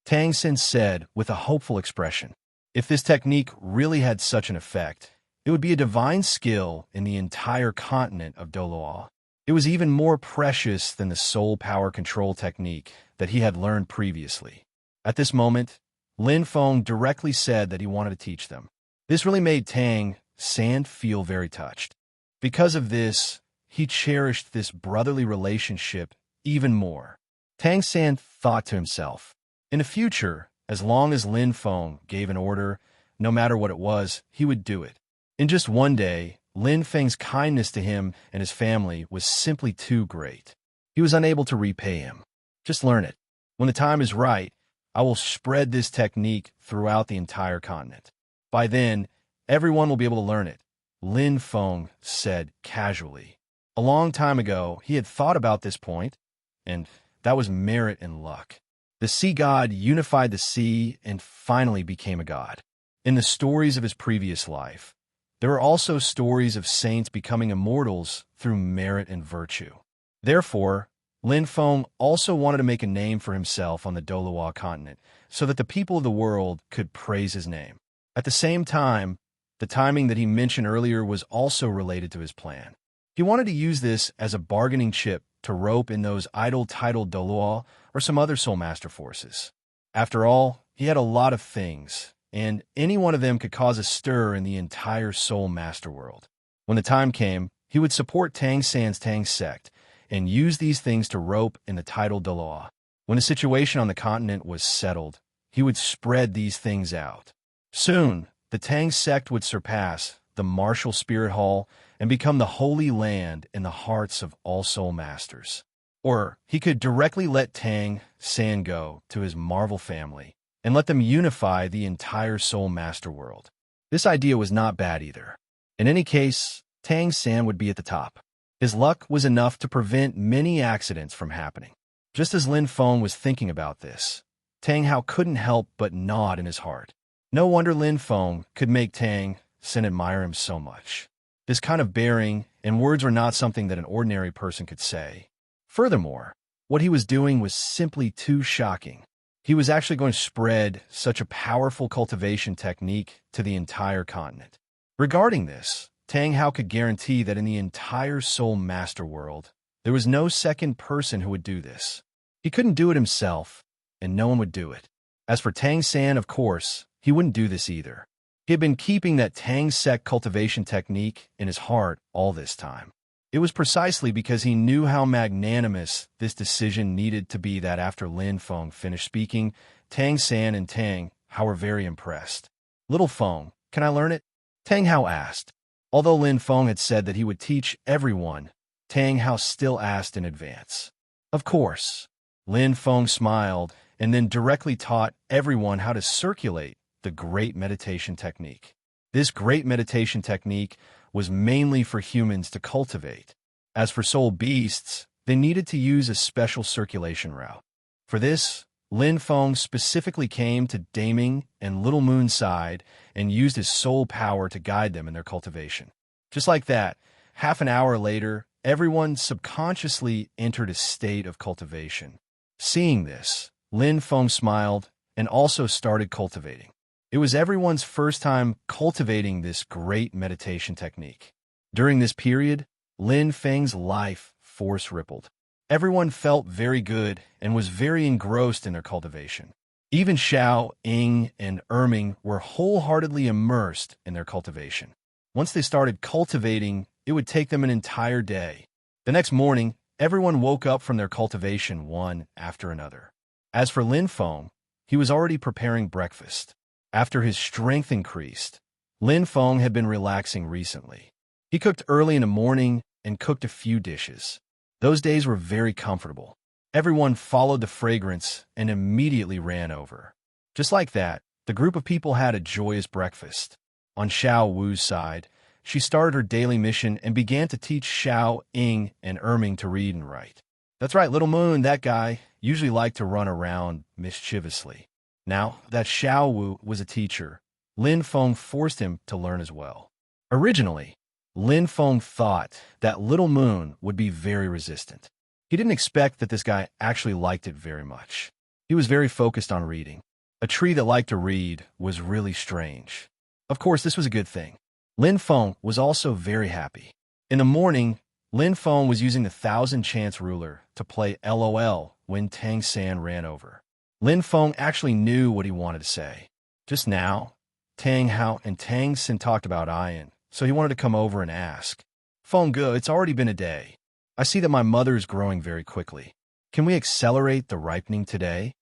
Tang Xin said with a hopeful expression. If this technique really had such an effect, it would be a divine skill in the entire continent of Douluo. It was even more precious than the soul power control technique that he had learned previously. At this moment, Lin Feng directly said that he wanted to teach them. This really made Tang Xin feel very touched. Because of this, he cherished this brotherly relationship even more. Tang Xin thought to himself, in the future, as long as Lin Feng gave an order, no matter what it was, he would do it. In just one day, Lin Feng's kindness to him and his family was simply too great. He was unable to repay him. Just learn it. When the time is right, I will spread this technique throughout the entire continent. By then, everyone will be able to learn it, Lin Feng said casually. A long time ago, he had thought about this point, and that was merit and luck. The sea god unified the sea and finally became a god. In the stories of his previous life, there are also stories of saints becoming immortals through merit and virtue. Therefore, Lin Feng also wanted to make a name for himself on the Douluo continent so that the people of the world could praise his name. At the same time, the timing that he mentioned earlier was also related to his plan. He wanted to use this as a bargaining chip to rope in those idle titled Douluo or some other Soul Master forces. After all, he had a lot of things, and any one of them could cause a stir in the entire Soul Master world. When the time came, he would support Tang Xin's Tang sect and use these things to rope in the titled Douluo. When the situation on the continent was settled, he would spread these things out. Soon, the Tang sect would surpass the martial spirit hall and become the holy land in the hearts of all Soul Masters. Or he could directly let Tang Xin go to his Marvel family and let them unify the entire Soul Master world. This idea was not bad either. In any case, Tang Xin would be at the top. His luck was enough to prevent many accidents from happening. Just as Lin Feng was thinking about this, Tang Hao couldn't help but nod in his heart. No wonder Lin Feng could make Tang Xin admire him so much. This kind of bearing and words were not something that an ordinary person could say. Furthermore, what he was doing was simply too shocking. He was actually going to spread such a powerful cultivation technique to the entire continent. Regarding this, Tang Hao could guarantee that in the entire Soul Master world, there was no second person who would do this. He couldn't do it himself, and no one would do it. As for Tang Xin, of course, he wouldn't do this either. He had been keeping that Tang sect cultivation technique in his heart all this time. It was precisely because he knew how magnanimous this decision needed to be that after Lin Feng finished speaking, Tang San and Tang Hao were very impressed. "Little Feng, can I learn it?" Tang Hao asked. Although Lin Feng had said that he would teach everyone, Tang Hao still asked in advance. Of course. Lin Feng smiled and then directly taught everyone how to circulate the great meditation technique. This great meditation technique was mainly for humans to cultivate. As for soul beasts, they needed to use a special circulation route. For this, Lin Feng specifically came to Daming and Little Moon's side and used his soul power to guide them in their cultivation. Just like that, half an hour later, everyone subconsciously entered a state of cultivation. Seeing this, Lin Feng smiled and also started cultivating. It was everyone's first time cultivating this great meditation technique. During this period, Lin Feng's life force rippled. Everyone felt very good and was very engrossed in their cultivation. Even Xiao, Ying, and Erming were wholeheartedly immersed in their cultivation. Once they started cultivating, it would take them an entire day. The next morning, everyone woke up from their cultivation one after another. As for Lin Feng, he was already preparing breakfast. After his strength increased, Lin Feng had been relaxing recently. He cooked early in the morning and cooked a few dishes. Those days were very comfortable. Everyone followed the fragrance and immediately ran over. Just like that, the group of people had a joyous breakfast. On Xiao Wu's side, she started her daily mission and began to teach Xiao, Ying, and Erming to read and write. That's right, Little Moon, that guy, usually liked to run around mischievously. Now that Xiao Wu was a teacher, Lin Feng forced him to learn as well. Originally, Lin Feng thought that Little Moon would be very resistant. He didn't expect that this guy actually liked it very much. He was very focused on reading. A tree that liked to read was really strange. Of course, this was a good thing. Lin Feng was also very happy. In the morning, Lin Feng was using the 1,000-chance ruler to play LOL when Tang San ran over. Lin Feng actually knew what he wanted to say. Just now, Tang Hao and Tang Sin talked about Ian, so he wanted to come over and ask. "Feng Ge, it's already been a day. I see that my mother is growing very quickly. Can we accelerate the ripening today?"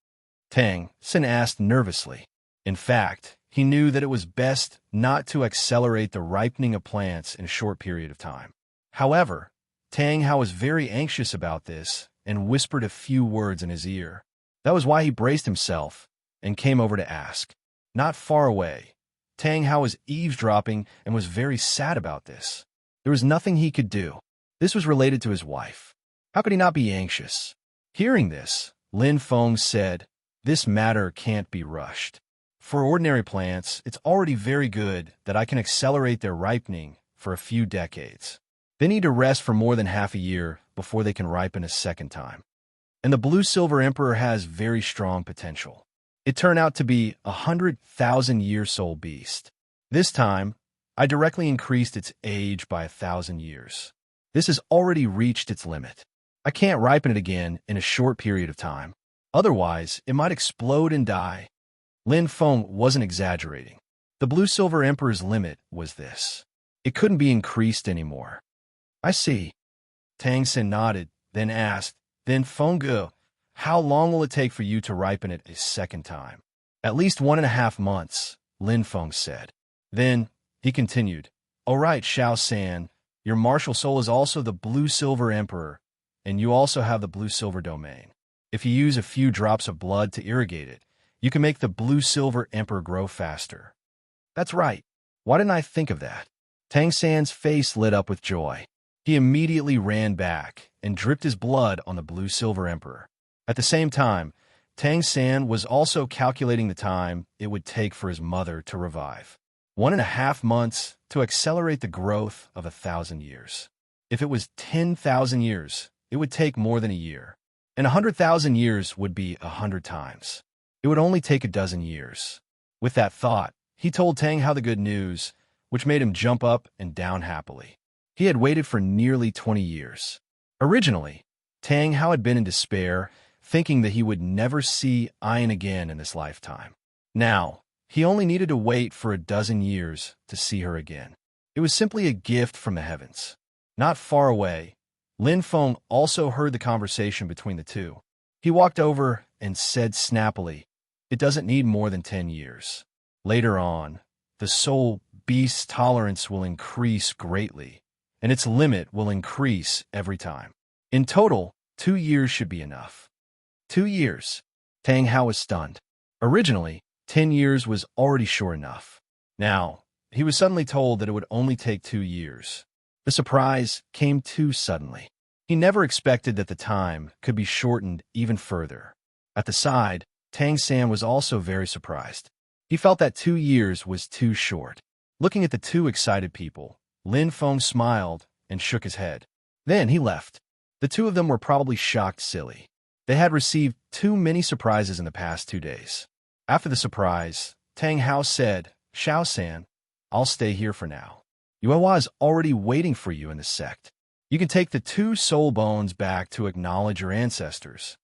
Tang Sin asked nervously. In fact, he knew that it was best not to accelerate the ripening of plants in a short period of time. However, Tang Hao was very anxious about this and whispered a few words in his ear. That was why he braced himself and came over to ask. Not far away, Tang Hao was eavesdropping and was very sad about this. There was nothing he could do. This was related to his wife. How could he not be anxious? Hearing this, Lin Feng said, "This matter can't be rushed. For ordinary plants, it's already very good that I can accelerate their ripening for a few decades. They need to rest for more than half a year before they can ripen a second time. And the Blue-Silver Emperor has very strong potential. It turned out to be a 100,000-year soul beast. This time, I directly increased its age by 1,000 years. This has already reached its limit. I can't ripen it again in a short period of time. Otherwise, it might explode and die." Lin Feng wasn't exaggerating. The Blue-Silver Emperor's limit was this. It couldn't be increased anymore. "I see." Tang Sin nodded, then asked, "Then Feng Ge, how long will it take for you to ripen it a second time?" "At least 1.5 months, Lin Feng said. Then, he continued, "All right, Xiao San, your martial soul is also the Blue-Silver Emperor, and you also have the Blue-Silver domain. If you use a few drops of blood to irrigate it, you can make the Blue-Silver Emperor grow faster." "That's right. Why didn't I think of that?" Tang San's face lit up with joy. He immediately ran back and dripped his blood on the Blue-Silver Emperor. At the same time, Tang San was also calculating the time it would take for his mother to revive. 1.5 months to accelerate the growth of 1,000 years. If it was 10,000 years, it would take more than a year. And 100,000 years would be 100 times. It would only take a dozen years. With that thought, he told Tang Hao the good news, which made him jump up and down happily. He had waited for nearly 20 years. Originally, Tang Hao had been in despair, thinking that he would never see Ian again in this lifetime. Now, He only needed to wait for a dozen years to see her again. It was simply a gift from the heavens. Not far away, Lin Feng also heard the conversation between the two. He walked over and said snappily, "It doesn't need more than 10 years. Later on, the soul beast's tolerance will increase greatly, and its limit will increase every time. In total, 2 years should be enough." 2 years. Tang Hao was stunned. Originally, 10 years was already sure enough. Now, he was suddenly told that it would only take 2 years. The surprise came too suddenly. He never expected that the time could be shortened even further. At the side, Tang San was also very surprised. He felt that 2 years was too short. Looking at the two excited people, Lin Feng smiled and shook his head. Then he left. The two of them were probably shocked silly. They had received too many surprises in the past 2 days. After the surprise, Tang Hao said, "Xiao San, I'll stay here for now. Yuehua is already waiting for you in the sect. You can take the 2 soul bones back to acknowledge your ancestors."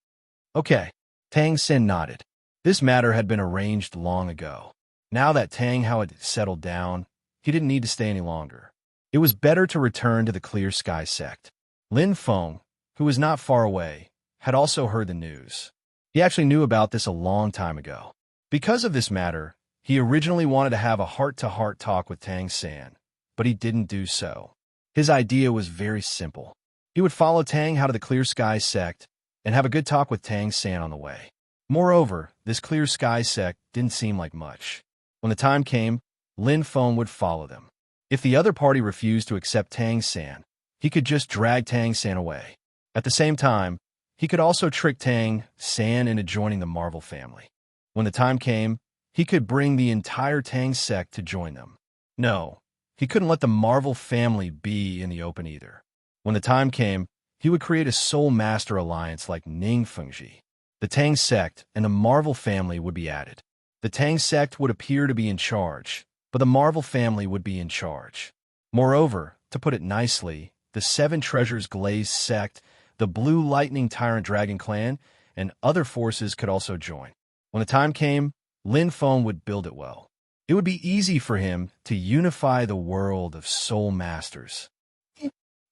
"Okay." Tang Sen nodded. This matter had been arranged long ago. Now that Tang Hao had settled down, he didn't need to stay any longer. It was better to return to the Clear Sky sect. Lin Feng, who was not far away, had also heard the news. He actually knew about this a long time ago. Because of this matter, he originally wanted to have a heart-to-heart talk with Tang San, but he didn't do so. His idea was very simple. He would follow Tang Hao to the Clear Sky sect and have a good talk with Tang San on the way. Moreover, this Clear Sky sect didn't seem like much. When the time came, Lin Feng would follow them. If the other party refused to accept Tang San, he could just drag Tang San away. At the same time, he could also trick Tang San into joining the Marvel family. When the time came, he could bring the entire Tang sect to join them. No, he couldn't let the Marvel family be in the open either. When the time came, he would create a Soul Master alliance like Ning Fengji. The Tang sect and the Marvel family would be added. The Tang sect would appear to be in charge, but the Marvel family would be in charge. Moreover, to put it nicely, the 7 Treasures Glazed sect, the Blue Lightning Tyrant Dragon clan, and other forces could also join. When the time came, Lin Feng would build it well. It would be easy for him to unify the world of Soul Masters.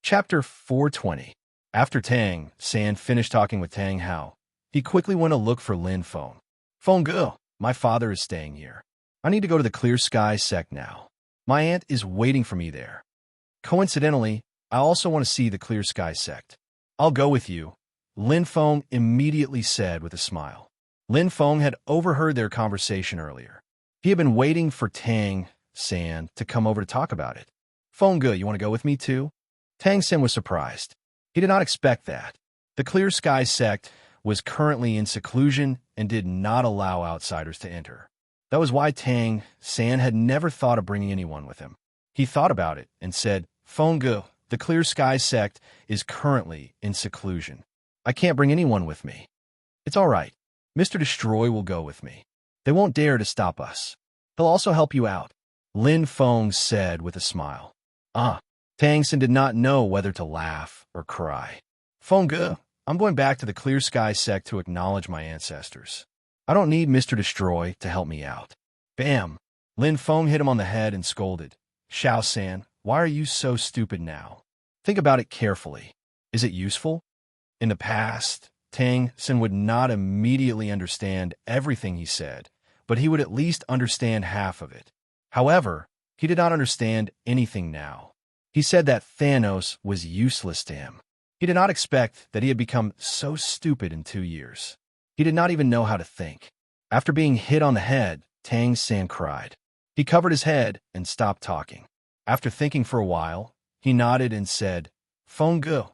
Chapter 420. After Tang San finished talking with Tang Hao, he quickly went to look for Lin Feng. "Feng Ge, my father is staying here. I need to go to the Clear Sky sect now. My aunt is waiting for me there. Coincidentally, I also want to see the Clear Sky sect. I'll go with you," Lin Feng immediately said with a smile. Lin Feng had overheard their conversation earlier. He had been waiting for Tang San to come over to talk about it. "Feng Ge, you want to go with me too?" Tang San was surprised. He did not expect that. The Clear Sky sect was currently in seclusion and did not allow outsiders to enter. That was why Tang San had never thought of bringing anyone with him. He thought about it and said, "Feng Ge, the Clear Sky sect is currently in seclusion. I can't bring anyone with me." "It's all right. Mr. Destroy will go with me. They won't dare to stop us. He'll also help you out," Lin Feng said with a smile. Tang San did not know whether to laugh or cry. "Feng Ge, I'm going back to the Clear Sky sect to acknowledge my ancestors. I don't need Mr. Destroy to help me out." Bam! Lin Feng hit him on the head and scolded. "Xiao San, why are you so stupid now? Think about it carefully. Is it useful?" In the past, Tang San would not immediately understand everything he said, but he would at least understand half of it. However, he did not understand anything now. He said that Thanos was useless to him. He did not expect that he had become so stupid in 2 years. He did not even know how to think. After being hit on the head, Tang San cried. He covered his head and stopped talking. After thinking for a while, he nodded and said, "Feng Ge,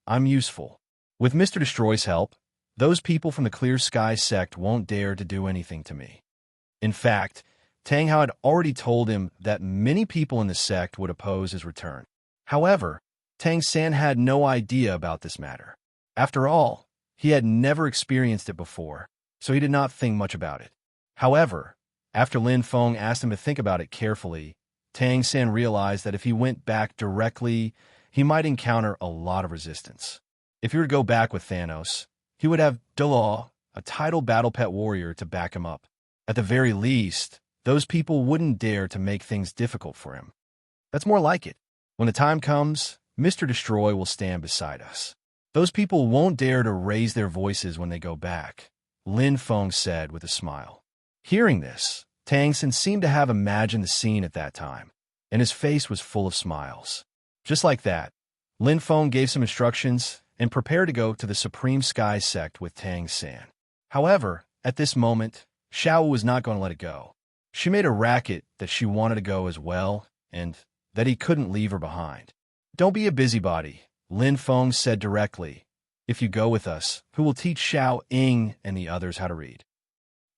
I'm useful. With Mr. Destroy's help, those people from the Clear Sky sect won't dare to do anything to me." In fact, Tang Hao had already told him that many people in the sect would oppose his return. However, Tang San had no idea about this matter. After all, he had never experienced it before, so he did not think much about it. However, after Lin Feng asked him to think about it carefully, Tang San realized that if he went back directly, he might encounter a lot of resistance. If he were to go back with Thanos, he would have Douluo, a titled battle pet warrior, to back him up. At the very least, those people wouldn't dare to make things difficult for him. That's more like it. When the time comes, Mr. Destroy will stand beside us. Those people won't dare to raise their voices when they go back, Lin Feng said with a smile. Hearing this, Tang Xin seemed to have imagined the scene at that time, and his face was full of smiles. Just like that, Lin Feng gave some instructions and prepared to go to the Supreme Sky Sect with Tang San. However, at this moment, Xiao was not going to let it go. She made a racket that she wanted to go as well, and that he couldn't leave her behind. Don't be a busybody, Lin Feng said directly. If you go with us, who will teach Xiao Ying and the others how to read?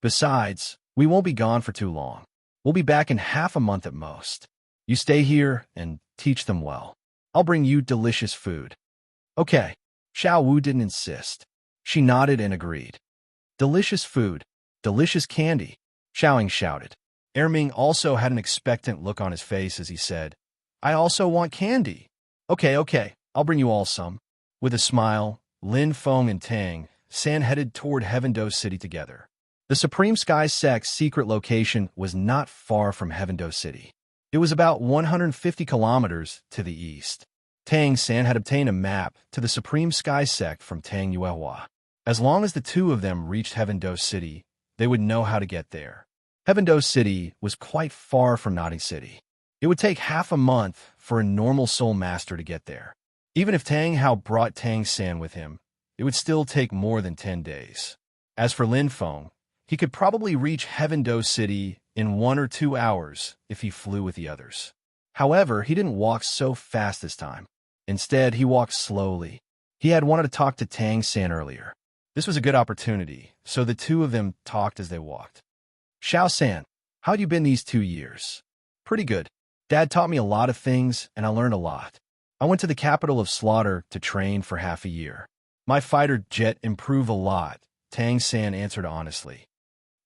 Besides, we won't be gone for too long. We'll be back in half a month at most. You stay here and teach them well. I'll bring you delicious food. Okay. Xiao Wu didn't insist. She nodded and agreed. Delicious food. Delicious candy, Xiao Ying shouted. Erming also had an expectant look on his face as he said, I also want candy. Okay, I'll bring you all some. With a smile, Lin Feng and Tang San headed toward Heaven-Do City together. The Supreme Sky Sect's secret location was not far from Heaven-Do City. It was about 150 kilometers to the east. Tang San had obtained a map to the Supreme Sky Sect from Tang Yuehua. As long as the two of them reached Heaven-Do City, they would know how to get there. Heaven-Do City was quite far from Naughty City. It would take half a month for a normal soul master to get there. Even if Tang Hao brought Tang San with him, it would still take more than 10 days. As for Lin Feng, he could probably reach Heaven-Do City in 1 or 2 hours if he flew with the others. However, he didn't walk so fast this time. Instead, he walked slowly. He had wanted to talk to Tang San earlier. This was a good opportunity, so the two of them talked as they walked. Xiao San, how'd you been these 2 years? Pretty good. Dad taught me a lot of things, and I learned a lot. I went to the capital of Slaughter to train for half a year. My fighter jet improved a lot, Tang San answered honestly.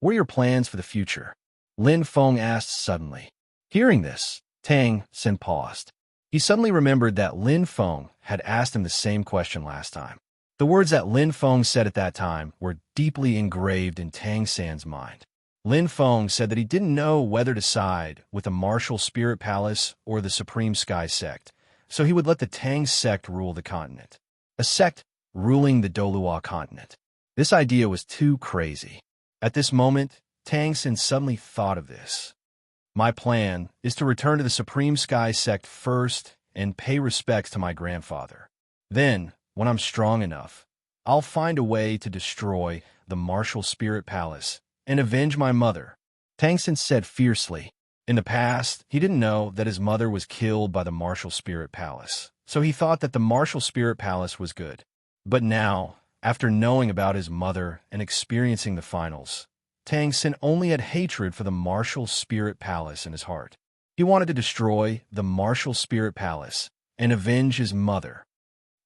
What are your plans for the future? Lin Feng asked suddenly. Hearing this, Tang San paused. He suddenly remembered that Lin Feng had asked him the same question last time. The words that Lin Feng said at that time were deeply engraved in Tang San's mind. Lin Feng said that he didn't know whether to side with the Martial Spirit Palace or the Supreme Sky Sect, so he would let the Tang sect rule the continent. A sect ruling the Douluo continent. This idea was too crazy. At this moment, Tang San suddenly thought of this. My plan is to return to the Supreme Sky Sect first and pay respects to my grandfather. Then, when I'm strong enough, I'll find a way to destroy the Martial Spirit Palace and avenge my mother, Tang San said fiercely. In the past, he didn't know that his mother was killed by the Martial Spirit Palace, so he thought that the Martial Spirit Palace was good. But now, after knowing about his mother and experiencing the finals, Tang San only had hatred for the Martial Spirit Palace in his heart. He wanted to destroy the Martial Spirit Palace and avenge his mother.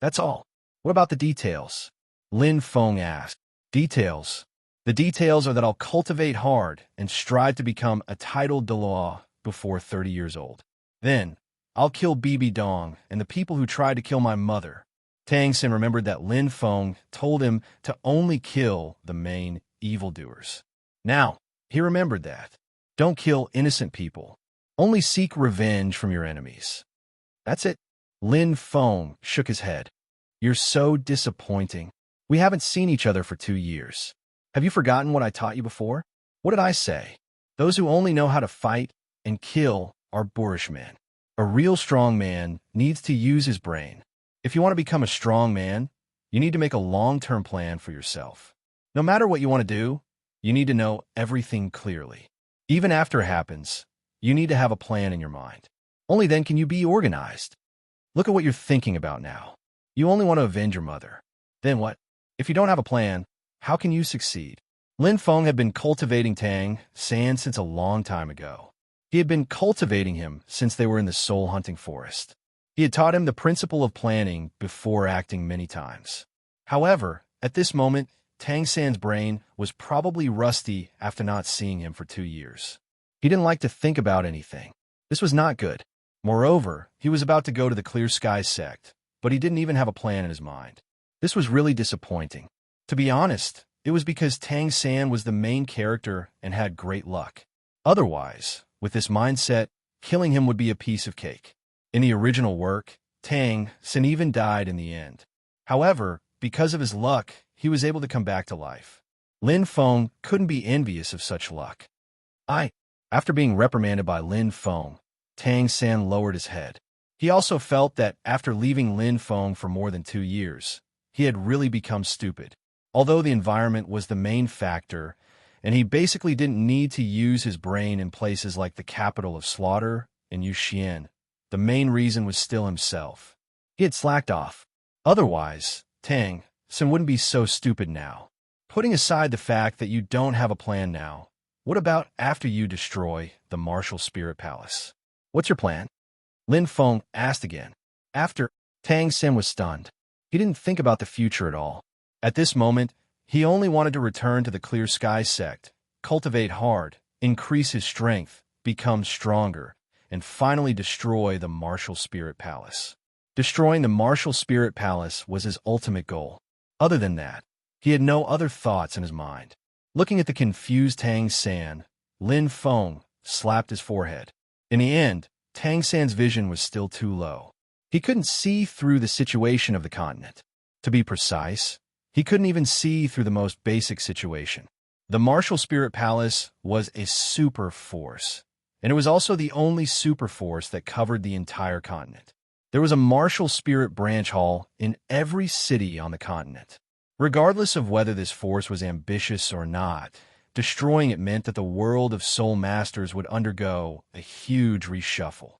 That's all. What about the details? Lin Feng asked. Details? The details are that I'll cultivate hard and strive to become a titled Douluo before 30 years old. Then, I'll kill Bibi Dong and the people who tried to kill my mother. Tang San remembered that Lin Feng told him to only kill the main evildoers. Now, he remembered that. Don't kill innocent people. Only seek revenge from your enemies. That's it. Lin Feng shook his head. You're so disappointing. We haven't seen each other for 2 years. Have you forgotten what I taught you before? What did I say? Those who only know how to fight and kill are boorish men. A real strong man needs to use his brain. If you want to become a strong man, you need to make a long-term plan for yourself. No matter what you want to do, you need to know everything clearly. Even after it happens, you need to have a plan in your mind. Only then can you be organized. Look at what you're thinking about now. You only want to avenge your mother. Then what? If you don't have a plan, how can you succeed? Lin Feng had been cultivating Tang San since a long time ago. He had been cultivating him since they were in the soul-hunting forest. He had taught him the principle of planning before acting many times. However, at this moment, Tang San's brain was probably rusty after not seeing him for 2 years. He didn't like to think about anything. This was not good. Moreover, he was about to go to the Clear Sky Sect, but he didn't even have a plan in his mind. This was really disappointing. To be honest, it was because Tang San was the main character and had great luck. Otherwise, with this mindset, killing him would be a piece of cake. In the original work, Tang Xin even died in the end. However, because of his luck, he was able to come back to life. Lin Feng couldn't be envious of such luck. After being reprimanded by Lin Feng, Tang San lowered his head. He also felt that after leaving Lin Feng for more than 2 years, he had really become stupid. Although the environment was the main factor, and he basically didn't need to use his brain in places like the capital of slaughter in Yuxian, the main reason was still himself. He had slacked off. Otherwise, Tang Sin wouldn't be so stupid now. Putting aside the fact that you don't have a plan now, what about after you destroy the Martial Spirit Palace? What's your plan? Lin Feng asked again. After, Tang Sin was stunned. He didn't think about the future at all. At this moment, he only wanted to return to the Clear Sky sect, cultivate hard, increase his strength, become stronger, and finally destroy the Martial Spirit Palace. Destroying the Martial Spirit Palace was his ultimate goal. Other than that, he had no other thoughts in his mind. Looking at the confused Tang San, Lin Feng slapped his forehead. In the end, Tang San's vision was still too low. He couldn't see through the situation of the continent. To be precise, he couldn't even see through the most basic situation. The Martial Spirit Palace was a super force, and it was also the only super force that covered the entire continent. There was a Martial Spirit branch hall in every city on the continent. Regardless of whether this force was ambitious or not, destroying it meant that the world of Soul Masters would undergo a huge reshuffle.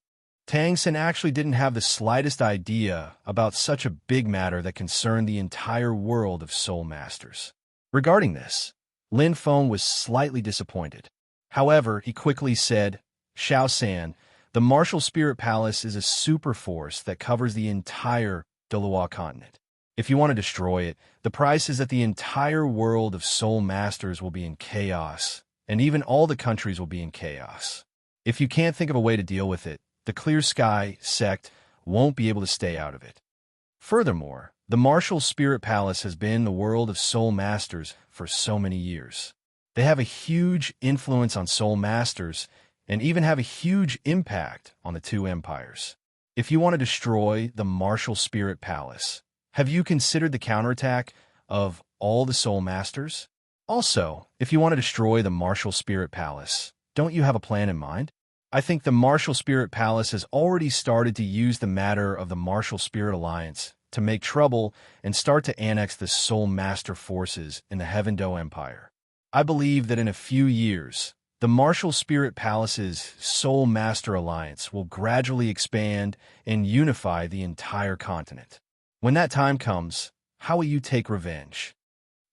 Tang Sin actually didn't have the slightest idea about such a big matter that concerned the entire world of Soul Masters. Regarding this, Lin Feng was slightly disappointed. However, he quickly said, Xiao San, the Martial Spirit Palace is a super force that covers the entire Douluo continent. If you want to destroy it, the price is that the entire world of Soul Masters will be in chaos, and even all the countries will be in chaos. If you can't think of a way to deal with it, the Clear Sky sect won't be able to stay out of it. Furthermore, the Martial Spirit Palace has been the world of Soul Masters for so many years. They have a huge influence on Soul Masters and even have a huge impact on the two empires. If you want to destroy the Martial Spirit Palace, have you considered the counterattack of all the Soul Masters? Also, if you want to destroy the Martial Spirit Palace, don't you have a plan in mind? I think the Martial Spirit Palace has already started to use the matter of the Martial Spirit Alliance to make trouble and start to annex the Soul Master forces in the Heavendo Empire. I believe that in a few years, the Martial Spirit Palace's Soul Master Alliance will gradually expand and unify the entire continent. When that time comes, how will you take revenge?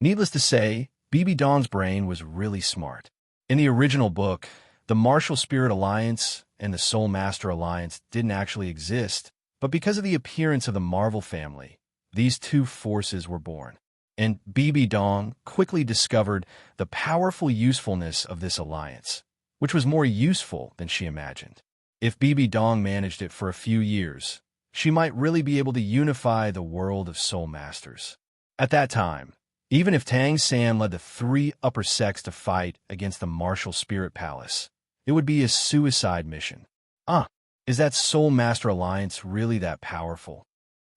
Needless to say, BB Dong's brain was really smart. In the original book, the Martial Spirit Alliance and the Soul Master Alliance didn't actually exist, but because of the appearance of the Marvel family, these two forces were born. And BB Dong quickly discovered the powerful usefulness of this alliance, which was more useful than she imagined. If BB Dong managed it for a few years, she might really be able to unify the world of Soul Masters. At that time, even if Tang San led the 3 upper sects to fight against the Martial Spirit Palace, it would be a suicide mission. Is that Soul Master Alliance really that powerful?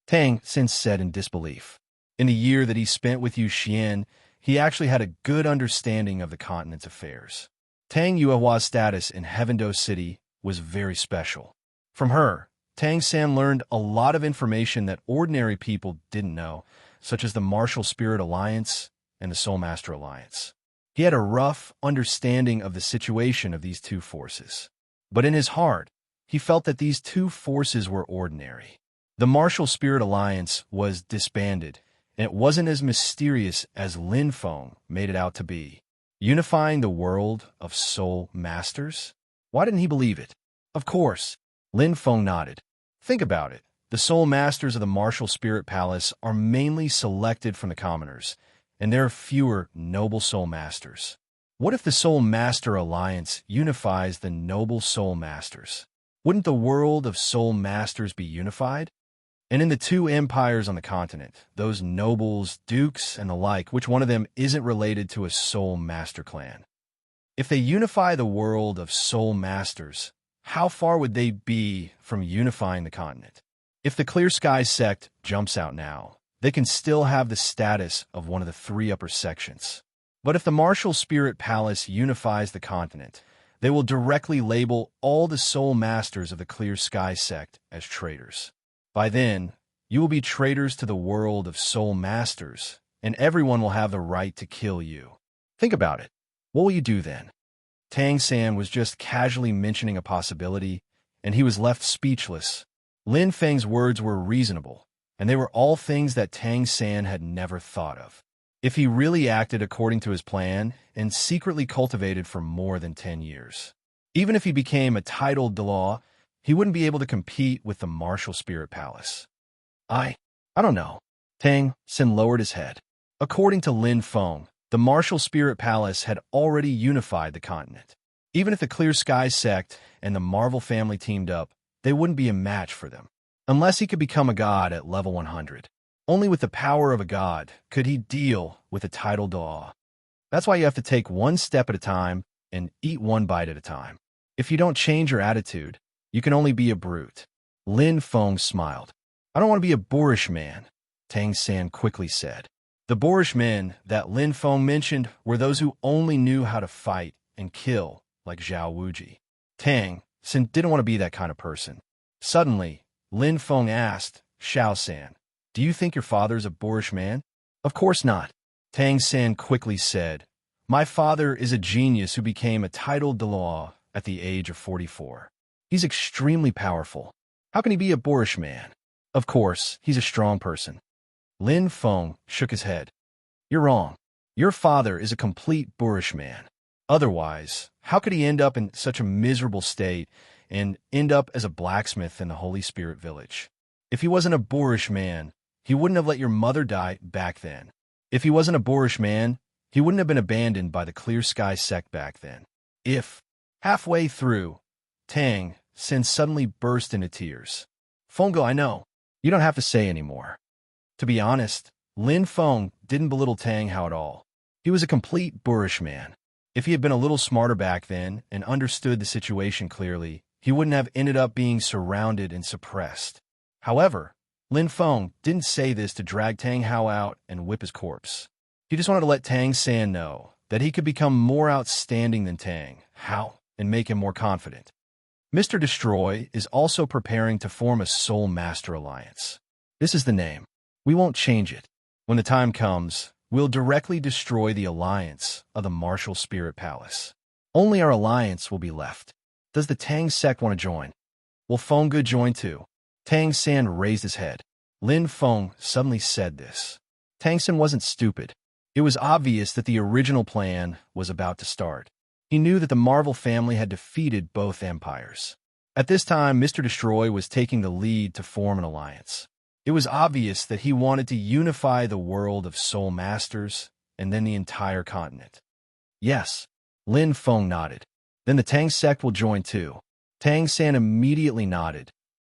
Tang Sin said in disbelief. In the year that he spent with Yu Xian, he actually had a good understanding of the continent's affairs. Tang Yuehua's status in Heavendo City was very special. From her, Tang San learned a lot of information that ordinary people didn't know, such as the Martial Spirit Alliance and the Soul Master Alliance. He had a rough understanding of the situation of these two forces. But in his heart, he felt that these two forces were ordinary. The Martial Spirit Alliance was disbanded, and it wasn't as mysterious as Lin Feng made it out to be. Unifying the world of Soul Masters? Why didn't he believe it? Of course, Lin Feng nodded. Think about it. The Soul Masters of the Martial Spirit Palace are mainly selected from the commoners, and there are fewer noble Soul Masters. What if the Soul Master Alliance unifies the noble Soul Masters? Wouldn't the world of Soul Masters be unified? And in the two empires on the continent, those nobles, dukes, and the like, which one of them isn't related to a Soul Master clan? If they unify the world of soul masters, how far would they be from unifying the continent? If the Clear Sky sect jumps out now, they can still have the status of one of the three upper sections. But if the Martial Spirit Palace unifies the continent, they will directly label all the soul masters of the Clear Sky sect as traitors. By then, you will be traitors to the world of soul masters, and everyone will have the right to kill you. Think about it. What will you do then? Tang San was just casually mentioning a possibility, and he was left speechless. Lin Feng's words were reasonable, and they were all things that Tang San had never thought of. If he really acted according to his plan and secretly cultivated for more than 10 years. Even if he became a titled Douluo, he wouldn't be able to compete with the Martial Spirit Palace. I don't know. Tang San lowered his head. According to Lin Feng, the Martial Spirit Palace had already unified the continent. Even if the Clear Sky sect and the Marvel family teamed up, they wouldn't be a match for them. Unless he could become a god at level 100. Only with the power of a god could he deal with a titled Douluo. That's why you have to take one step at a time and eat one bite at a time. If you don't change your attitude, you can only be a brute. Lin Feng smiled. I don't want to be a boorish man, Tang San quickly said. The boorish men that Lin Feng mentioned were those who only knew how to fight and kill, like Zhao Wuji. Tang San didn't want to be that kind of person. Suddenly, Lin Feng asked Xiao San, "Do you think your father's a boorish man?" "Of course not," Tang San quickly said. "My father is a genius who became a titled Douluo at the age of 44. He's extremely powerful. How can he be a boorish man? Of course, he's a strong person." Lin Feng shook his head. "You're wrong. Your father is a complete boorish man. Otherwise, how could he end up in such a miserable state and end up as a blacksmith in the Holy Spirit Village? If he wasn't a boorish man, he wouldn't have let your mother die back then. If he wasn't a boorish man, he wouldn't have been abandoned by the Clear Sky sect back then. If..." Halfway through, Tang San suddenly burst into tears. "Fenggo, I know. You don't have to say anymore." To be honest, Lin Feng didn't belittle Tang Hao at all. He was a complete boorish man. If he had been a little smarter back then and understood the situation clearly, he wouldn't have ended up being surrounded and suppressed. However, Lin Feng didn't say this to drag Tang Hao out and whip his corpse. He just wanted to let Tang San know that he could become more outstanding than Tang Hao and make him more confident. Mr. Destroy is also preparing to form a Soul Master Alliance. This is the name. We won't change it. When the time comes, we'll directly destroy the alliance of the Martial Spirit Palace. Only our alliance will be left. Does the Tang sect want to join? Will Fengge join too? Tang San raised his head. Lin Feng suddenly said this. Tang San wasn't stupid. It was obvious that the original plan was about to start. He knew that the Marvel family had defeated both empires. At this time, Mr. Destroy was taking the lead to form an alliance. It was obvious that he wanted to unify the world of soul masters and then the entire continent. Yes, Lin Feng nodded. Then the Tang sect will join too. Tang San immediately nodded,